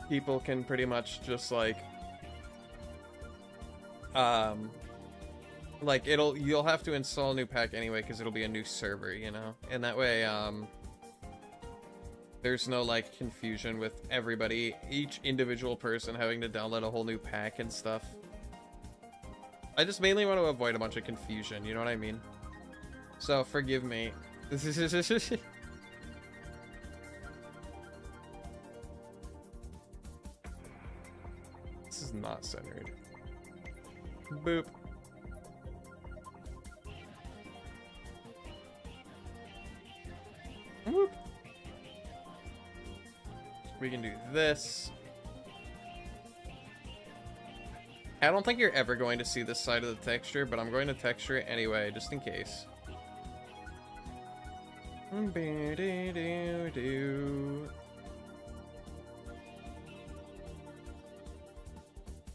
[SPEAKER 1] people can pretty much just like you'll have to install a new pack anyway because it'll be a new server, you know? And that way, there's no, like, confusion with everybody, each individual person having to download a whole new pack and stuff. I just mainly want to avoid a bunch of confusion, you know what I mean? So, forgive me. This is not centered. Boop. Whoop. We can do this. I don't think you're ever going to see this side of the texture, but I'm going to texture it anyway, just in case.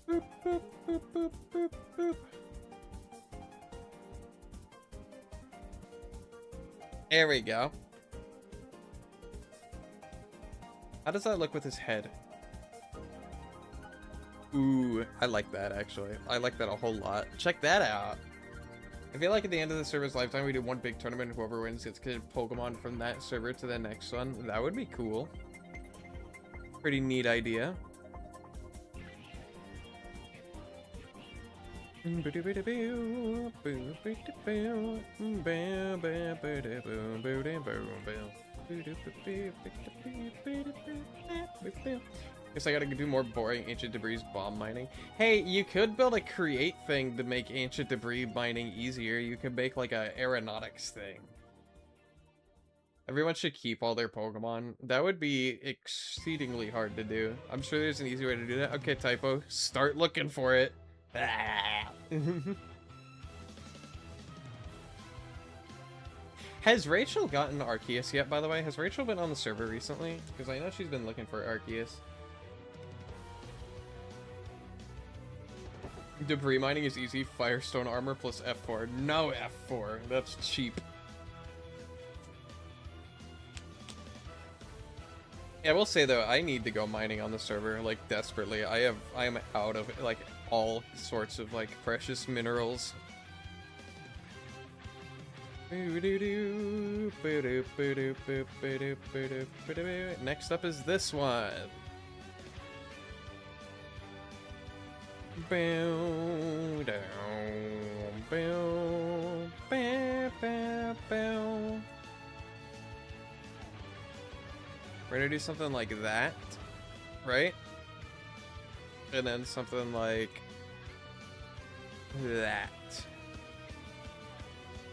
[SPEAKER 1] Boop, boop, boop, boop, boop, boop. There we go. How does that look with his head? Ooh, I like that, actually. I like that a whole lot. Check that out. I feel like at the end of the server's lifetime, we do one big tournament, and whoever wins gets to Pokemon from that server to the next one. That would be cool. Pretty neat idea. Guess I gotta do more boring ancient debris bomb mining. Hey, you could build a create thing to make ancient debris mining easier. You could make like a aeronautics thing. Everyone should keep all their Pokemon. That would be exceedingly hard to do. I'm sure there's an easy way to do that. Okay, Typo, start looking for it. Has Rachel gotten Arceus yet, by the way? Has Rachel been on the server recently? Because I know she's been looking for Arceus. Debris mining is easy. Firestone armor plus F4. No F4. That's cheap. Yeah, I will say though, I need to go mining on the server, like, desperately. I am out of, like, all sorts of, like, precious minerals. Next up is this one. Bow down, bow, bow, bow, bow. We're gonna do something like that, right? And then something like that.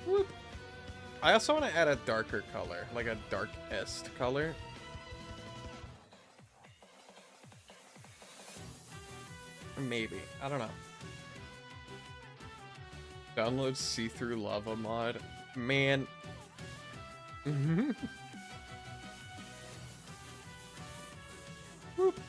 [SPEAKER 1] Whoop. I also want to add a darker color, like a darkest color. Maybe. I don't know. Download see-through lava mod. Man. Whoop.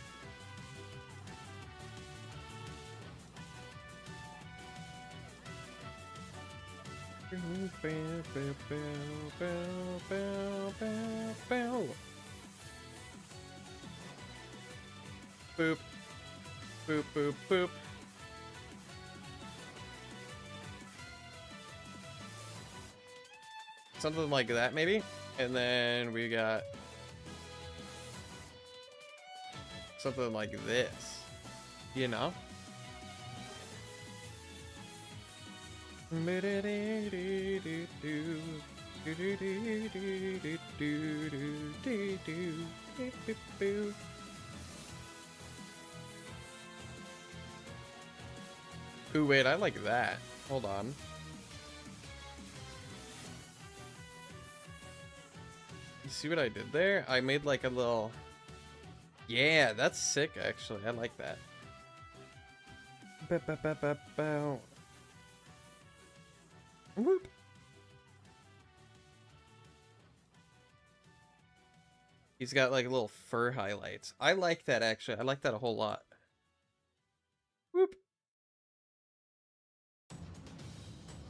[SPEAKER 1] Boop. Boop, boop, boop. Something like that, maybe. And then we got something like this, you know? Ooh, wait, I like that. Hold on. You see what I did there? I made like a little... Yeah, that's sick, actually. I like that. Whoop. He's got like little fur highlights. I like that, actually. I like that a whole lot. Whoop.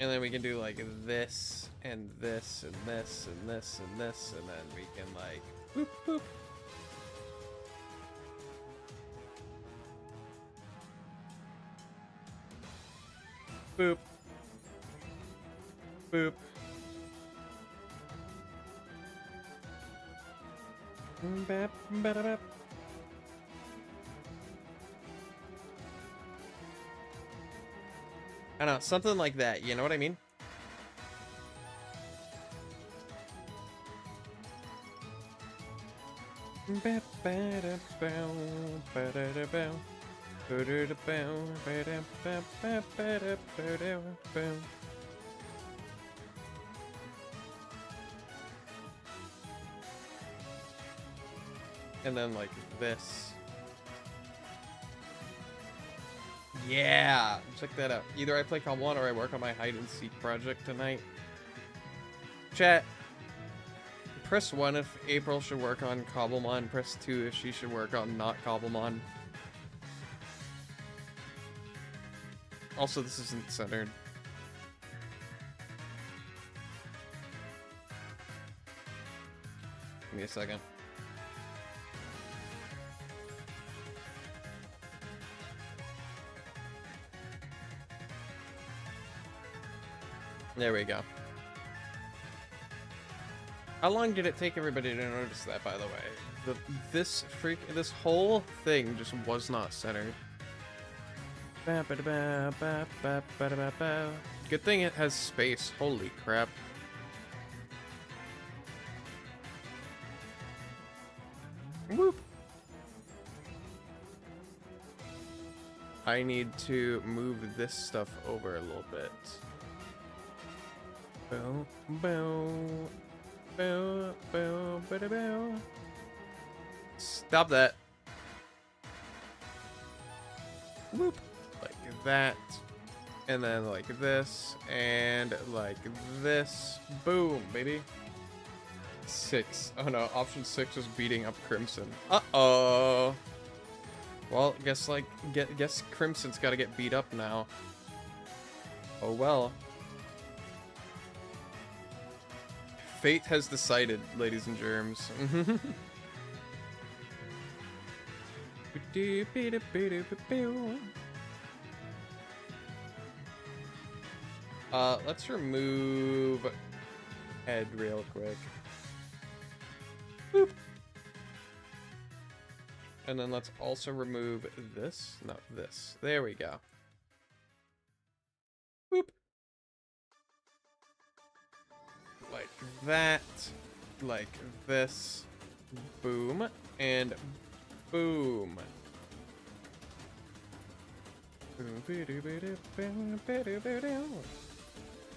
[SPEAKER 1] And then we can do like this, and this, and this, and this, and this, and then we can like, whoop, whoop. Boop. Boop. Bap, ba-da-bap. I don't know, something like that, you know what I mean? And then like this. Yeah, check that out. Either I play Cobblemon or I work on my hide and seek project tonight. Chat. Press 1 if April should work on Cobblemon. Press 2 if she should work on not Cobblemon. Also, this isn't centered. Give me a second. There we go. How long did it take everybody to notice that, by the way? This whole thing just was not centered. Good thing it has space. Holy crap. Whoop. I need to move this stuff over a little bit. Bow, bow, bow, bow, bow, bow. Stop that. Whoop. Like that. And then like this. And like this. Boom, baby. 6. Oh no, option 6 was beating up Crimson. Uh-oh. Well, guess Crimson's gotta get beat up now. Oh well. Fate has decided, ladies and germs. Let's remove head real quick. Boop. And then let's also remove this. No, this. There we go. Boop. Like that. Like this. Boom. And boom.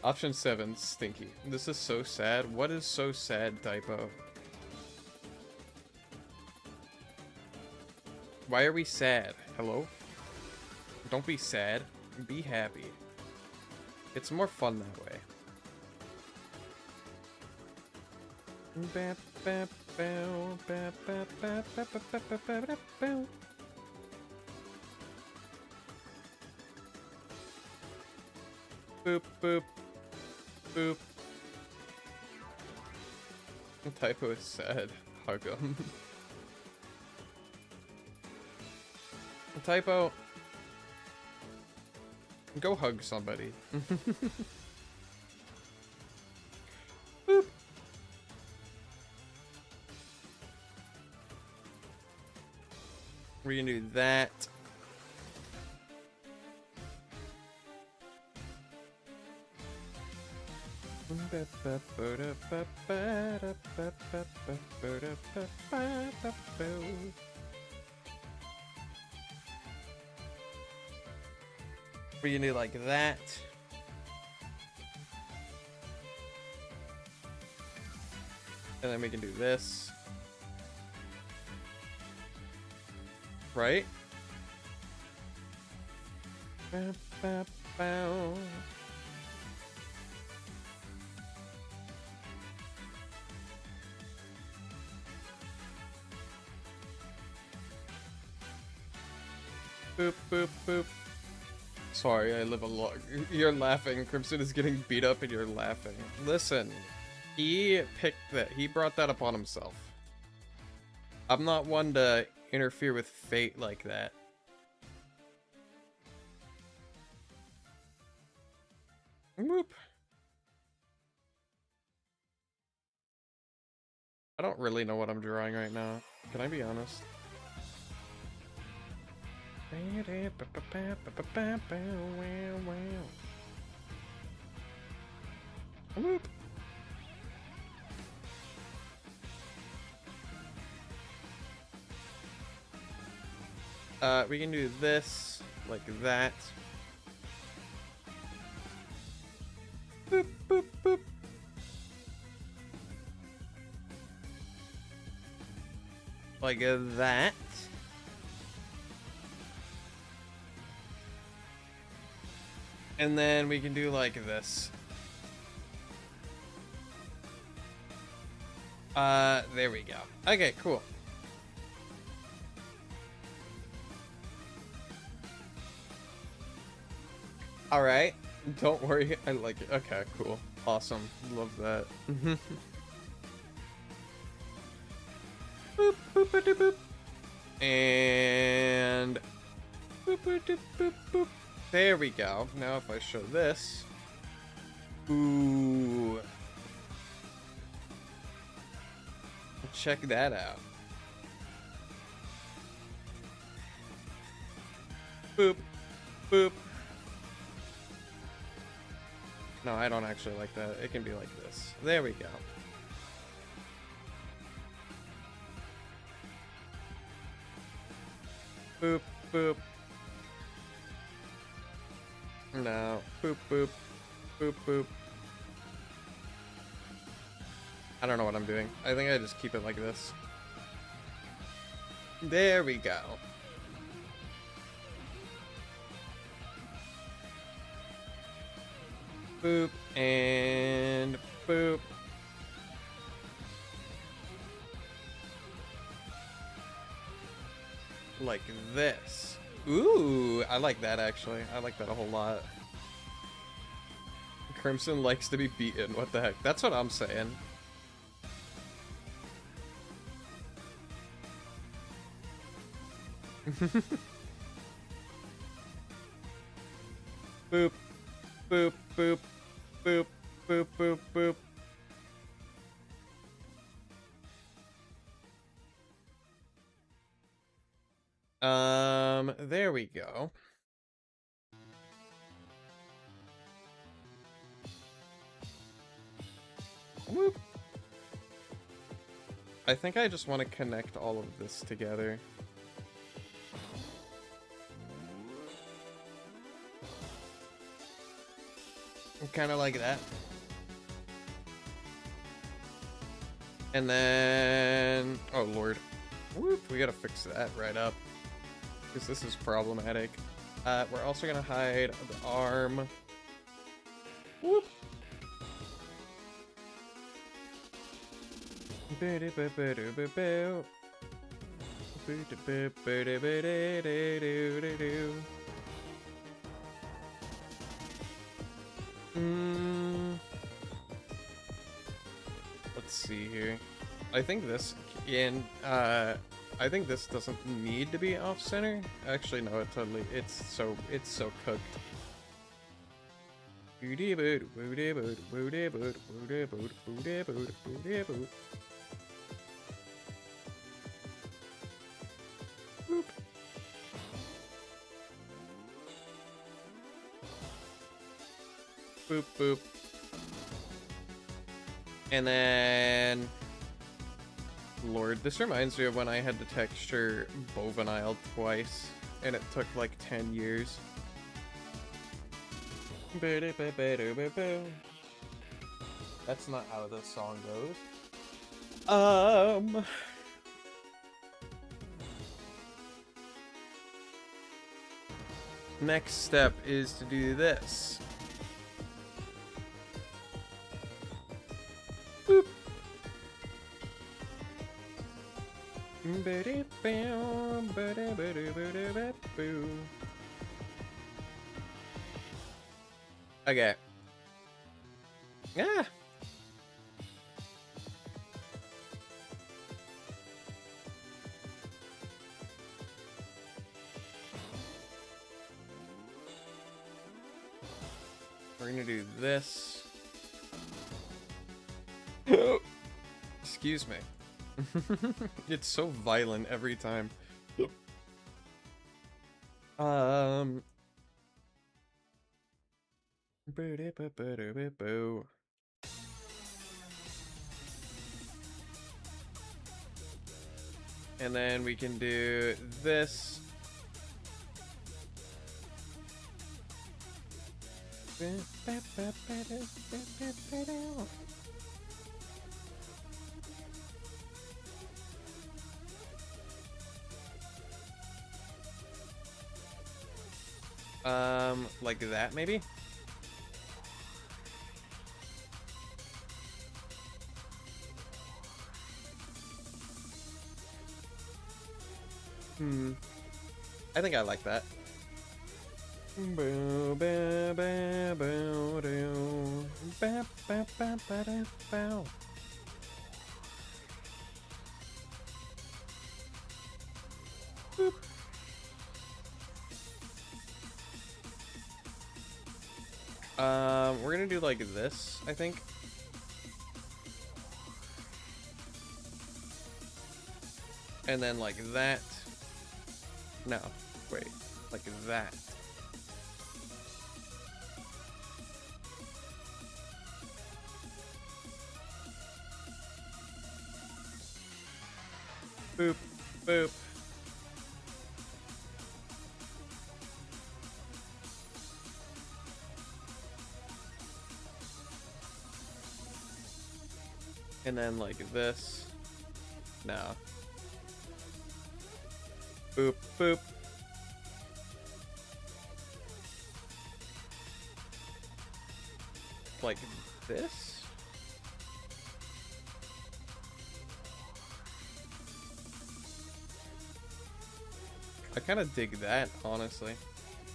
[SPEAKER 1] Option 7, Stinky. This is so sad. What is so sad, typo? Why are we sad? Hello? Don't be sad. Be happy. It's more fun that way. Boop, boop, boop. Typo is sad. Hug him. Typo. Go hug somebody. Boop. We're gonna do that. We're gonna do like that. And then we can do this. Right? Boop, boop, boop. Sorry, I live a lot. You're laughing. Crimson is getting beat up and you're laughing. Listen, he picked that. He brought that upon himself. I'm not one to interfere with fate like that. Whoop. I don't really know what I'm drawing right now. Can I be honest? Whoop. We can do this like that. Boop, boop, boop. Like that. And then we can do like this. There we go. Okay, cool. All right. Don't worry. I like it. Okay, cool. Awesome. Love that. Boop, boop, boop, boop. And boop, boop, boop, boop, boop. There we go. Now if I show this. Ooh. Check that out. Boop. Boop. No, I don't actually like that. It can be like this. There we go. Boop, boop. No. Boop, boop. Boop, boop. I don't know what I'm doing. I think I just keep it like this. There we go. Boop and boop. Like this. Ooh, I like that actually. I like that a whole lot. Crimson likes to be beaten. What the heck? That's what I'm saying. Boop, boop, boop, boop, boop, boop, boop. There we go. Whoop. I think I just want to connect all of this together. Kind of like that. And then... oh, Lord. Whoop, we gotta fix that right up. Because this is problematic. We're also gonna hide the arm. Whoop. Let's see here. I think this can, I think this doesn't need to be off center. Actually, no, it totally, it's so cooked. Boop, boop. And then... Lord, this reminds me of when I had to texture Bovenile twice, and it took like 10 years. That's not how this song goes. Next step is to do this. Boop. Okay. Yeah. We're gonna do this. Excuse me. It's so violent every time. And then we can do this. Like that, maybe? I think I like that. Boop. We're gonna do like this, I think. And then like that. No, wait, like that. Boop, boop. And then like this. No. Boop, boop. Like this? I kind of dig that, honestly.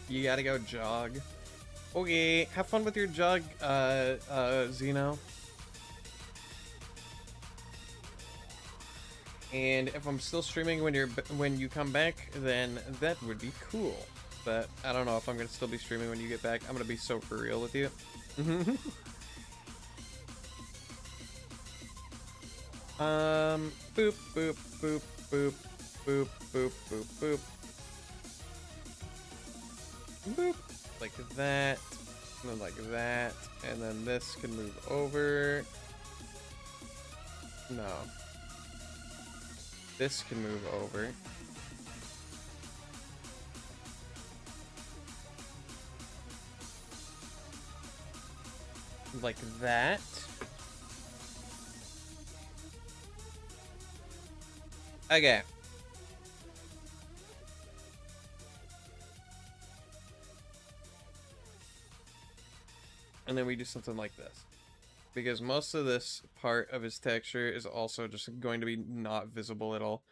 [SPEAKER 1] You gotta go jog. Okay, have fun with your jog, Zeno. And if I'm still streaming when you come back, then that would be cool. But I don't know if I'm gonna still be streaming when you get back. I'm gonna be so for real with you. Boop, boop, boop, boop, boop, boop, boop, boop. Boop. Like that. And then like that. And then this can move over. No. This can move over. Like that. Okay. And then we do something like this. Because most of this part of his texture is also just going to be not visible at all.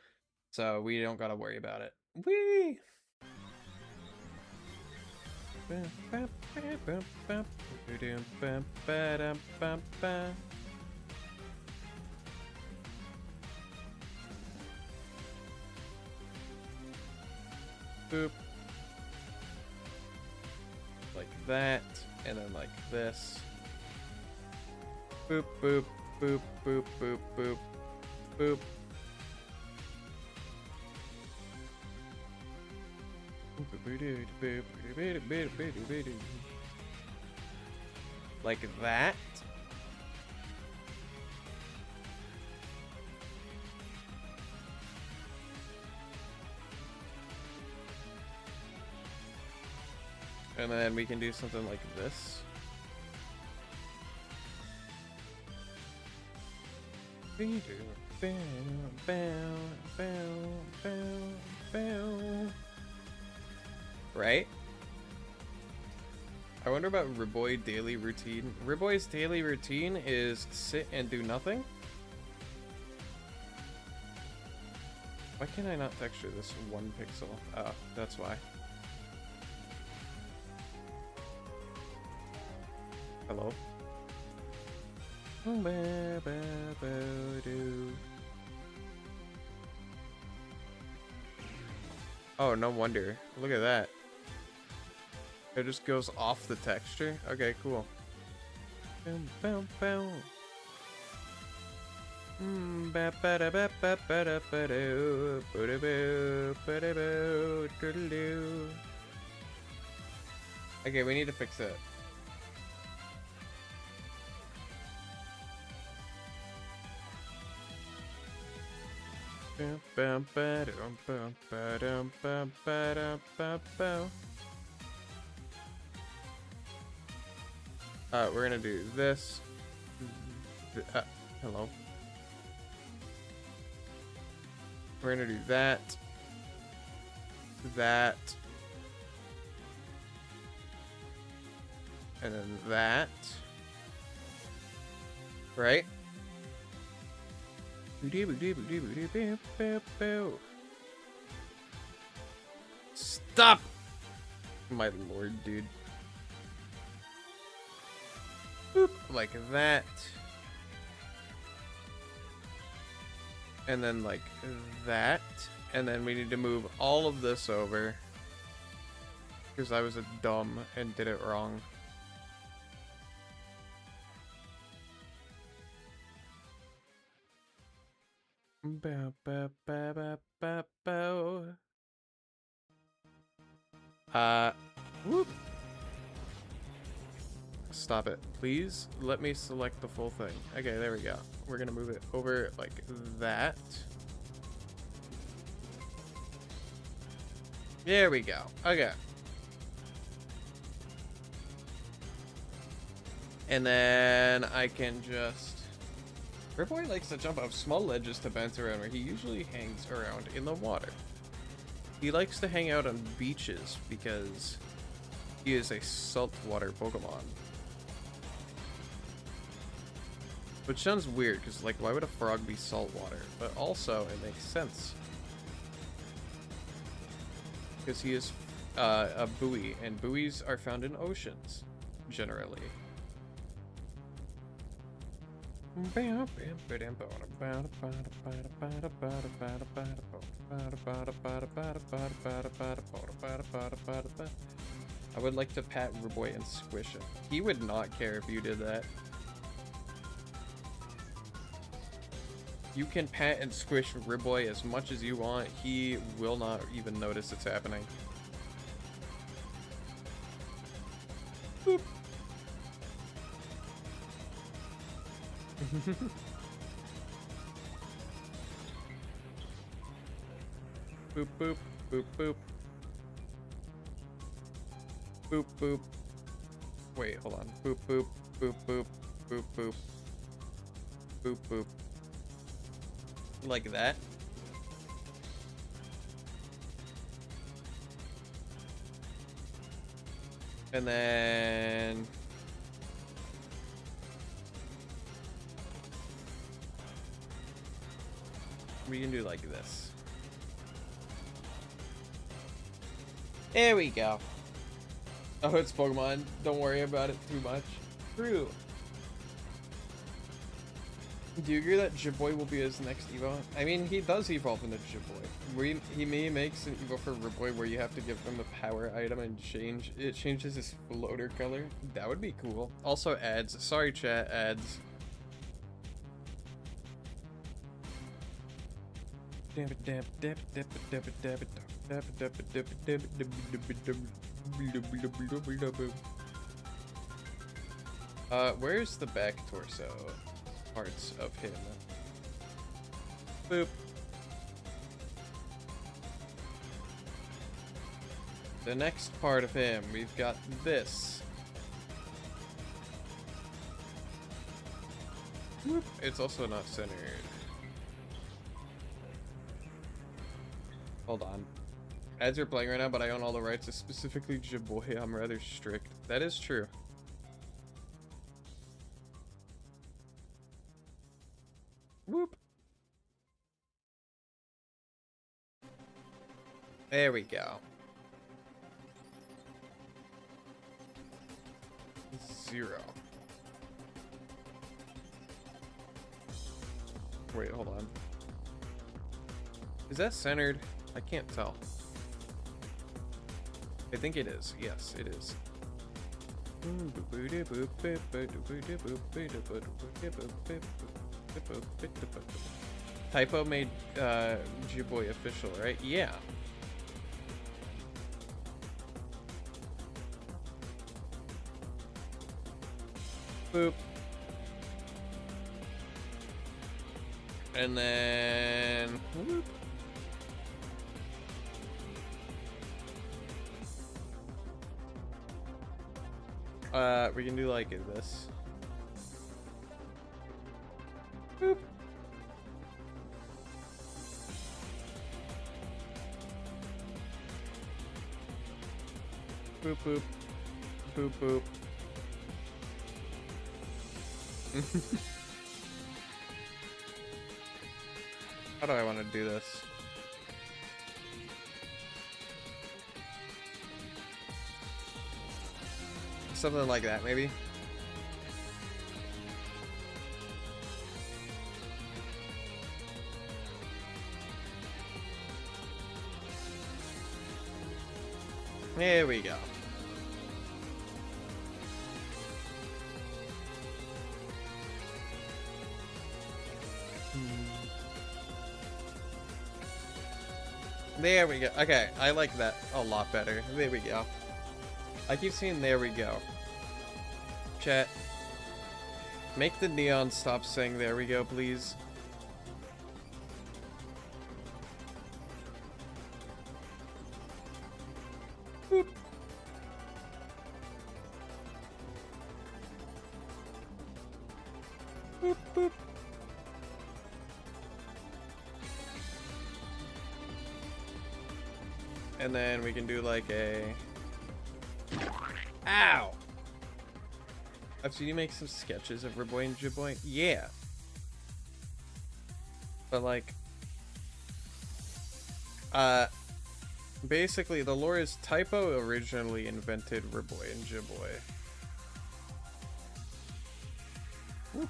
[SPEAKER 1] So we don't gotta worry about it. Whee! Boop. Like that, and then like this. Boop, boop, boop, boop, boop, boop, boop. Like that. And then we can do something like this. Right? I wonder about Riboy daily routine. Riboy's daily routine is sit and do nothing. Why can I not texture this 1 pixel? Oh, that's why. Hello? Oh, no wonder. Look at that. It just goes off the texture. Okay, cool. Okay, we need to fix it. We're gonna do this. Hello. We're gonna do that. That. And then that. Right? Stop! My lord, dude. Boop, like that. And then like that. And then we need to move all of this over. Because I was a dumb and did it wrong. Whoop. Stop it. Please let me select the full thing. Okay, there we go. We're gonna move it over like that. There we go. Okay. And then I can just... Riboy likes to jump off small ledges to bounce around where he usually hangs around in the water. He likes to hang out on beaches because he is a saltwater Pokemon. Which sounds weird, because, like, why would a frog be saltwater? But also, it makes sense. Because he is a buoy, and buoys are found in oceans, generally. I would like to pat Riboy and squish him. He would not care if you did that. You can pat and squish Riboy as much as you want. He will not even notice it's happening. Boop. Boop, boop, boop, boop. Boop, boop. Wait, hold on. Boop, boop, boop, boop, boop, boop. Boop, boop. Like that. And then... we can do like this. There we go. Oh, it's Pokemon. Don't worry about it too much. True. Do you agree that Jiboy will be his next Evo? I mean, he does evolve into Jiboy. He may make an Evo for Riboy where you have to give him the power item and it changes his floater color. That would be cool. Also ads. Sorry chat, ads. Where's the back torso parts of him? Boop. The next part of him, we've got this. Whoop. It's also not centered. Hold on. Ads are playing right now, but I own all the rights to specifically Jiboy. I'm rather strict. That is true. Whoop. There we go. 0. Wait, hold on. Is that centered? I can't tell. I think it is. Yes, it is. Typo made Jiboy official, right? Yeah. Boop. And then whoop. We can do like this. Boop. Boop boop. Boop boop. How do I want to do this? Something like that, maybe? There we go. There we go. Okay, I like that a lot better. There we go. I keep saying there we go. Chat. Make the neon stop saying there we go, please. Boop. Boop, boop. And then we can do like a... Ow! I've seen you make some sketches of Riboy and Jiboy. Yeah. But like... basically the lore is Typo originally invented Riboy and Jiboy. Woo.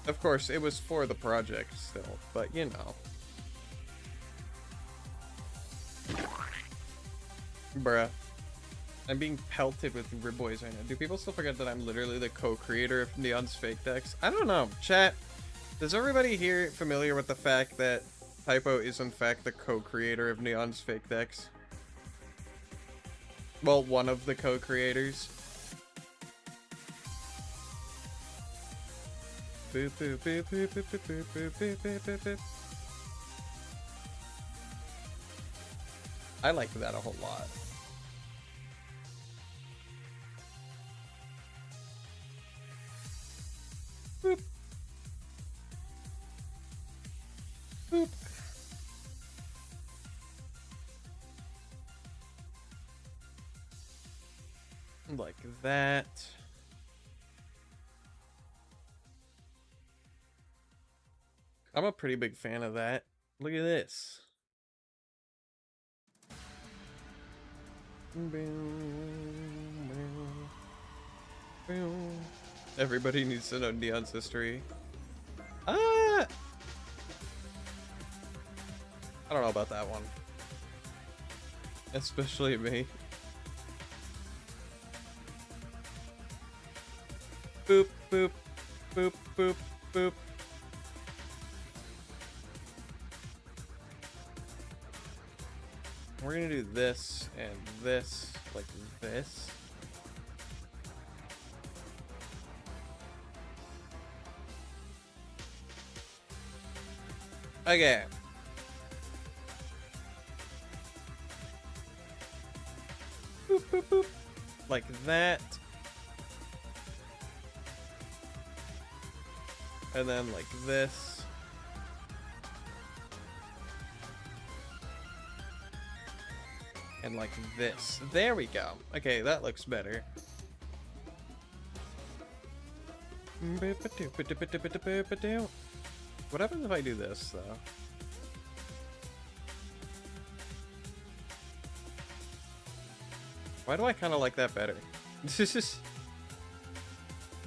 [SPEAKER 1] Of course, it was for the project still, but you know. Bruh. I'm being pelted with Riboys right now. Do people still forget that I'm literally the co-creator of Neon's fake decks? I don't know. Chat, is everybody here familiar with the fact that Typo is in fact the co-creator of Neon's fake decks? Well, one of the co-creators. Boop, boop, boop, boop, boop, boop, boop, boop, boop, boop, boop. I like that a whole lot. Boop. Boop. Like that. I'm a pretty big fan of that. Look at this. Everybody needs to know Neon's history. I don't know about that one. Especially me. Boop, boop, boop, boop, boop. We're gonna do this and this, like this. Okay. Boop, boop, boop. Like that. And then like this. And like this. There we go. Okay, that looks better. What happens if I do this, though? Why do I kind of like that better?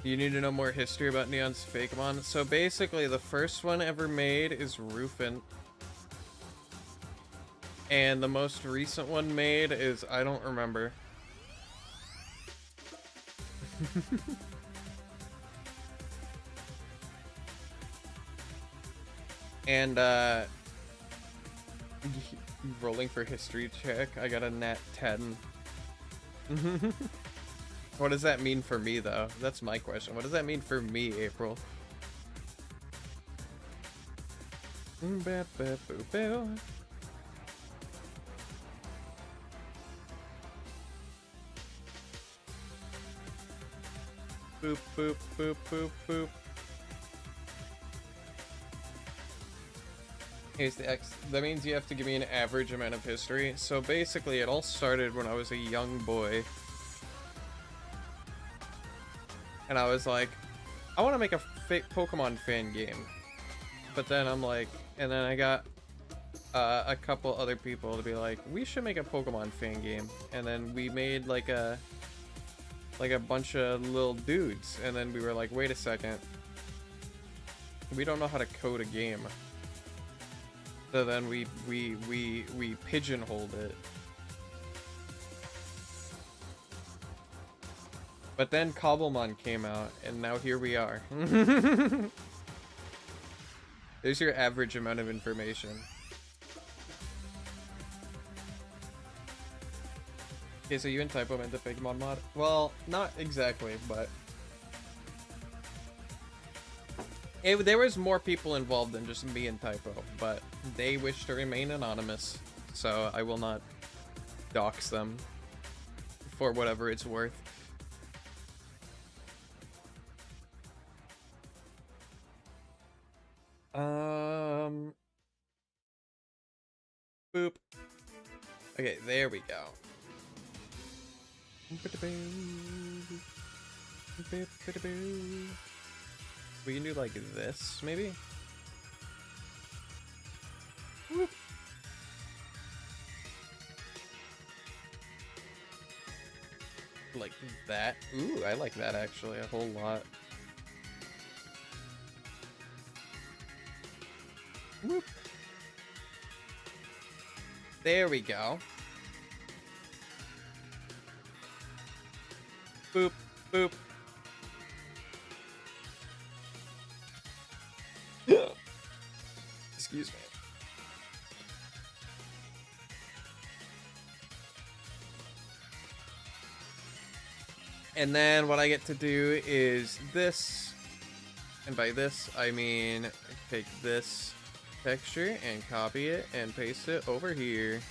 [SPEAKER 1] You need to know more history about Neon's Fakemon. So basically, the first one ever made is Rufin. And the most recent one made is, I don't remember. And, rolling for history check, I got a nat 10. What does that mean for me, though? That's my question. What does that mean for me, April? Boop, boop, boop, boop, boop. Here's the X. That means you have to give me an average amount of history. So basically, it all started when I was a young boy. And I was like, I want to make a fake Pokemon fan game. But then I'm like, and then I got a couple other people to be like, we should make a Pokemon fan game. And then we made like a bunch of little dudes. And then we were like, wait a second. We don't know how to code a game. So then we pigeonholed it. But then Cobblemon came out, and now here we are. There's your average amount of information. Okay, so you and Typo meant the Fakemon mod? Well, not exactly, but... there was more people involved than just me and Typo, but they wish to remain anonymous, so I will not dox them for whatever it's worth. Boop. Okay, there we go. We can do like this, maybe? Whoop. Like that. Ooh, I like that actually a whole lot. Whoop. There we go. Boop, boop. Excuse me. And then what I get to do is this, and by this I mean take this texture and copy it and paste it over here.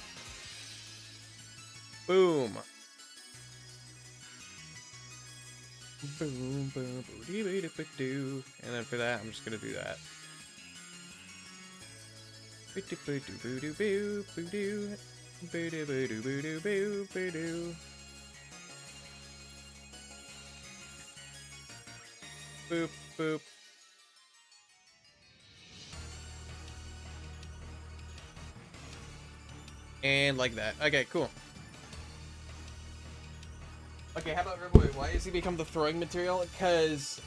[SPEAKER 1] Boom. Boom, boom, boo-dee-boo-doo-boo-doo. And then for that, I'm just gonna do that. Boo-doo-boo-doo-boo-doo, boo-doo. Boo-doo-boo-doo-boo-doo-boo-doo. Boop, boop. And like that. Okay, cool. Okay, how about Riboy? Why has he become the throwing material? Because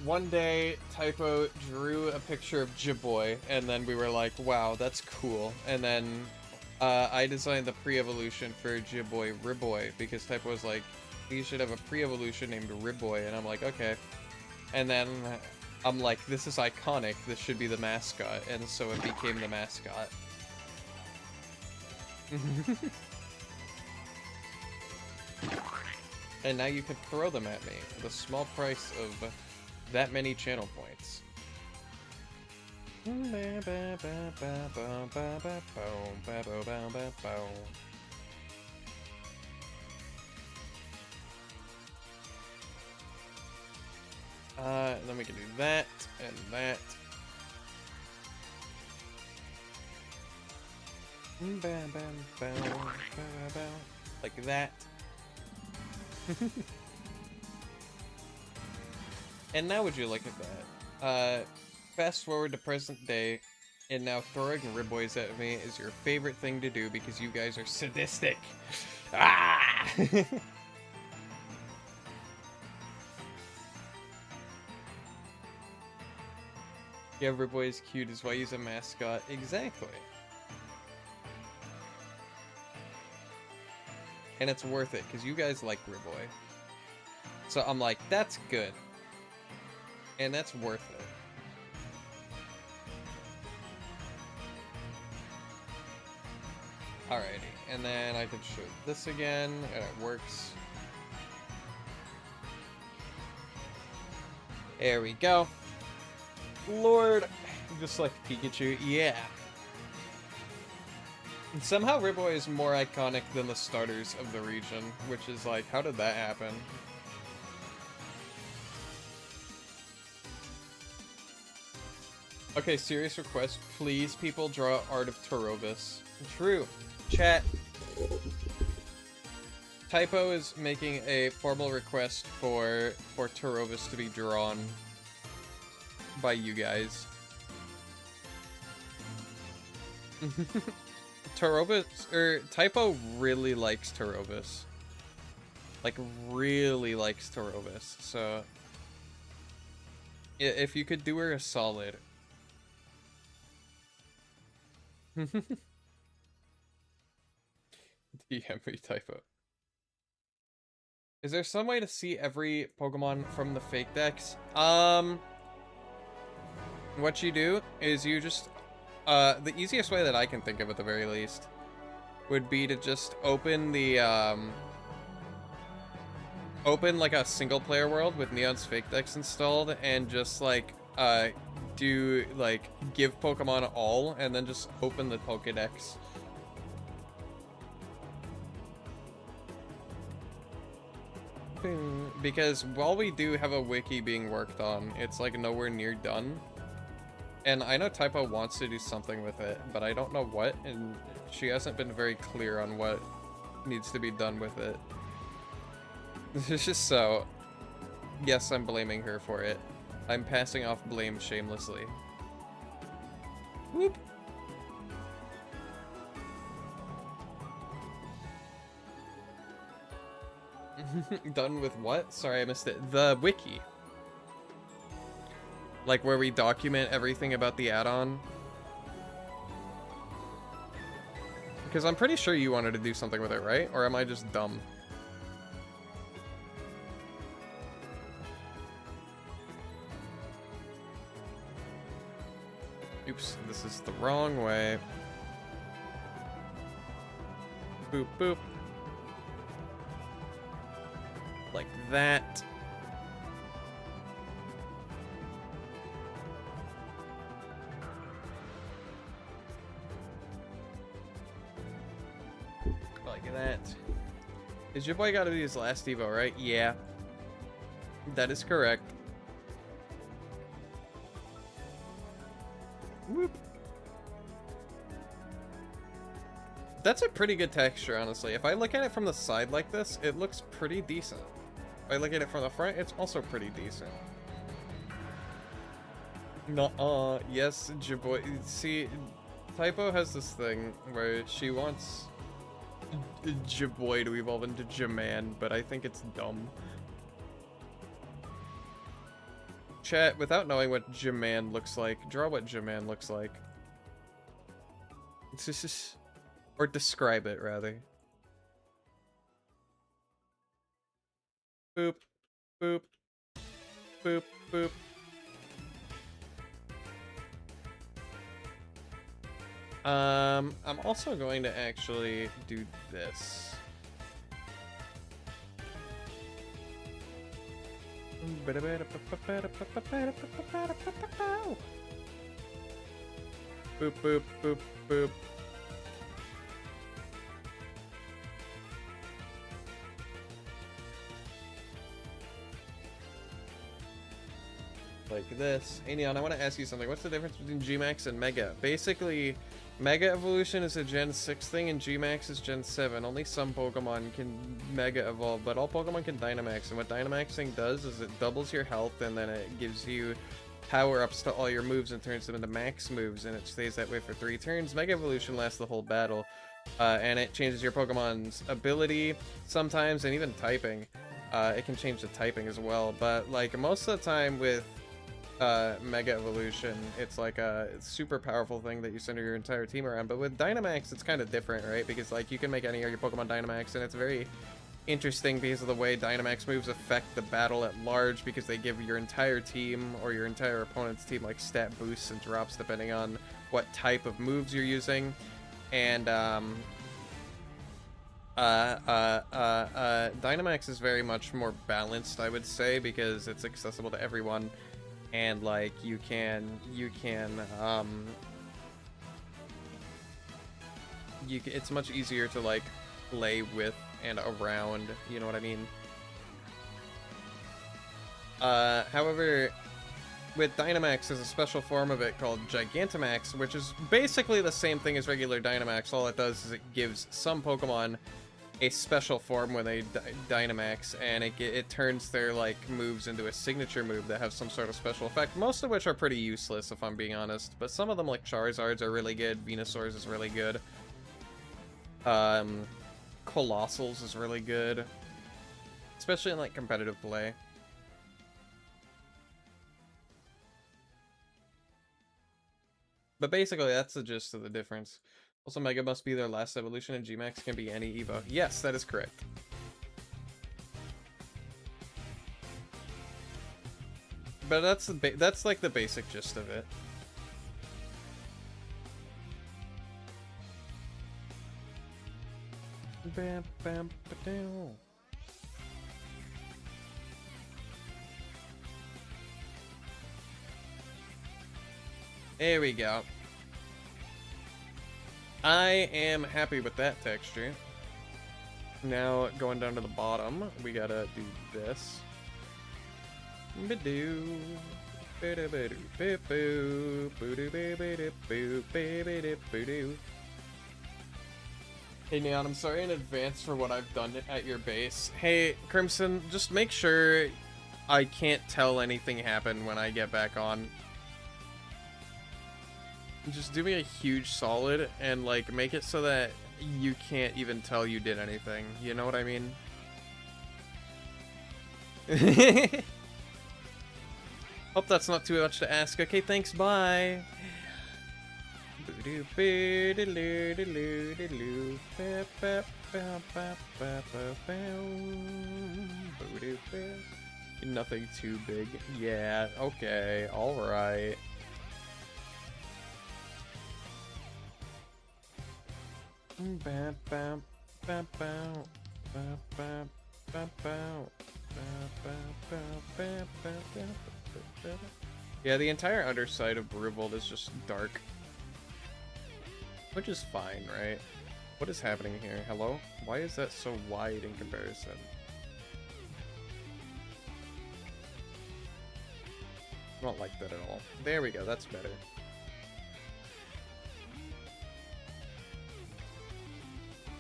[SPEAKER 1] one day Typo drew a picture of Jiboy, and then we were like, wow, that's cool. And then I designed the pre-evolution for Jiboy Riboy, because Typo was like, you should have a pre-evolution named Riboy, and I'm like, okay. And then I'm like, this is iconic, this should be the mascot, and so it became the mascot. And now you can throw them at me for the small price of that many channel points. Then we can do that and that. Like that. And now would you look at that? Fast forward to present day, and now throwing ribboys at me is your favorite thing to do because you guys are sadistic. Ah! Yeah, ribboy is cute is why he's a mascot. Exactly. And it's worth it because you guys like ribboy. So I'm like, that's good. And that's worth it. Alrighty, and then I can show this again, and it works. There we go. Lord, just like Pikachu, yeah. And somehow Ribboy is more iconic than the starters of the region, which is like, how did that happen? Okay, serious request. Please, people, draw art of Torovis. True. Chat. Typo is making a formal request for Torovis to be drawn by you guys. Typo really likes Torovis. Like, really likes Torovis. So, if you could do her a solid. DM me, Typo. Is there some way to see every Pokemon from the fake decks? What you do is you just, the easiest way that I can think of at the very least would be to just open the, open like a single player world with Neon's fake decks installed and just like, do like give Pokemon all and then just open the Pokedex. Because while we do have a wiki being worked on, it's like nowhere near done. And I know Typo wants to do something with it, but I don't know what, and she hasn't been very clear on what needs to be done with it. It's just so... Yes, I'm blaming her for it. I'm passing off blame shamelessly. Whoop! Done with what? Sorry, I missed it. The wiki. Like where we document everything about the add-on. Because I'm pretty sure you wanted to do something with it, right? Or am I just dumb? Oops, this is the wrong way. Boop, boop. Like that. Like that. Is your boy gotta be his last Evo, right? Yeah. That is correct. Whoop. That's a pretty good texture, honestly. If I look at it from the side like this, it looks pretty decent. If I look at it from the front, it's also pretty decent. Nuh-uh. Yes, Jaboy. See, Typo has this thing where she wants Jaboy to evolve into Jaman, but I think it's dumb. Chat, without knowing what Jaman looks like, draw what Jaman looks like. It's just... Or describe it, rather. Boop, boop, boop, boop. I'm also going to actually do this. Boop, boop, boop, boop. Like this. Hey Neon, I want to ask you something. What's the difference between Gmax and Mega? Basically, Mega Evolution is a Gen 6 thing and Gmax is Gen 7. Only some Pokemon can Mega Evolve, but all Pokemon can Dynamax. And what Dynamaxing does is it doubles your health and then it gives you power-ups to all your moves and turns them into max moves, and it stays that way for 3 turns. Mega Evolution lasts the whole battle, and it changes your Pokemon's ability sometimes, and even typing. It can change the typing as well, but like most of the time with Mega Evolution, it's like a super powerful thing that you center your entire team around. But with Dynamax, it's kind of different, right? Because like you can make any of your Pokemon Dynamax, and it's very interesting because of the way Dynamax moves affect the battle at large, because they give your entire team or your entire opponent's team like stat boosts and drops depending on what type of moves you're using. And Dynamax is very much more balanced, I would say, because it's accessible to everyone. And like it's much easier to like play with and around, you know what I mean? However, with Dynamax, there's a special form of it called Gigantamax, which is basically the same thing as regular Dynamax. All it does is it gives some Pokemon a special form when they Dynamax, and it turns their like moves into a signature move that have some sort of special effect, most of which are pretty useless if I'm being honest, but some of them like Charizard's are really good, Venusaur's is really good, Colossal's is really good, especially in like competitive play. But basically that's the gist of the difference. Also, Mega must be their last evolution, and Gmax can be any Evo. Yes, that is correct. But that's like the basic gist of it. Bam, bam, ba-dow. There we go. I am happy with that texture. Now, going down to the bottom, we gotta do this. Hey Neon, I'm sorry in advance for what I've done at your base. Hey, Crimson, just make sure I can't tell anything happened when I get back on. Just do me a huge solid and like make it so that you can't even tell you did anything. You know what I mean? Hope that's not too much to ask. Okay, thanks, bye. Nothing too big. Yeah, okay, alright. Yeah, the entire underside of Bruvold is just dark. Which is fine, right? What is happening here? Hello? Why is that so wide in comparison? I don't like that at all. There we go, that's better.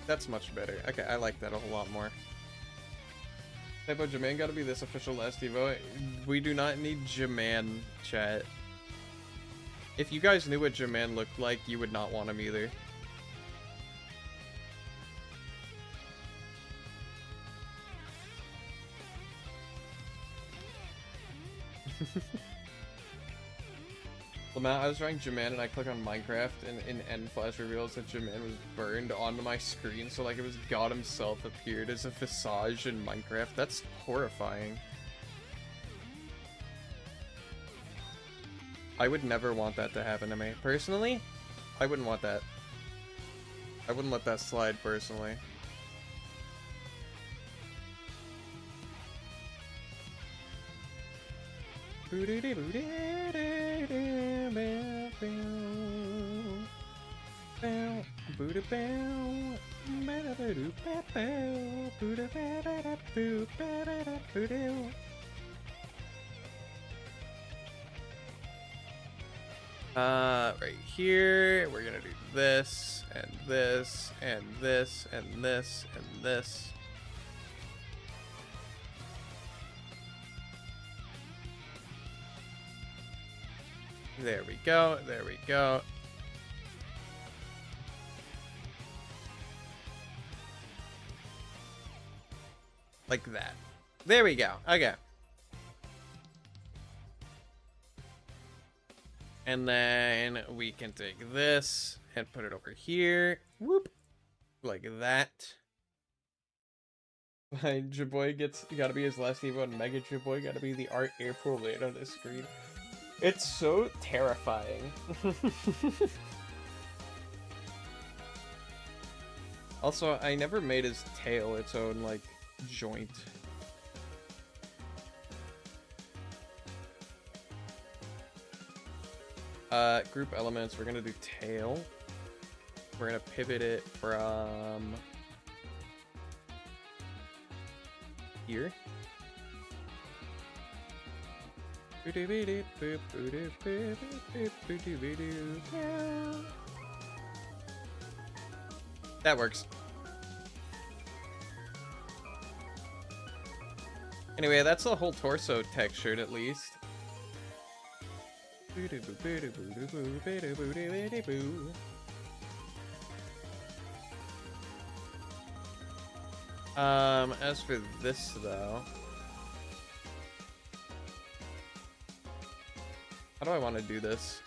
[SPEAKER 1] That's much better. Okay, I like that a whole lot more. Typo Jaman gotta be this official last Evo. We do not need Jaman, chat. If you guys knew what Jaman looked like, you would not want him either. Lamau, I was drawing Jaman and I click on Minecraft and in end flash reveals that Jaman was burned onto my screen, so like it was God himself appeared as a visage in Minecraft. That's horrifying. I would never want that to happen to me. Personally, I wouldn't want that. I wouldn't let that slide personally. Right here, we're gonna do this, and this, and this, and this, and this. There we go, there we go. Like that. There we go, okay. And then we can take this and put it over here. Whoop. Like that. Jaboy gotta be his last Evo, and Mega Jaboy gotta be the art April made on his screen. It's so terrifying. Also, I never made his tail its own, like, joint. Group elements, we're gonna do tail. We're gonna pivot it from here. That works. Anyway, that's the whole torso textured at least. As for this though, how do I want to do this?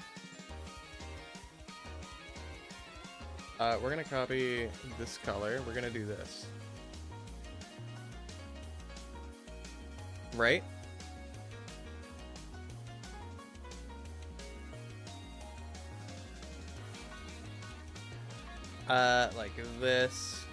[SPEAKER 1] We're gonna copy this color. We're gonna do this. Right? Like this.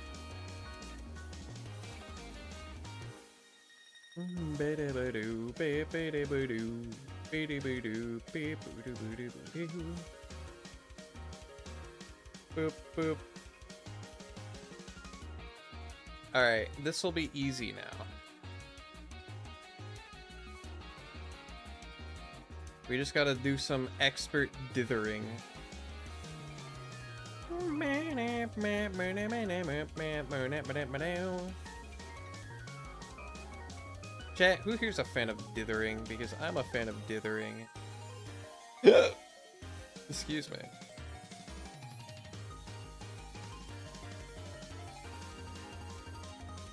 [SPEAKER 1] Boop, boop. Alright, this will be easy now. We just gotta do some expert dithering. Chat, who here's a fan of dithering? Because I'm a fan of dithering. Excuse me.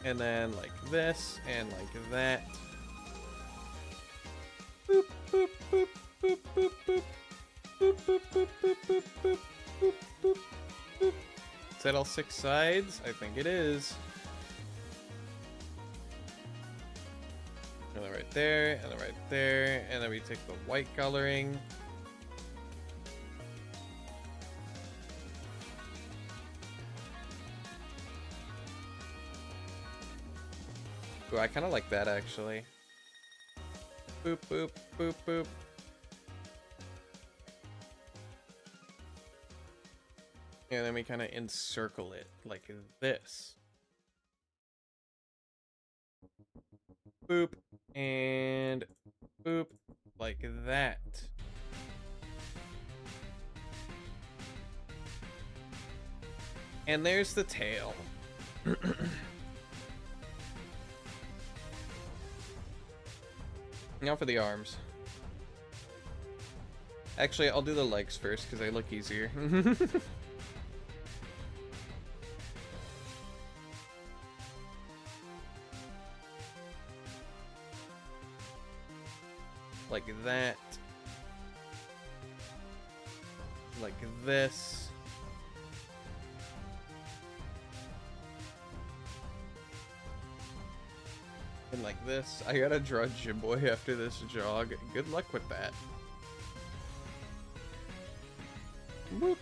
[SPEAKER 1] And then like this, and like that. Boop, boop, boop, boop, boop, boop. Boop, boop, boop, boop, boop, boop, boop, boop, boop. Is that all 6 sides? I think it is. And then right there, and then right there, and then we take the white coloring. Ooh, I kind of like that actually. Boop, boop, boop, boop. And then we kind of encircle it like this. Boop, and boop, like that. And there's the tail. Now for the arms. Actually, I'll do the legs first because they look easier. Like that. Like this. And like this. I gotta draw Gym Boy after this jog. Good luck with that. Whoop.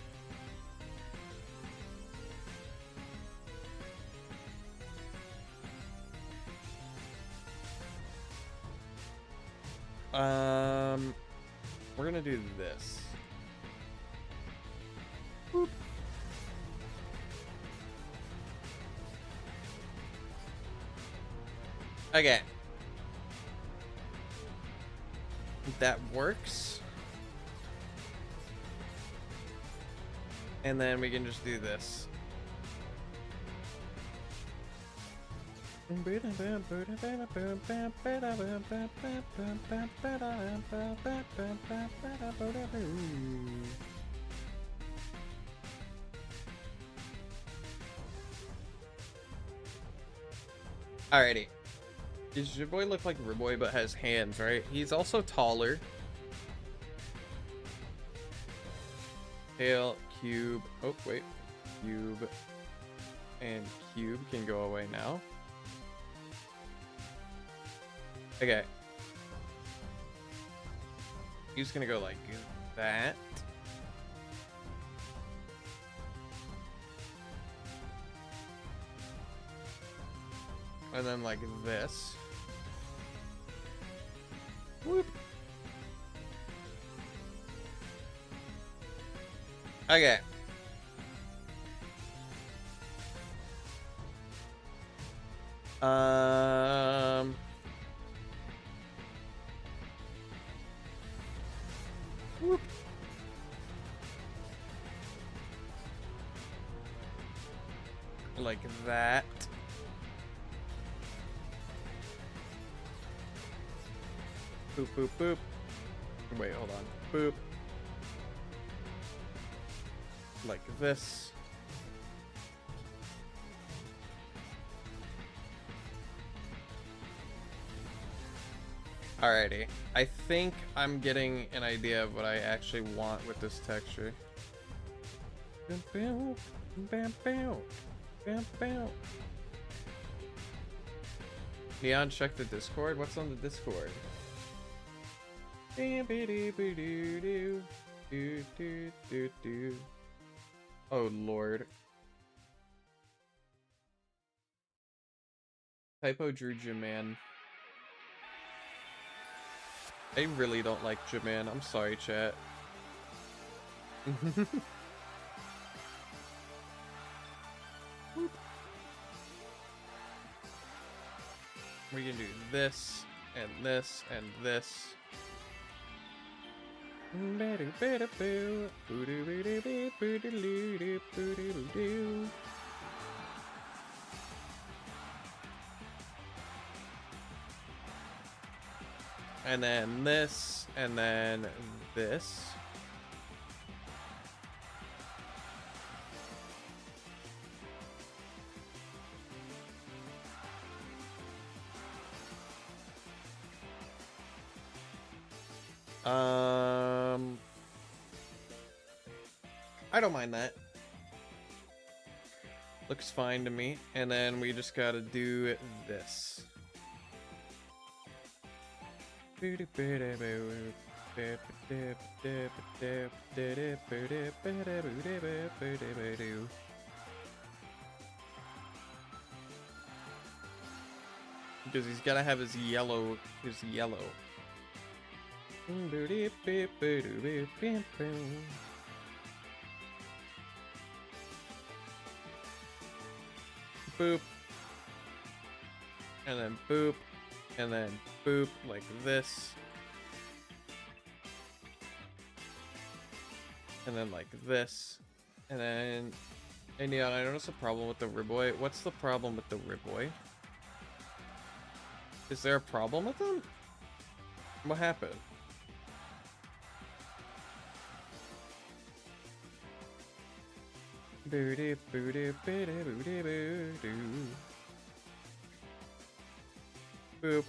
[SPEAKER 1] We're gonna do this. Whoop. Okay. That works. And then we can just do this. Alrighty. Does your boy look like Riboy but has hands, right? He's also taller. Tail, cube. Oh, wait. Cube and cube can go away now. Okay. He's gonna go like that. And then like this. Whoop. Okay. Whoop. Like that. Boop, boop, boop. Wait, hold on. Boop. Like this. Alrighty. I think I'm getting an idea of what I actually want with this texture. Neon, check the Discord. What's on the Discord? Oh Lord. Typo drew Jaman. I really don't like Jaman. I'm sorry, chat. We can do this, and this, and this. And then this, and then this. I don't mind that. Looks fine to me. And then we just gotta do this. Because he's gotta have his yellow. Boop. And then boop. And then boop, like this. And then like this. And then... And yeah, I noticed a problem with the Riboy. What's the problem with the Riboy? Is there a problem with them? What happened? Booty, booty, booty, booty, booty. Boop.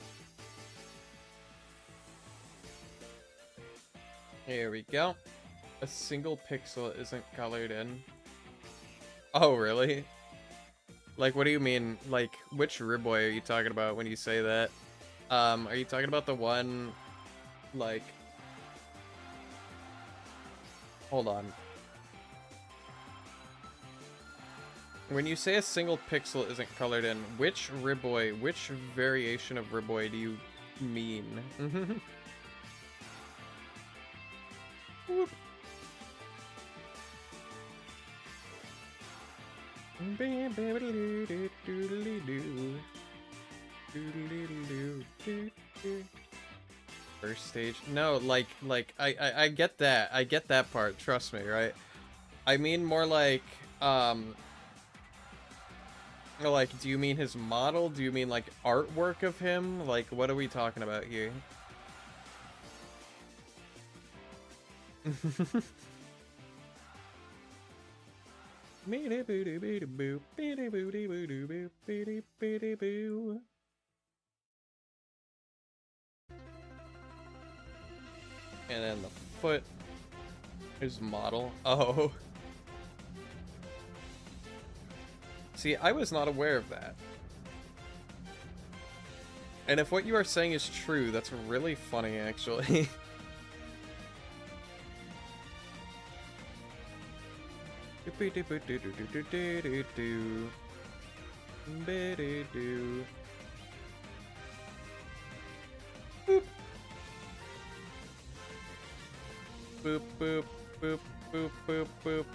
[SPEAKER 1] Here we go. A single pixel isn't colored in. Oh, really? Like, what do you mean? Like, which Riboy are you talking about when you say that? Are you talking about the one, like... Hold on. When you say a single pixel isn't colored in, which Riboy, which variation of Riboy do you mean? Whoop. First stage? No, like I get that. I get that part, trust me, right? I mean more like, do you mean his model? Do you mean, like, artwork of him? Like, what are we talking about here? And then the foot. His model. Oh. See, I was not aware of that. And if what you are saying is true, that's really funny, actually. Boop, boop, boop, boop, boop, boop.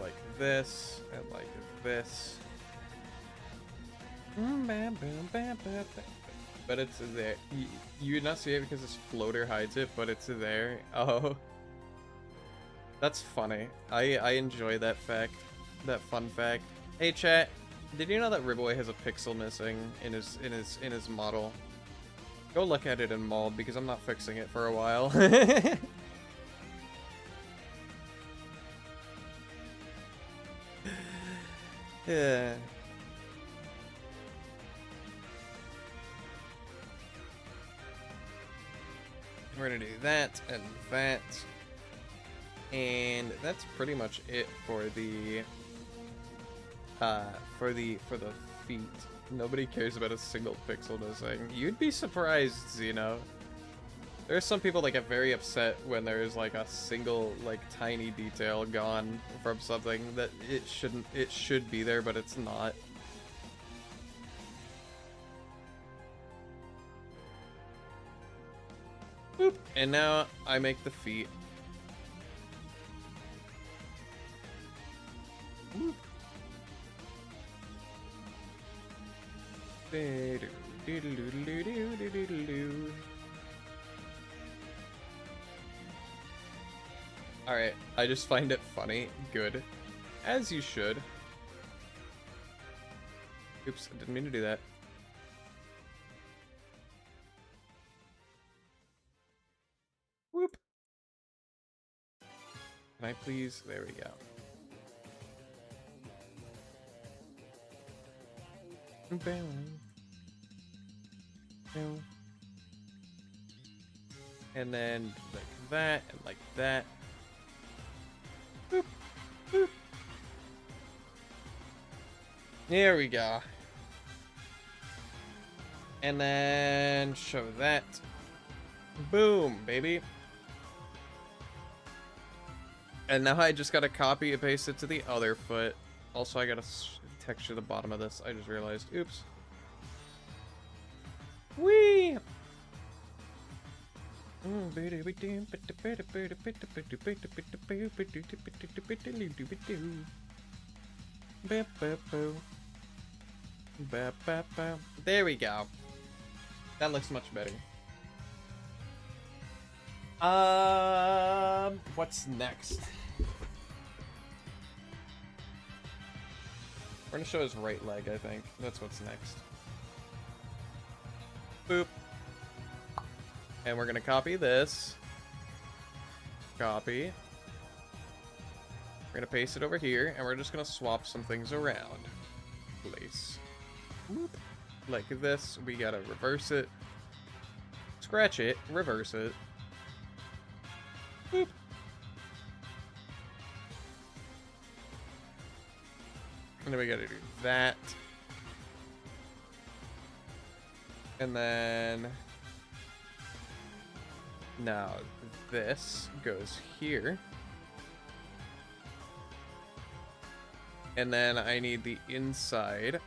[SPEAKER 1] Like this, and like this. But it's there. You would not see it because this floater hides it, but it's there. Oh. That's funny. I enjoy that fact. That fun fact. Hey chat, did you know that Ribboy has a pixel missing in his model? Go look at it in mold because I'm not fixing it for a while. Yeah. We're gonna do that and that. And that's pretty much it for the feet. Nobody cares about a single pixel missing. You'd be surprised, you know. There's some people that get very upset when there's like a single like tiny detail gone from something that it should be there, but it's not. Boop. And now I make the feet. Boop. Alright, I just find it funny. Good. As you should. Oops, I didn't mean to do that. Whoop. Can I please? There we go. And then like that, and like that. Boop, boop. There we go. And then show that. Boom, baby. And now I just gotta copy and paste it to the other foot. Also, I gotta texture the bottom of this. I just realized. Oops. Whee! There we go. That looks much better. What's next? We're gonna show his right leg, I think. That's what's next. Boop. And we're gonna copy this. Copy. We're gonna paste it over here, and we're just gonna swap some things around. Place. Boop. Like this. We gotta reverse it. Scratch it. Reverse it. Boop. And then we gotta do that. And then now this goes here. And then I need the inside,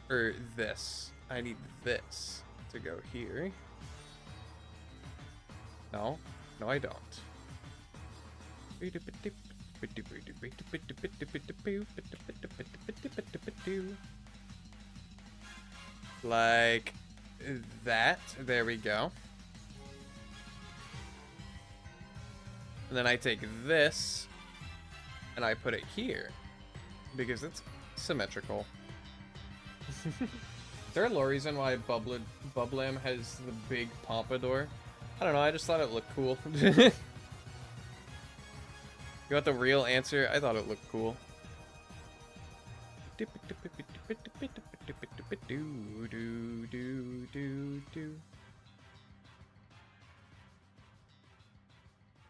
[SPEAKER 1] or this. I need this to go here. No, no I don't. Like that. There we go. And then I take this and I put it here because it's symmetrical. Is there a lore reason why Bublam has the big pompadour? I don't know, I just thought it looked cool. You want the real answer? I thought it looked cool.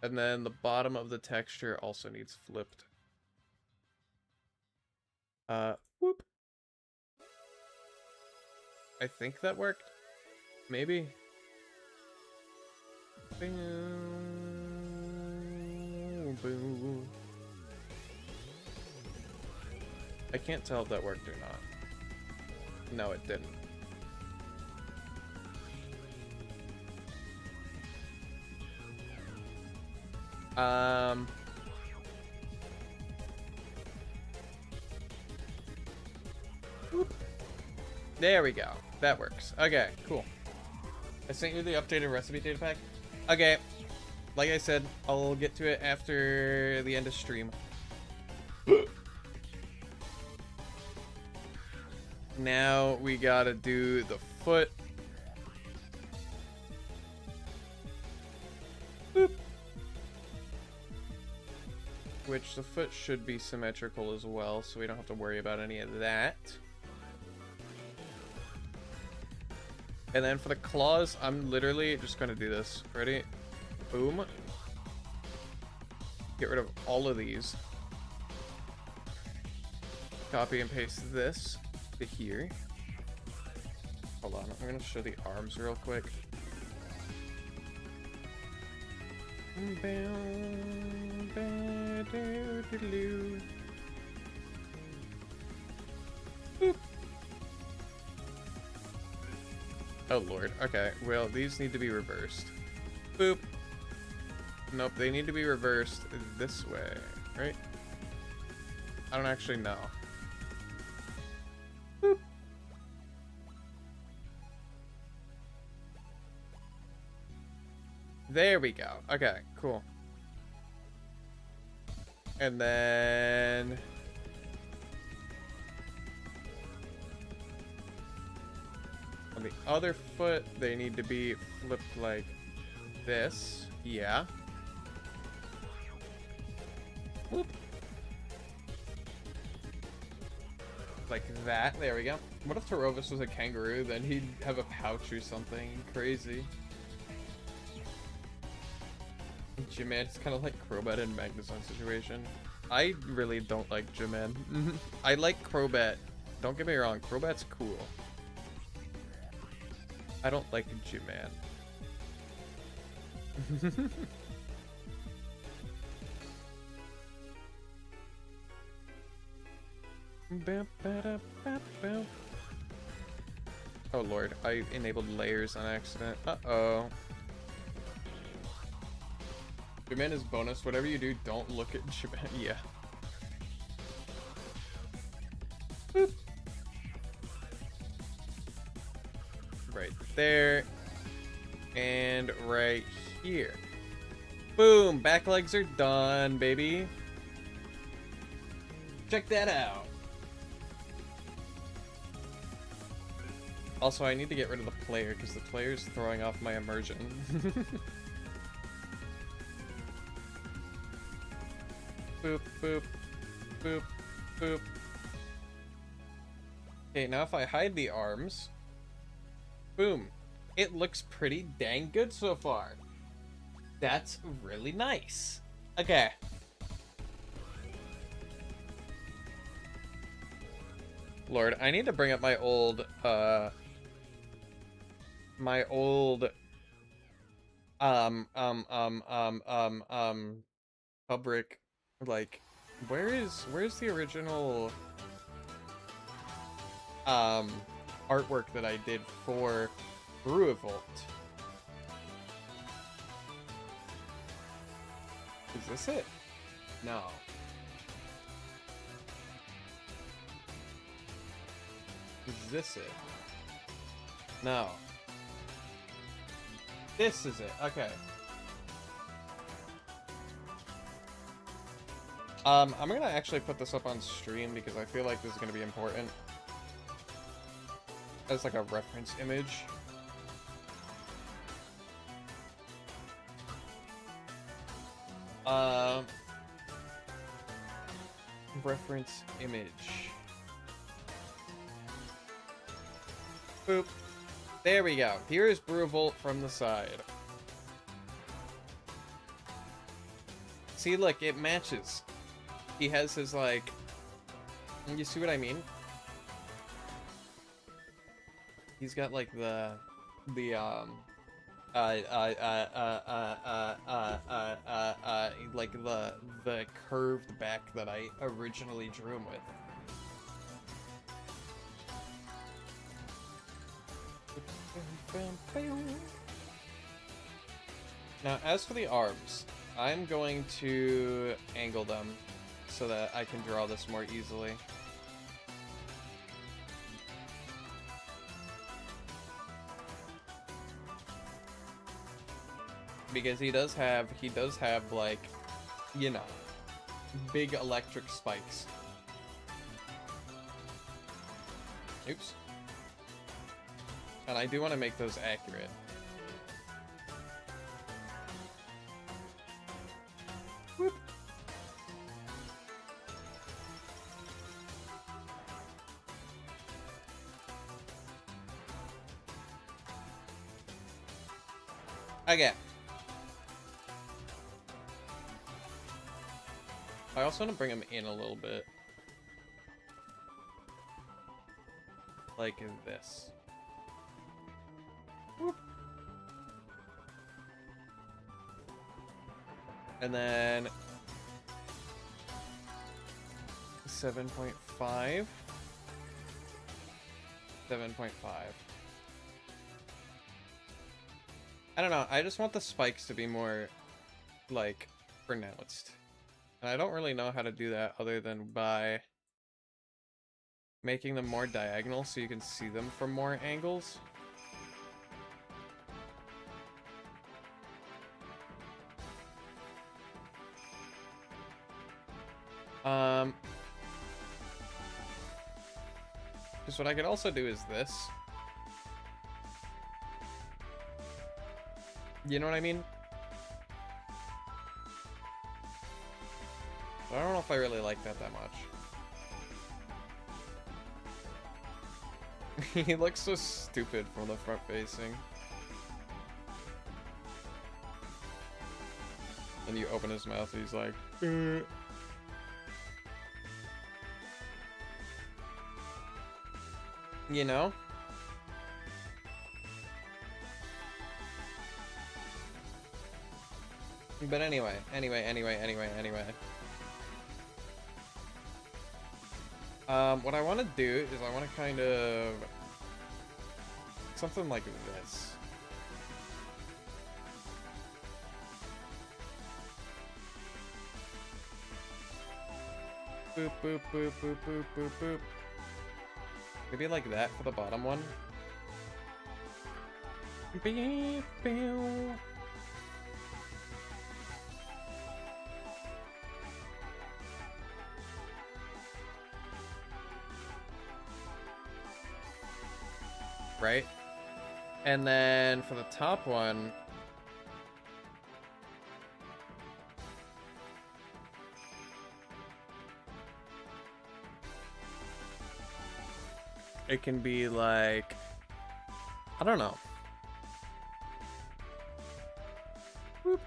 [SPEAKER 1] And then the bottom of the texture also needs flipped. Whoop. I think that worked. Maybe. Boom. I can't tell if that worked or not. No, it didn't. Whoop. There we go. That works. Okay, cool. I sent you the updated recipe data pack. Okay, like I said, I'll get to it after the end of stream. Now we gotta do the foot. Boop. Which the foot should be symmetrical as well, so we don't have to worry about any of that. And then for the claws, I'm literally just gonna do this. Ready? Boom. Get rid of all of these. Copy and paste this to here. Hold on, I'm gonna show the arms real quick. Boop. Oh lord, okay, well these need to be reversed. Boop. Nope, they need to be reversed this way, right? I don't actually know. Boop. There we go. Okay, cool. And then on the other foot, they need to be flipped like this. Yeah. Whoop. Like that. There we go. What if Tarovis was a kangaroo? Then he'd have a pouch or something crazy. J-Man is kind of like Crobat and Magnezone situation. I really don't like J-Man. I like Crobat. Don't get me wrong, Crobat's cool. I don't like J-Man. Oh lord, I enabled layers on accident. Uh-oh. J-Man is bonus. Whatever you do, don't look at J-Man. Yeah. Boop. Right there. And right here. Boom! Back legs are done, baby. Check that out. Also, I need to get rid of the player because the player's throwing off my immersion. Boop, boop, boop, boop. Okay, now if I hide the arms, boom. It looks pretty dang good so far. That's really nice. Okay. Lord, I need to bring up my old, public, like, where's the original, artwork that I did for Brewivolt? Is this it? No. this it? No. This is it. Okay. I'm gonna actually put this up on stream because I feel like this is gonna be important. As like a reference image. Reference image. Boop. There we go. Here is Brewvolt from the side. See, look, it matches. He has his, like... You see what I mean? He's got, like, the curved back that I originally drew him with. Now, as for the arms, I'm going to angle them so that I can draw this more easily. Because he does have like, you know, big electric spikes. Oops. And I do want to make those accurate. Whoop. Okay. I also want to bring him in a little bit. Like this. Whoop. And then 7.5. 7.5. I don't know, I just want the spikes to be more, like, pronounced. And I don't really know how to do that other than by making them more diagonal so you can see them from more angles. Because what I could also do is this. You know what I mean? I don't know if I really like that much. He looks so stupid from the front facing. And you open his mouth and he's like, You know? But anyway. What I want to do is I want to kind of... something like this. Boop, boop, boop, boop, boop, boop, boop. Maybe like that for the bottom one. Beep, beep. Right? And then for the top one, it can be like, I don't know. Whoop.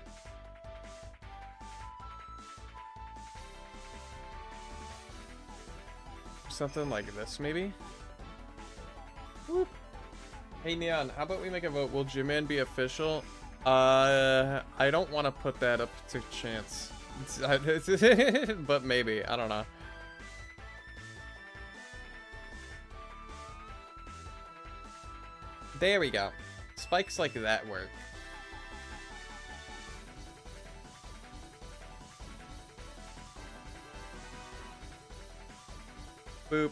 [SPEAKER 1] Something like this, maybe? Whoop. Hey Neon, how about we make a vote? Will J-Man be official? I don't want to put that up to chance. But maybe, I don't know. There we go. Spikes like that work. Boop.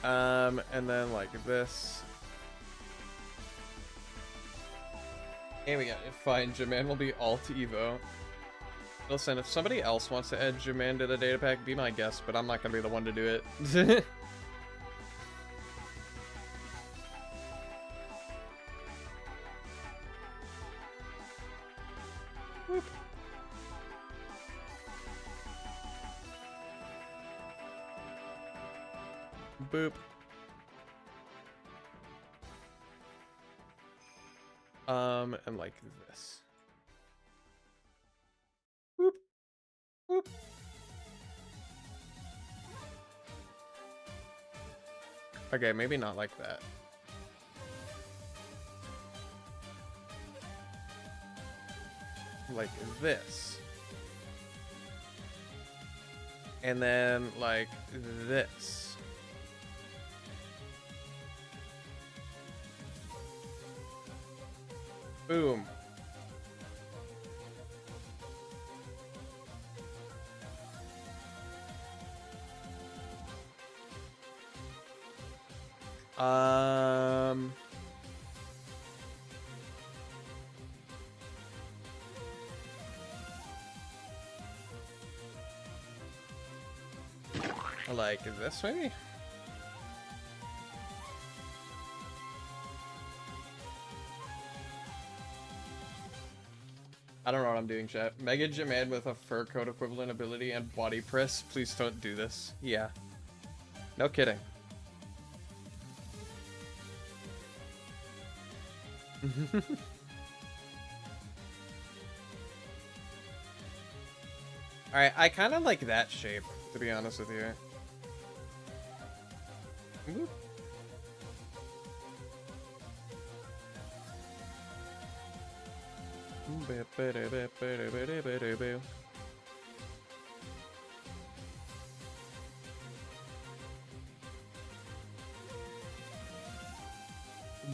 [SPEAKER 1] And then like this. Here we go. Fine, Jaman will be alt Evo. Listen, if somebody else wants to add Jaman to the data pack, be my guest, but I'm not gonna be the one to do it. Whoop. Boop. And like this. Whoop. Whoop. Okay, maybe not like that. Like this. And then like this. Boom. Like this maybe? I don't know what I'm doing, chat. Mega Jaman with a fur coat equivalent ability and body press. Please don't do this. Yeah. No kidding. Alright, I kind of like that shape, to be honest with you. Whoop.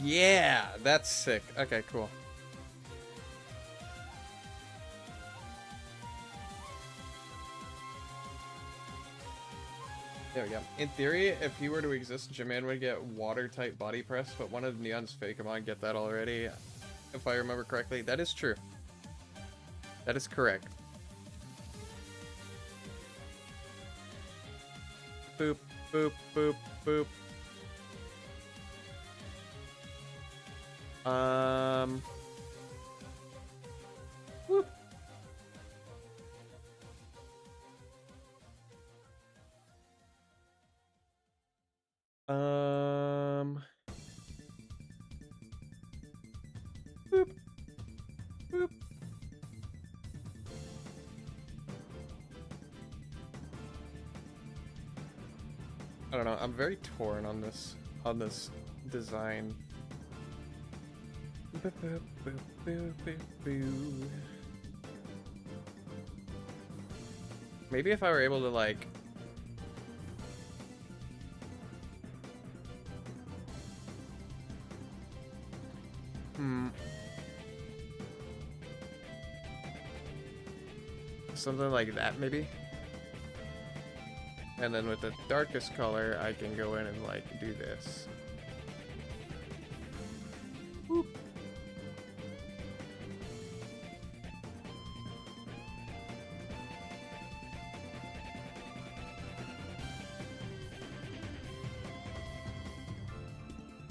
[SPEAKER 1] Yeah, that's sick. Okay, cool. There we go. In theory, if he were to exist, Jaman would get water-type body press, but one of Neon's Fakemon get that already, if I remember correctly. That is true. That is correct. Boop, boop, boop, boop. Whoop. Boop. Boop. I don't know. I'm very torn on this design. Maybe if I were able to like something like that maybe. And then with the darkest color, I can go in and like do this. Whoop.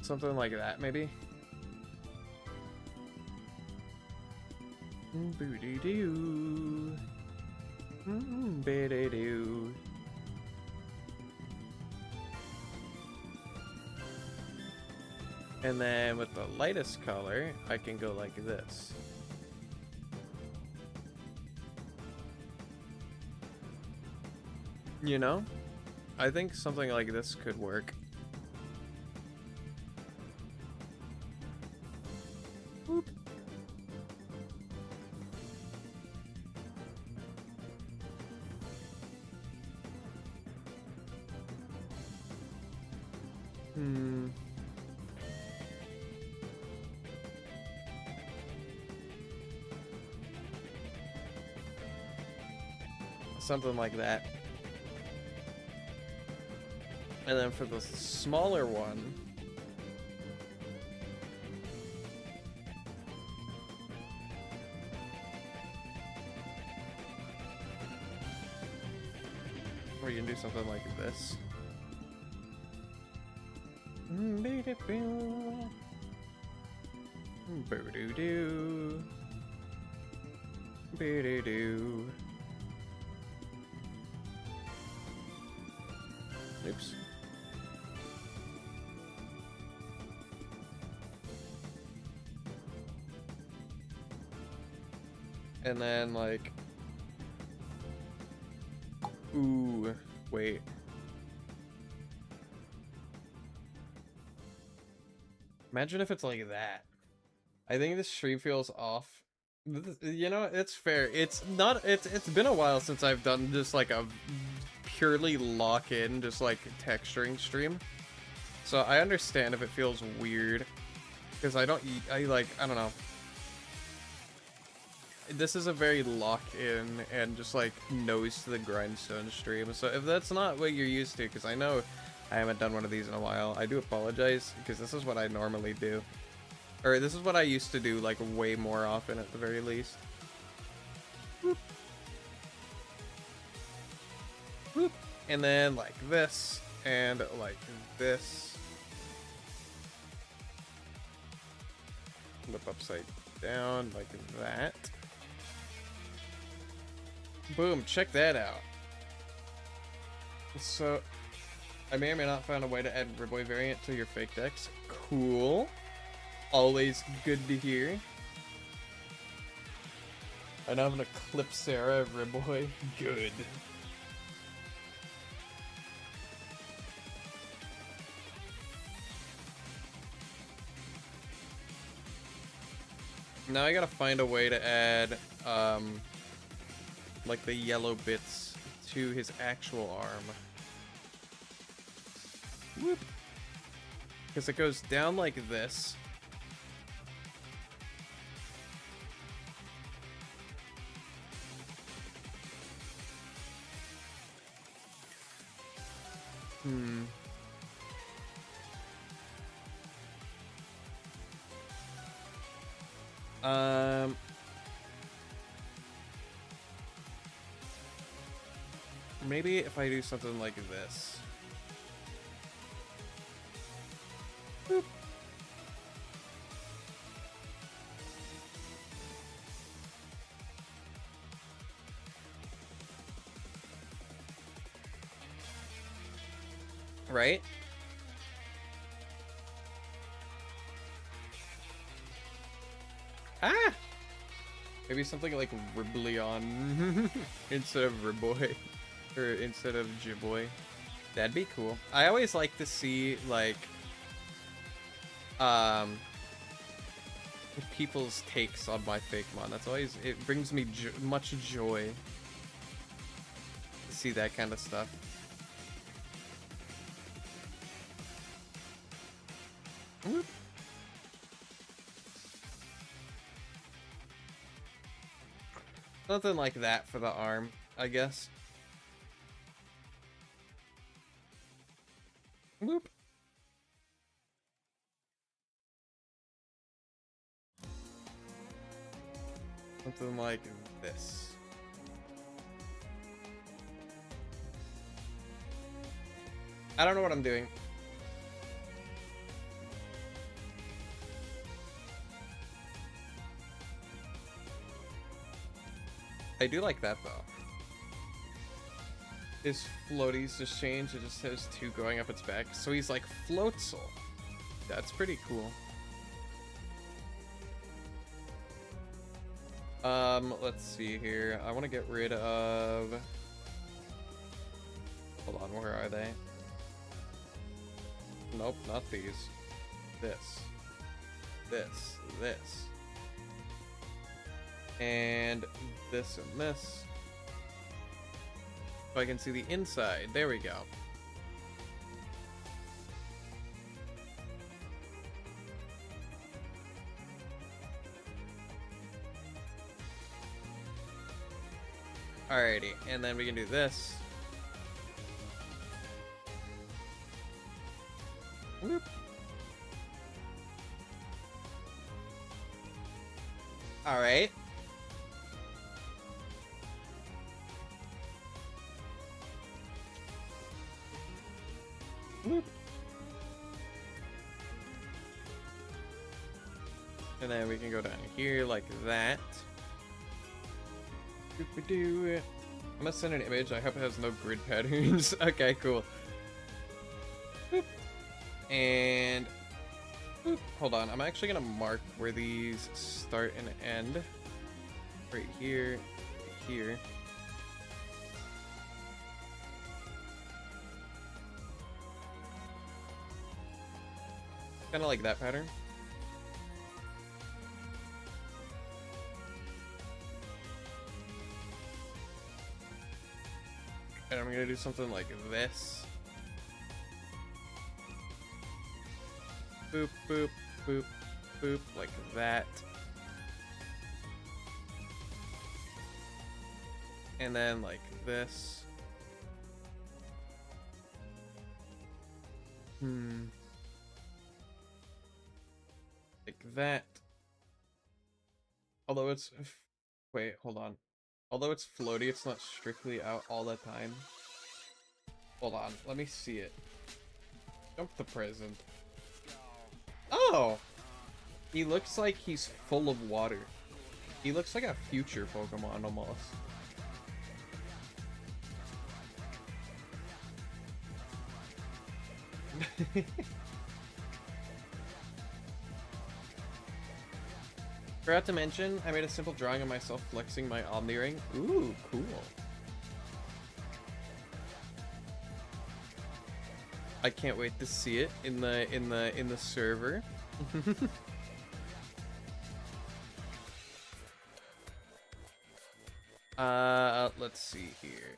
[SPEAKER 1] Something like that, maybe. Boo-dee-doo. Ba-dee-doo. And then with the lightest color, I can go like this. You know? I think something like this could work. Whoop. Something like that. And then for the smaller one, we can do something like this. Boo-doo-doo. Boo-doo-doo. Oops. And then, like... Ooh, wait. Imagine if it's like that. I think this stream feels off. You know, it's fair. It's not. It's been a while since I've done just like a purely lock-in, just like texturing stream. So I understand if it feels weird, because I don't know. This is a very lock-in and just like nose to the grindstone stream. So if that's not what you're used to, because I know I haven't done one of these in a while, I do apologize, because this is what I normally do. Or this is what I used to do, like, way more often at the very least. Whoop. Whoop. And then like this, and like this. Flip upside down like that. Boom, check that out. So, I may or may not find a way to add Ribboy variant to your fake decks. Cool. Always good to hear. I now have an Eclipsera Ribboy. Good. Now I gotta find a way to add, like the yellow bits to his actual arm. Whoop. Because it goes down like this. Maybe if I do something like this. Boop. Right? Ah! Maybe something like Ribleon instead of Ribboy. Or instead of Jiboy. That'd be cool. I always like to see, like, people's takes on my Fakemon. That's always, it brings me much joy to see that kind of stuff. Whoop. Something like that for the arm, I guess. Whoop. Something like this. I don't know what I'm doing. I do like that though. His floaties just changed. It just has two going up its back. So he's like Floatzel. That's pretty cool. Let's see here. I want to get rid of... Hold on, where are they? Nope, not these. This. This. This. And this and this. So I can see the inside. There we go. Alrighty, and then we can do this. Whoop. All right. Whoop. And then we can go down here like that. Doop-a-doo. I'm gonna send an image. I hope it has no grid patterns. Okay, cool. Boop. And boop. Hold on. I'm actually gonna mark where these start and end. Right here, here. Kind of like that pattern. And I'm gonna do something like this. Boop, boop, boop, boop, like that. And then like this. Like that. Although it's... Wait, hold on. Although it's floaty, it's not strictly out all the time. Hold on, let me see it. Jump the present. Oh! He looks like he's full of water. He looks like a future Pokemon almost. Forgot to mention, I made a simple drawing of myself flexing my Omni Ring. Ooh, cool. I can't wait to see it in the server. Let's see here.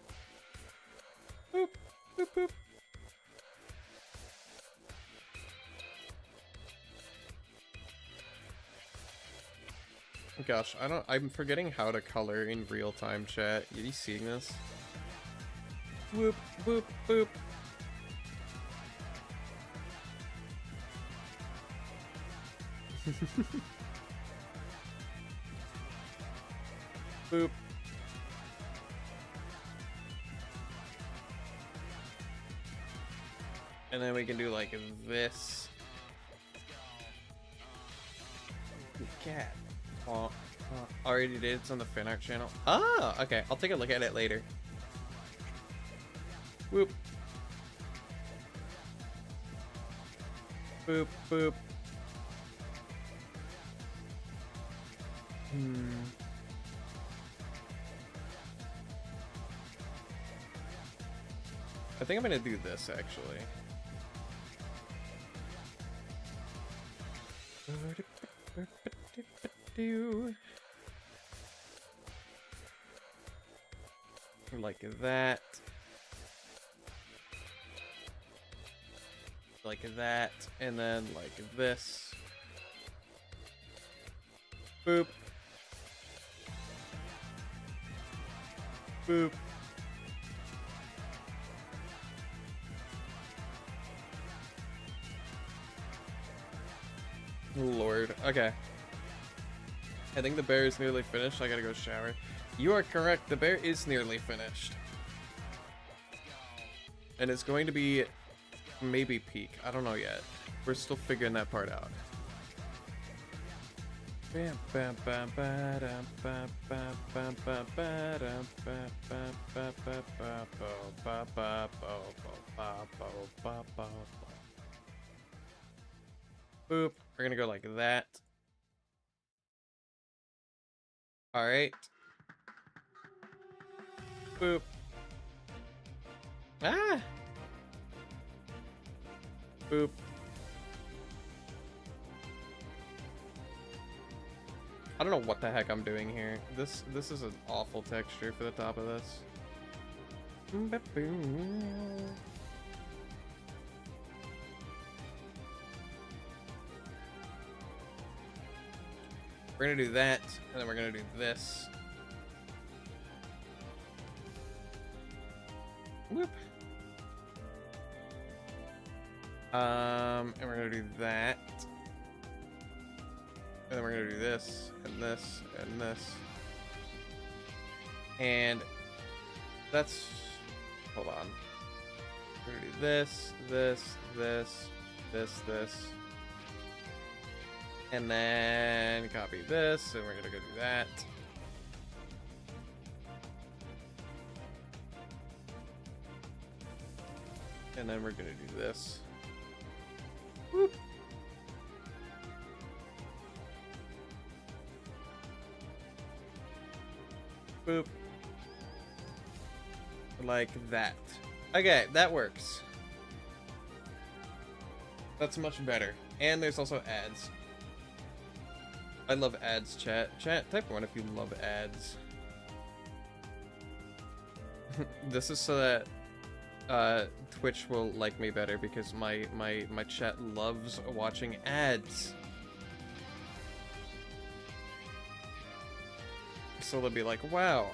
[SPEAKER 1] Boop, boop, boop. Gosh, I'm forgetting how to color in real time, chat. Are you seeing this? Whoop, boop, boop. Boop. And then we can do like this. Good cat. Already did. It's on the fan art channel. Ah, okay. I'll take a look at it later. Whoop. Boop, boop. I think I'm gonna do this actually. Like that. Like that. And then like this. Boop. Boop. Lord. Okay. I think the bear is nearly finished. I gotta go shower. You are correct. The bear is nearly finished. And it's going to be maybe peak. I don't know yet. We're still figuring that part out. Boop. We're gonna go like that. Alright. Boop. Ah! Boop. I don't know what the heck I'm doing here. This is an awful texture for the top of this. We're gonna do that, and then we're gonna do this. Whoop. And we're gonna do that. And then we're gonna do this, and this, and this. And that's, hold on. We're gonna do this, this, this, this. And then copy this, and we're gonna go do that. And then we're gonna do this. Whoop. Boop. Like that. Okay, that works. That's much better. And there's also ads. I love ads, chat. Chat, type 1 if you love ads. This is so that Twitch will like me better because my chat loves watching ads. So they'll be like, wow,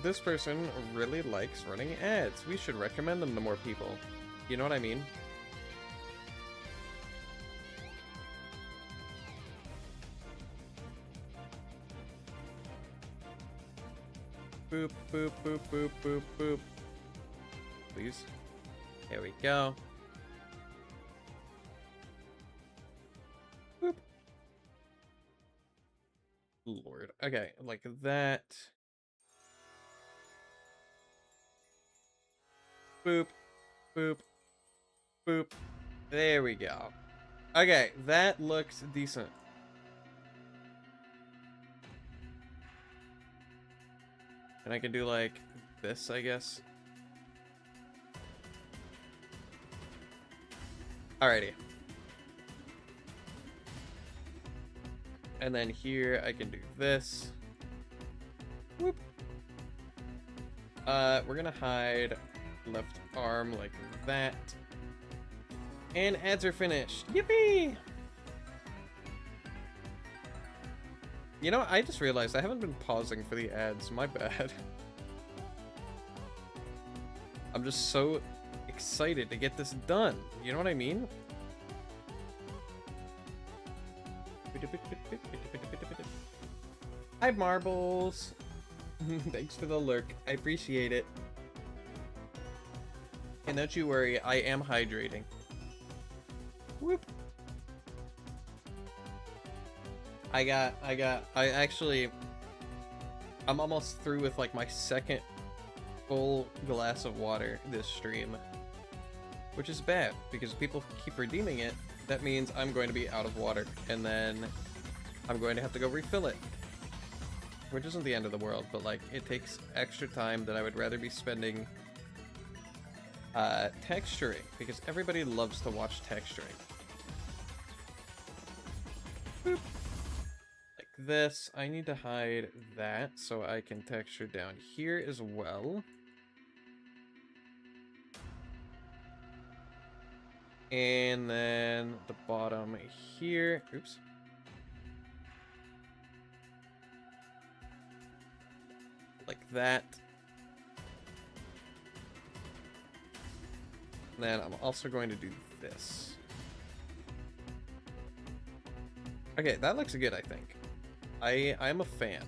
[SPEAKER 1] this person really likes running ads. We should recommend them to more people. You know what I mean? Boop, boop, boop, boop, boop, boop. Please. There we go. Boop. Lord. Okay, like that. Boop, boop, boop. There we go. Okay, that looks decent. And I can do like this, I guess. Alrighty. And then here I can do this. Whoop. We're gonna hide left arm like that. And ads are finished. Yippee! You know, I just realized I haven't been pausing for the ads. My bad. I'm just so excited to get this done. You know what I mean? Hi, Marbles. Thanks for the lurk. I appreciate it. And don't you worry, I am hydrating. Whoop. I'm almost through with like my second full glass of water this stream. Which is bad, because people keep redeeming it. That means I'm going to be out of water, and then I'm going to have to go refill it. Which isn't the end of the world, but like, it takes extra time that I would rather be spending texturing, because everybody loves to watch texturing. Boop. Like this. I need to hide that so I can texture down here as well. And then the bottom here. Oops. Like that. And then I'm also going to do this. Okay, that looks good, I think. I'm a fan.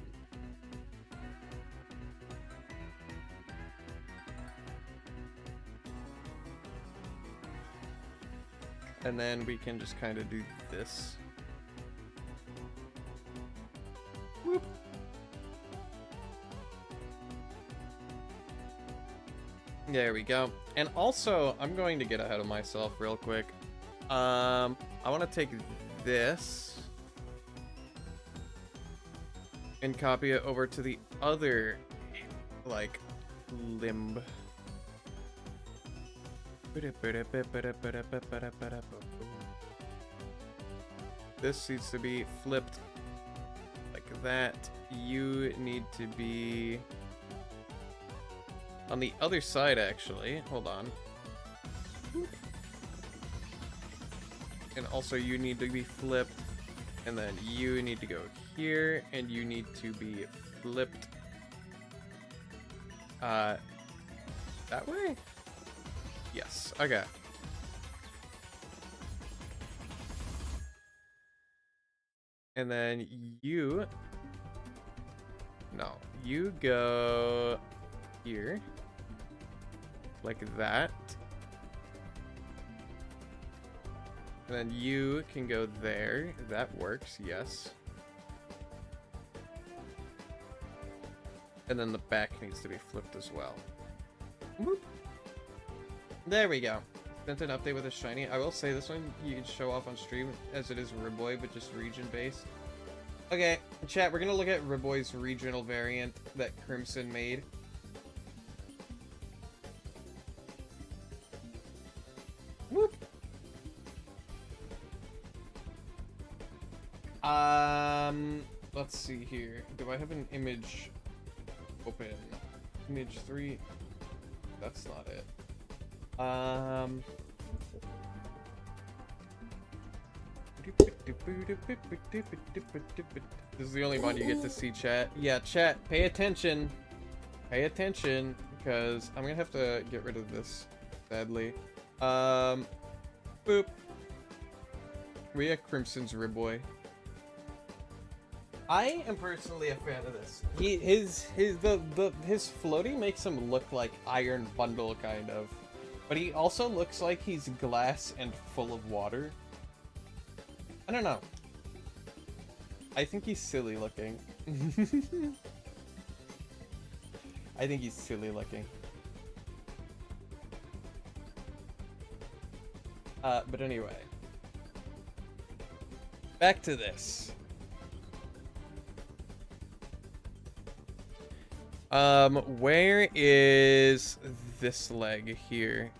[SPEAKER 1] And then we can just kind of do this. Whoop. There we go. And also, I'm going to get ahead of myself real quick. I want to take this and copy it over to the other, like, limb. This needs to be flipped like that. You need to be on the other side, actually. Hold on. And also you need to be flipped. And then you need to go here, and you need to be flipped. That way? Yes, okay. And then you... No, you go here. Like that. And then you can go there. That works, yes. And then the back needs to be flipped as well. Whoop. There we go. Sent an update with a shiny. I will say this one you can show off on stream as it is Riboy, but just region based. Okay, chat, we're gonna look at Riboy's regional variant that Crimson made. Whoop. Let's see here. Do I have an image open? Image 3. That's not it. This is the only one you get to see, chat. Yeah, chat, pay attention. Pay attention, because I'm gonna have to get rid of this, sadly. Boop. We have Crimson's Riboy. I am personally a fan of this. His floaty makes him look like Iron Bundle, kind of. But he also looks like he's glass and full of water. I don't know. I think he's silly looking. I think he's silly looking. But anyway. Back to this. Where is this leg here?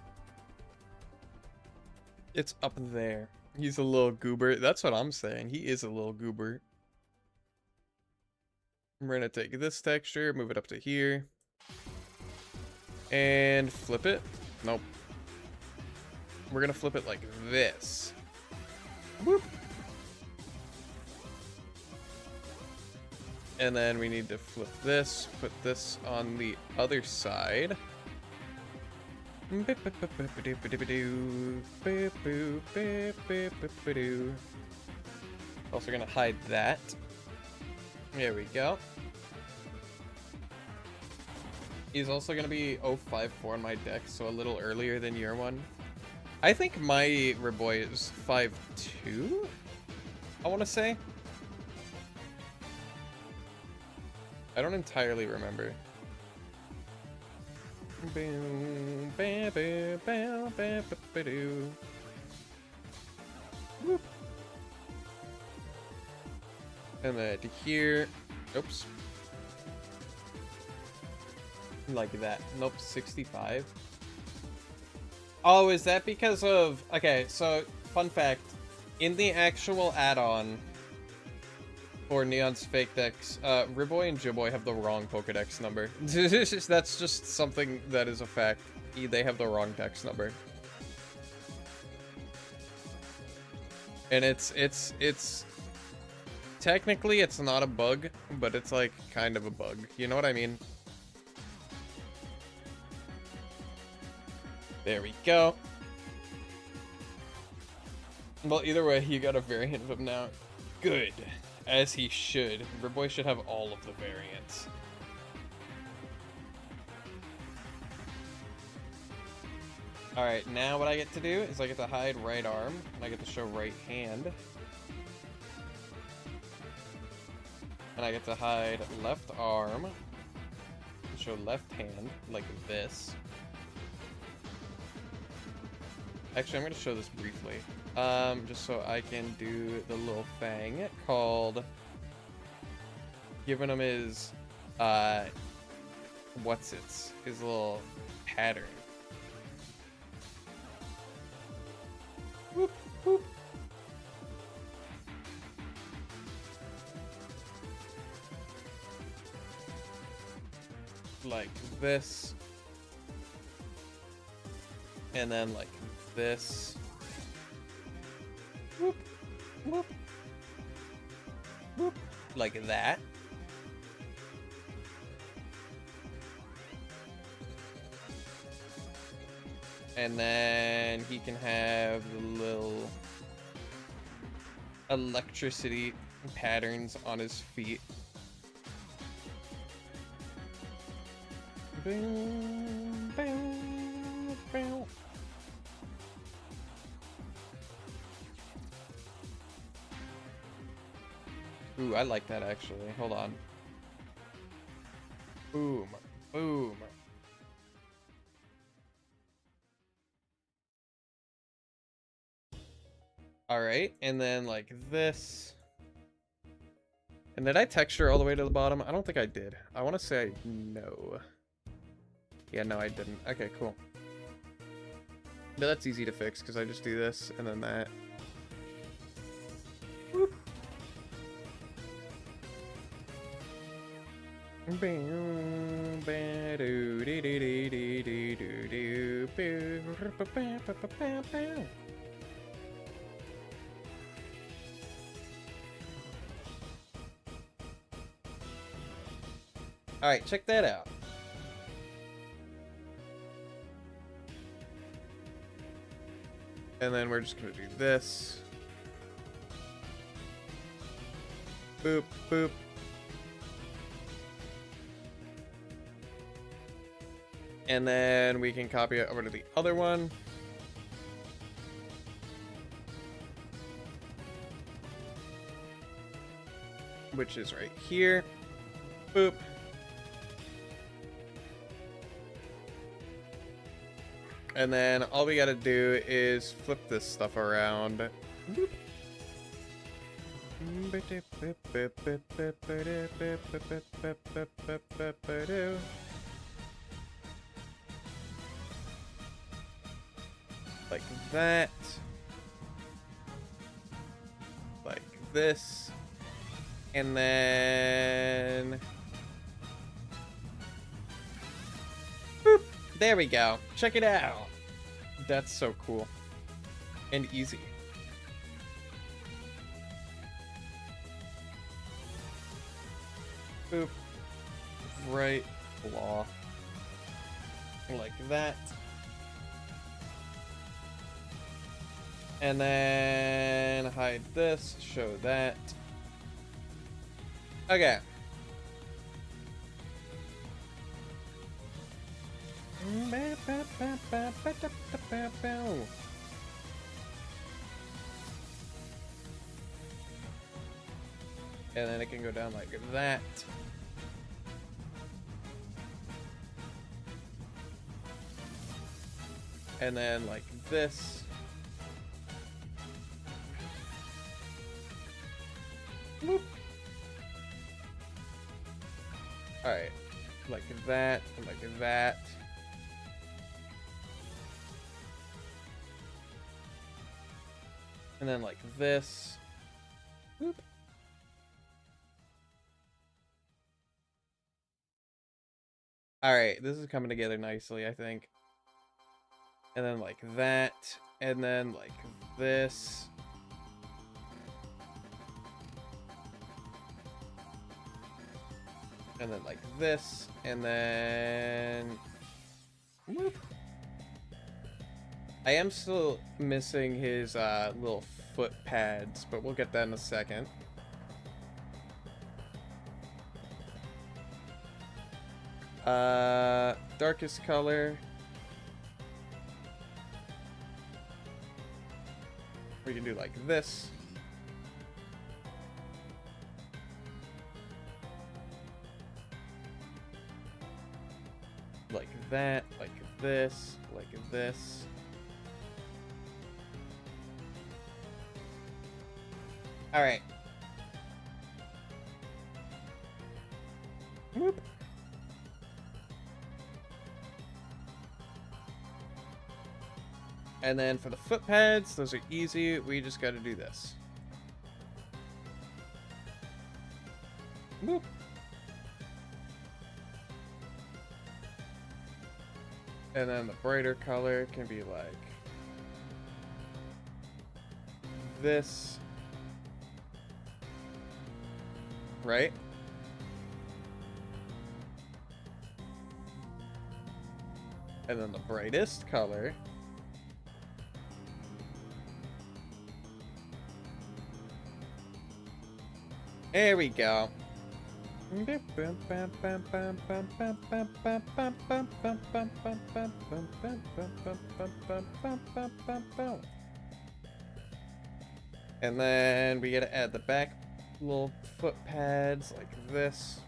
[SPEAKER 1] It's up there. He's a little goober. That's what I'm saying. He is a little goober. We're gonna take this texture, move it up to here. And flip it. Nope. We're gonna flip it like this. Whoop. And then we need to flip this, put this on the other side. Also gonna hide that. There we go. He's also gonna be 054 on my deck, so a little earlier than your one. I think my Riboy is 5'2", I wanna say. I don't entirely remember. Whoop. And then to here. Oops. Like that. Nope, 65. Oh, is that because of... Okay, so, fun fact. In the actual add-on for Neon's fake decks, Riboy and Jiboy have the wrong Pokedex number. That's just something that is a fact. They have the wrong dex number. And it's technically it's not a bug, but it's like kind of a bug. You know what I mean? There we go. Well, either way, you got a variant of him now. Good. As he should. Riboy should have all of the variants. Alright, now what I get to do is I get to hide right arm, and I get to show right hand. And I get to hide left arm, and show left hand, like this. Actually, I'm going to show this briefly. Just so I can do the little thing called giving him his, his little pattern. Whoop, whoop. Like this. And then like this. Whoop, whoop, whoop, like that. And then he can have the little electricity patterns on his feet. Boom, boom, boom. Ooh, I like that actually. Hold on. Boom, boom. Alright, and then like this. And did I texture all the way to the bottom? I don't think I did. I want to say no. Yeah, no, I didn't. Okay, cool. But that's easy to fix because I just do this and then that. Whoop. Alright, check that out. And then we're just gonna do this. Boop, boop. And then we can copy it over to the other one. Which is right here. Boop. And then all we gotta do is flip this stuff around. Boop. Like that. Like this. And then... boop. There we go. Check it out. That's so cool. And easy. Boop. Right claw. Like that. And then hide this, show that. Okay. And then it can go down like that. And then like this. Whoop. Alright. Like that, and like that. And then like this. Whoop. Alright, this is coming together nicely, I think. And then like that. And then like this. And then like this. And then... whoop. I am still missing his little foot pads, but we'll get that in a second. Darkest color. We can do like this. Like that, like this, like this. Alright. Whoop. And then for the foot pads, those are easy. We just got to do this. Whoop. And then the brighter color can be like this. Right? And then the brightest color There we go. And then we gotta add the back little foot pads like this.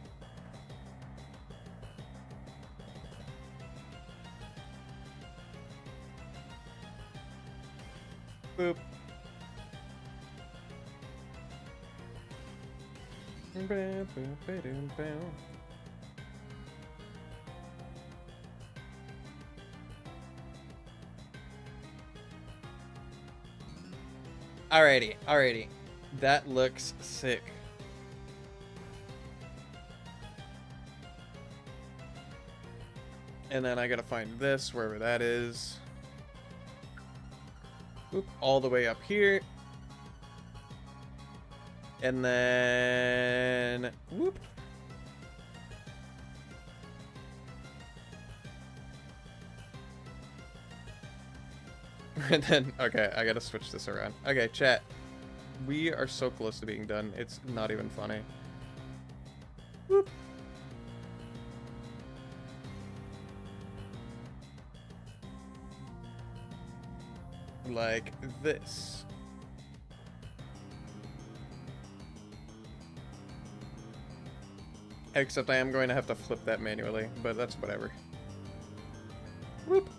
[SPEAKER 1] Boop. Alrighty, alrighty. That looks sick. And then I gotta find this, wherever that is. Oop, all the way up here. And then... whoop. And then, okay, I gotta switch this around. Okay, chat. We are so close to being done. It's not even funny. Whoop. Like this. Except I am going to have to flip that manually, but that's whatever. Whoop.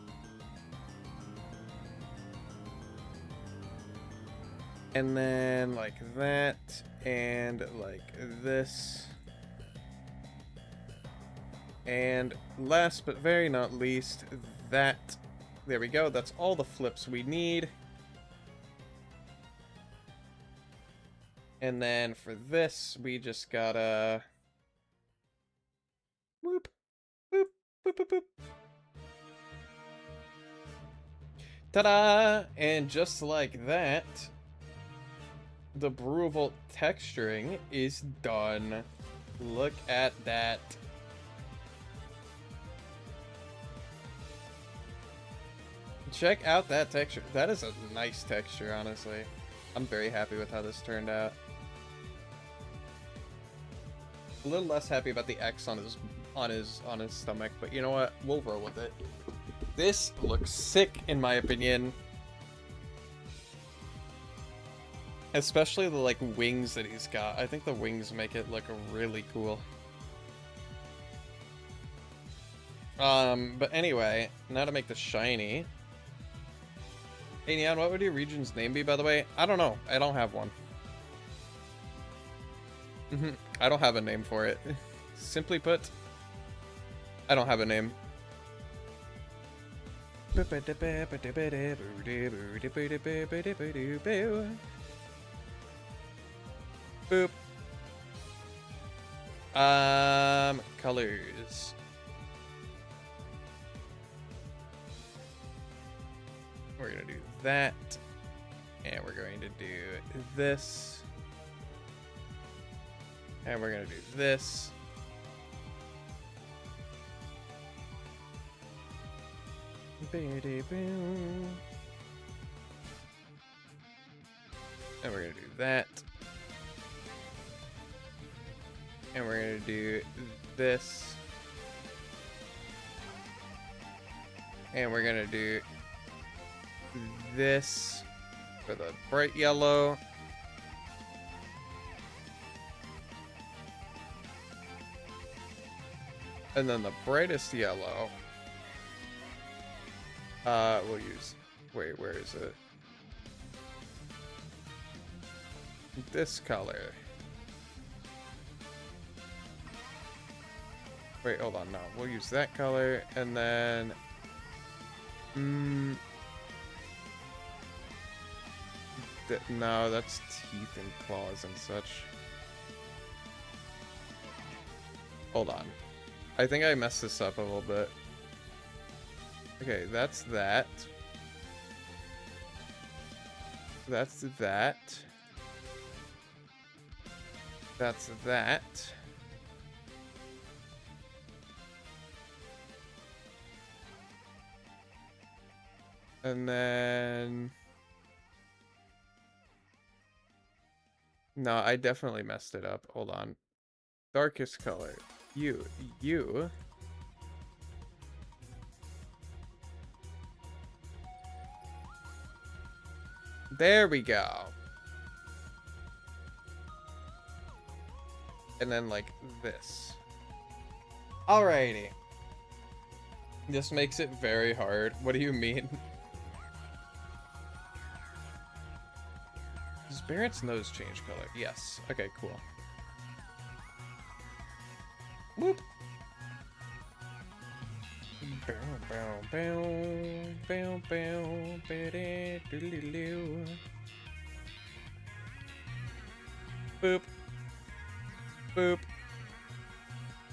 [SPEAKER 1] And then like that, and like this. And last but very not least, that. There we go, that's all the flips we need. And then for this, we just gotta... whoop, whoop, whoop, whoop, whoop. Ta-da! And just like that, the Brewable texturing is done. Look at that. Check out that texture. That is a nice texture, honestly. I'm very happy with how this turned out. A little less happy about the X on his stomach, but you know what? We'll roll with it. This looks sick, in my opinion. Especially the like wings that he's got. I think the wings make it look really cool. But anyway, now to make the shiny. Hey Neon, what would your region's name be, by the way? I don't know. I don't have one. I don't have a name for it. Simply put, I don't have a name. Boop. Colors. We're gonna do that, and we're going to do this, and we're gonna do this. And we're gonna do that, and we're gonna do this, and we're gonna do this for the bright yellow. And then the brightest yellow, we'll use, wait, where is it? This color. Wait, hold on, no, we'll use that color, and then, no, that's teeth and claws and such. Hold on. I think I messed this up a little bit. Okay, that's that. That's that. That's that. And then... No, I definitely messed it up. Hold on. Darkest color. You. There we go. And then like this. Alrighty. This makes it very hard. What do you mean? Does Barrett's nose change color? Yes. Okay, cool. Whoop. Bow, bow, bow, bow, bow, ba-da, doo-doo-doo. Boop. Boop.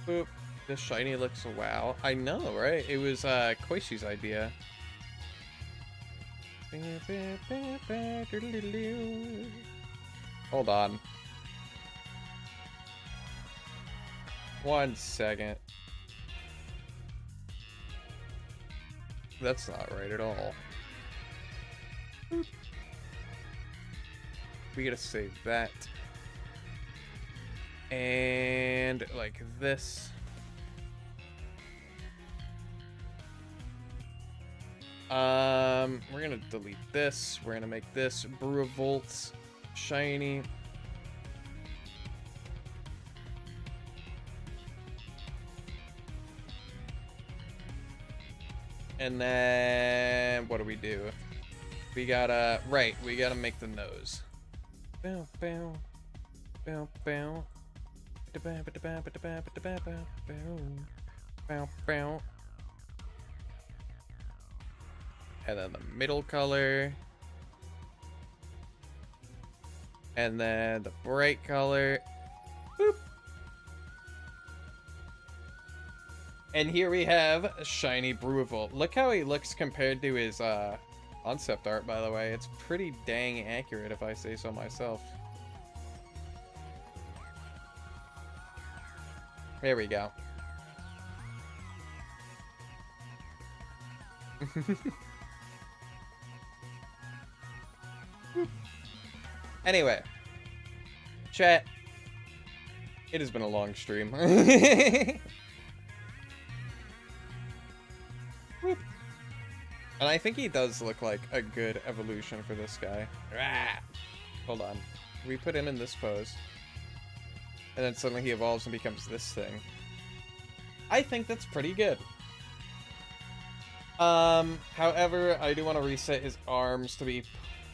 [SPEAKER 1] Boop. This shiny looks wow. I know, right? It was Koishi's idea. Hold on. 1 second. That's not right at all. Boop. We gotta save that. And like this. We're gonna delete this. We're gonna make this Brewevolt's shiny. And then what do we do? We gotta we gotta make the nose. Bow bow bow bow bow bow. And then the middle color. And then the bright color. Boop. And here we have shiny Brewevolt. Look how he looks compared to his concept art, by the way. It's pretty dang accurate, if I say so myself. There we go. Anyway, chat, it has been a long stream. And I think he does look like a good evolution for this guy. Hold on. We put him in this pose. And then suddenly he evolves and becomes this thing. I think that's pretty good. However, I do want to reset his arms to be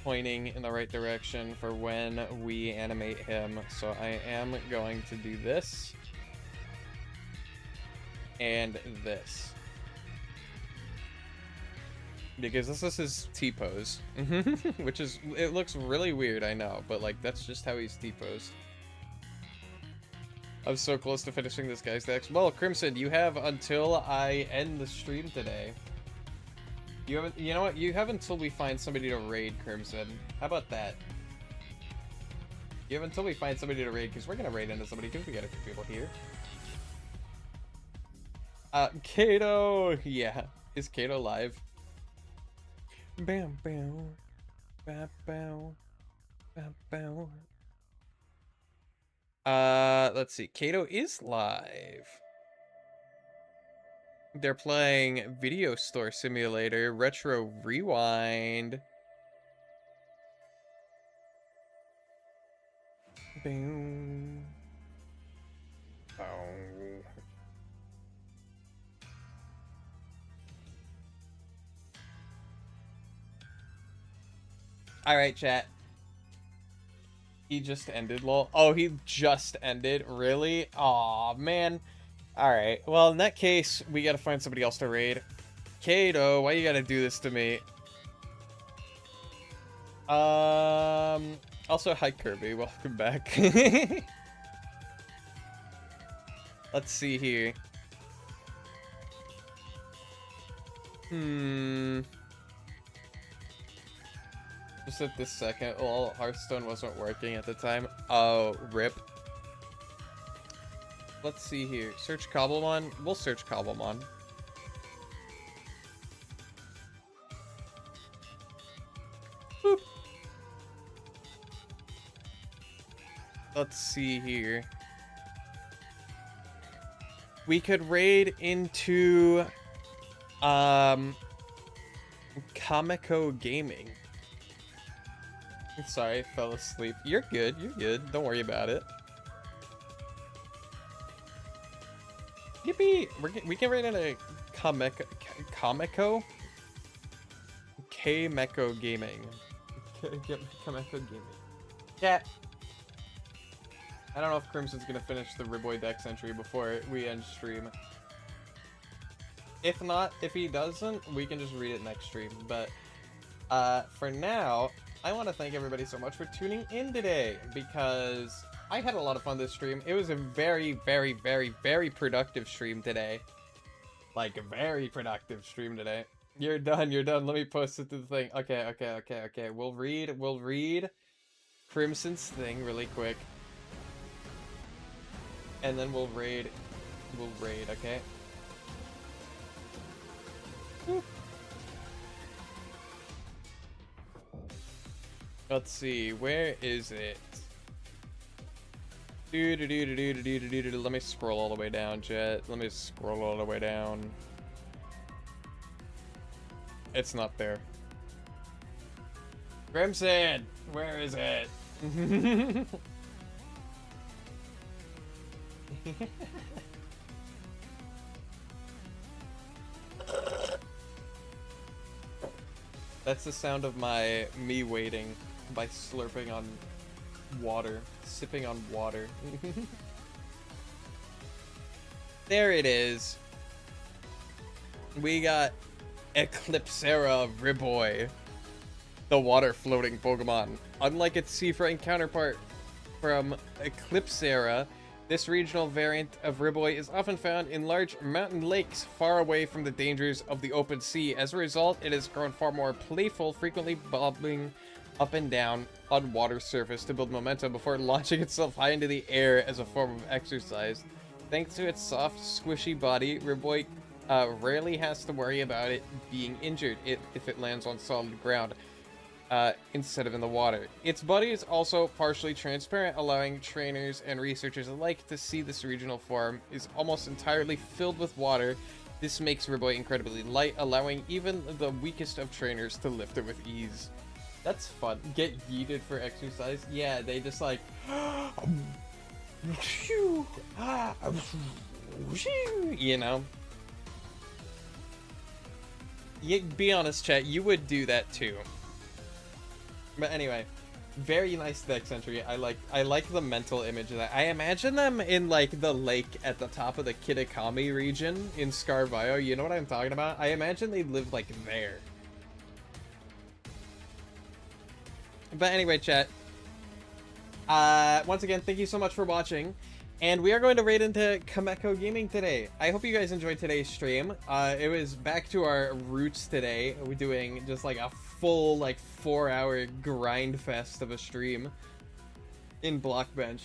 [SPEAKER 1] pointing in the right direction for when we animate him. So I am going to do this. And this. Because this is his T-pose. Which is, it looks really weird, I know. But like, that's just how he's T-posed. I'm so close to finishing this guy's deck. Well, Crimson, you have until I end the stream today. You know what? You have until we find somebody to raid, Crimson. How about that? You have until we find somebody to raid, because we're gonna raid into somebody, because we got a few people here. Kato! Yeah. Is Kato live? Bam, bam. Bam, bam. Bam, bam. Let's see. Kato is live. They're playing Video Store Simulator, Retro Rewind. Boom. Oh. Alright, chat. He just ended, lol. Oh, he just ended? Really? Aw, man. Alright, well, in that case, we gotta find somebody else to raid. Kato, why you gotta do this to me? Also, hi, Kirby. Welcome back. Let's see here. Just at this second, well, Hearthstone wasn't working at the time. Oh, rip. Let's see here. Search Cobblemon. We'll search Cobblemon. Boop. Let's see here. We could raid into Comico Gaming. Sorry, I fell asleep. You're good, you're good. Don't worry about it. Yippee! We can raid into Comico? K-Meco Gaming. Comico Gaming. Chat. I don't know if Crimson's gonna finish the Riboy Dex entry before we end stream. If not, if he doesn't, we can just read it next stream. But for now, I want to thank everybody so much for tuning in today, because I had a lot of fun this stream. It was a very, very, very, very productive stream today. Like, a very productive stream today. You're done, you're done. Let me post it to the thing. Okay. We'll read Crimson's thing really quick. And then we'll raid, okay? Woo. Let's see, where is it? Let me scroll all the way down, chat. Let me scroll all the way down. It's not there. Crimson, where is it? That's the sound of me waiting by slurping on water, sipping on water. There it is. We got Eclipsera Riboy, the water floating Pokemon. Unlike its sea frightened counterpart from Eclipsera, this regional variant of Riboy is often found in large mountain lakes far away from the dangers of the open sea. As a result, it has grown far more playful, frequently bobbing up and down on water surface to build momentum before launching itself high into the air as a form of exercise. Thanks to its soft, squishy body, Riboy rarely has to worry about it being injured if it lands on solid ground. Instead of in the water. Its body is also partially transparent, allowing trainers and researchers alike to see this regional form is almost entirely filled with water. This makes Riboy incredibly light, allowing even the weakest of trainers to lift it with ease. That's fun. Get yeeted for exercise? Yeah, they just like... you know? Be honest, chat, you would do that too. But anyway, very nice dex entry. I like the mental image of that. I imagine them in like the lake at the top of the Kitakami region in Scarvio. You know what I'm talking about? I imagine they live like there. But anyway, chat. Once again, thank you so much for watching. And we are going to raid into Comico Gaming today. I hope you guys enjoyed today's stream. It was back to our roots today. We're doing just like a full like 4-hour grind fest of a stream in Blockbench.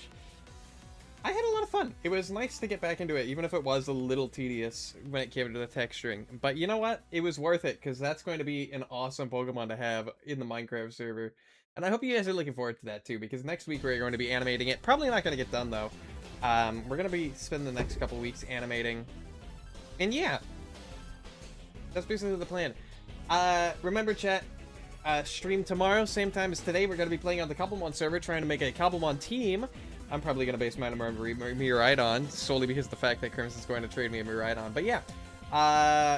[SPEAKER 1] I had a lot of fun. It was nice to get back into it, even if it was a little tedious when it came to the texturing. But you know what? It was worth it, because that's going to be an awesome Pokemon to have in the Minecraft server. And I hope you guys are looking forward to that too, because next week we're going to be animating it. Probably not going to get done though. We're gonna be spending the next couple weeks animating, and yeah, that's basically the plan. Remember, chat, stream tomorrow, same time as today. We're gonna be playing on the Cobblemon server, trying to make a Cobblemon team. I'm probably gonna base my number of Miraidon solely because of the fact that Crimson's going to trade me a Miraidon. But yeah,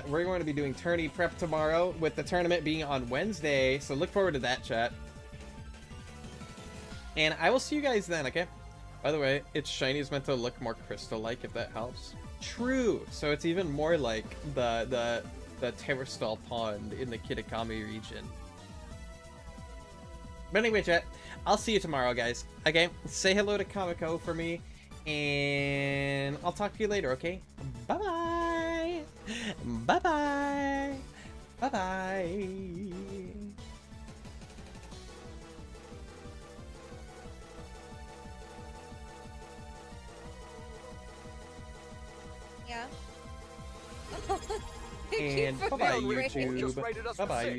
[SPEAKER 1] we're going to be doing tourney prep tomorrow, with the tournament being on Wednesday. So look forward to that, chat. And I will see you guys then. Okay. By the way, its shiny is meant to look more crystal-like, if that helps. True! So it's even more like the Terrastal Pond in the Kitakami region. But anyway, chat, I'll see you tomorrow, guys. Okay, say hello to Comico for me, and I'll talk to you later, okay? Bye-bye! Bye-bye! Bye-bye!
[SPEAKER 2] Yeah.
[SPEAKER 1] And bye-bye, YouTube. Bye-bye.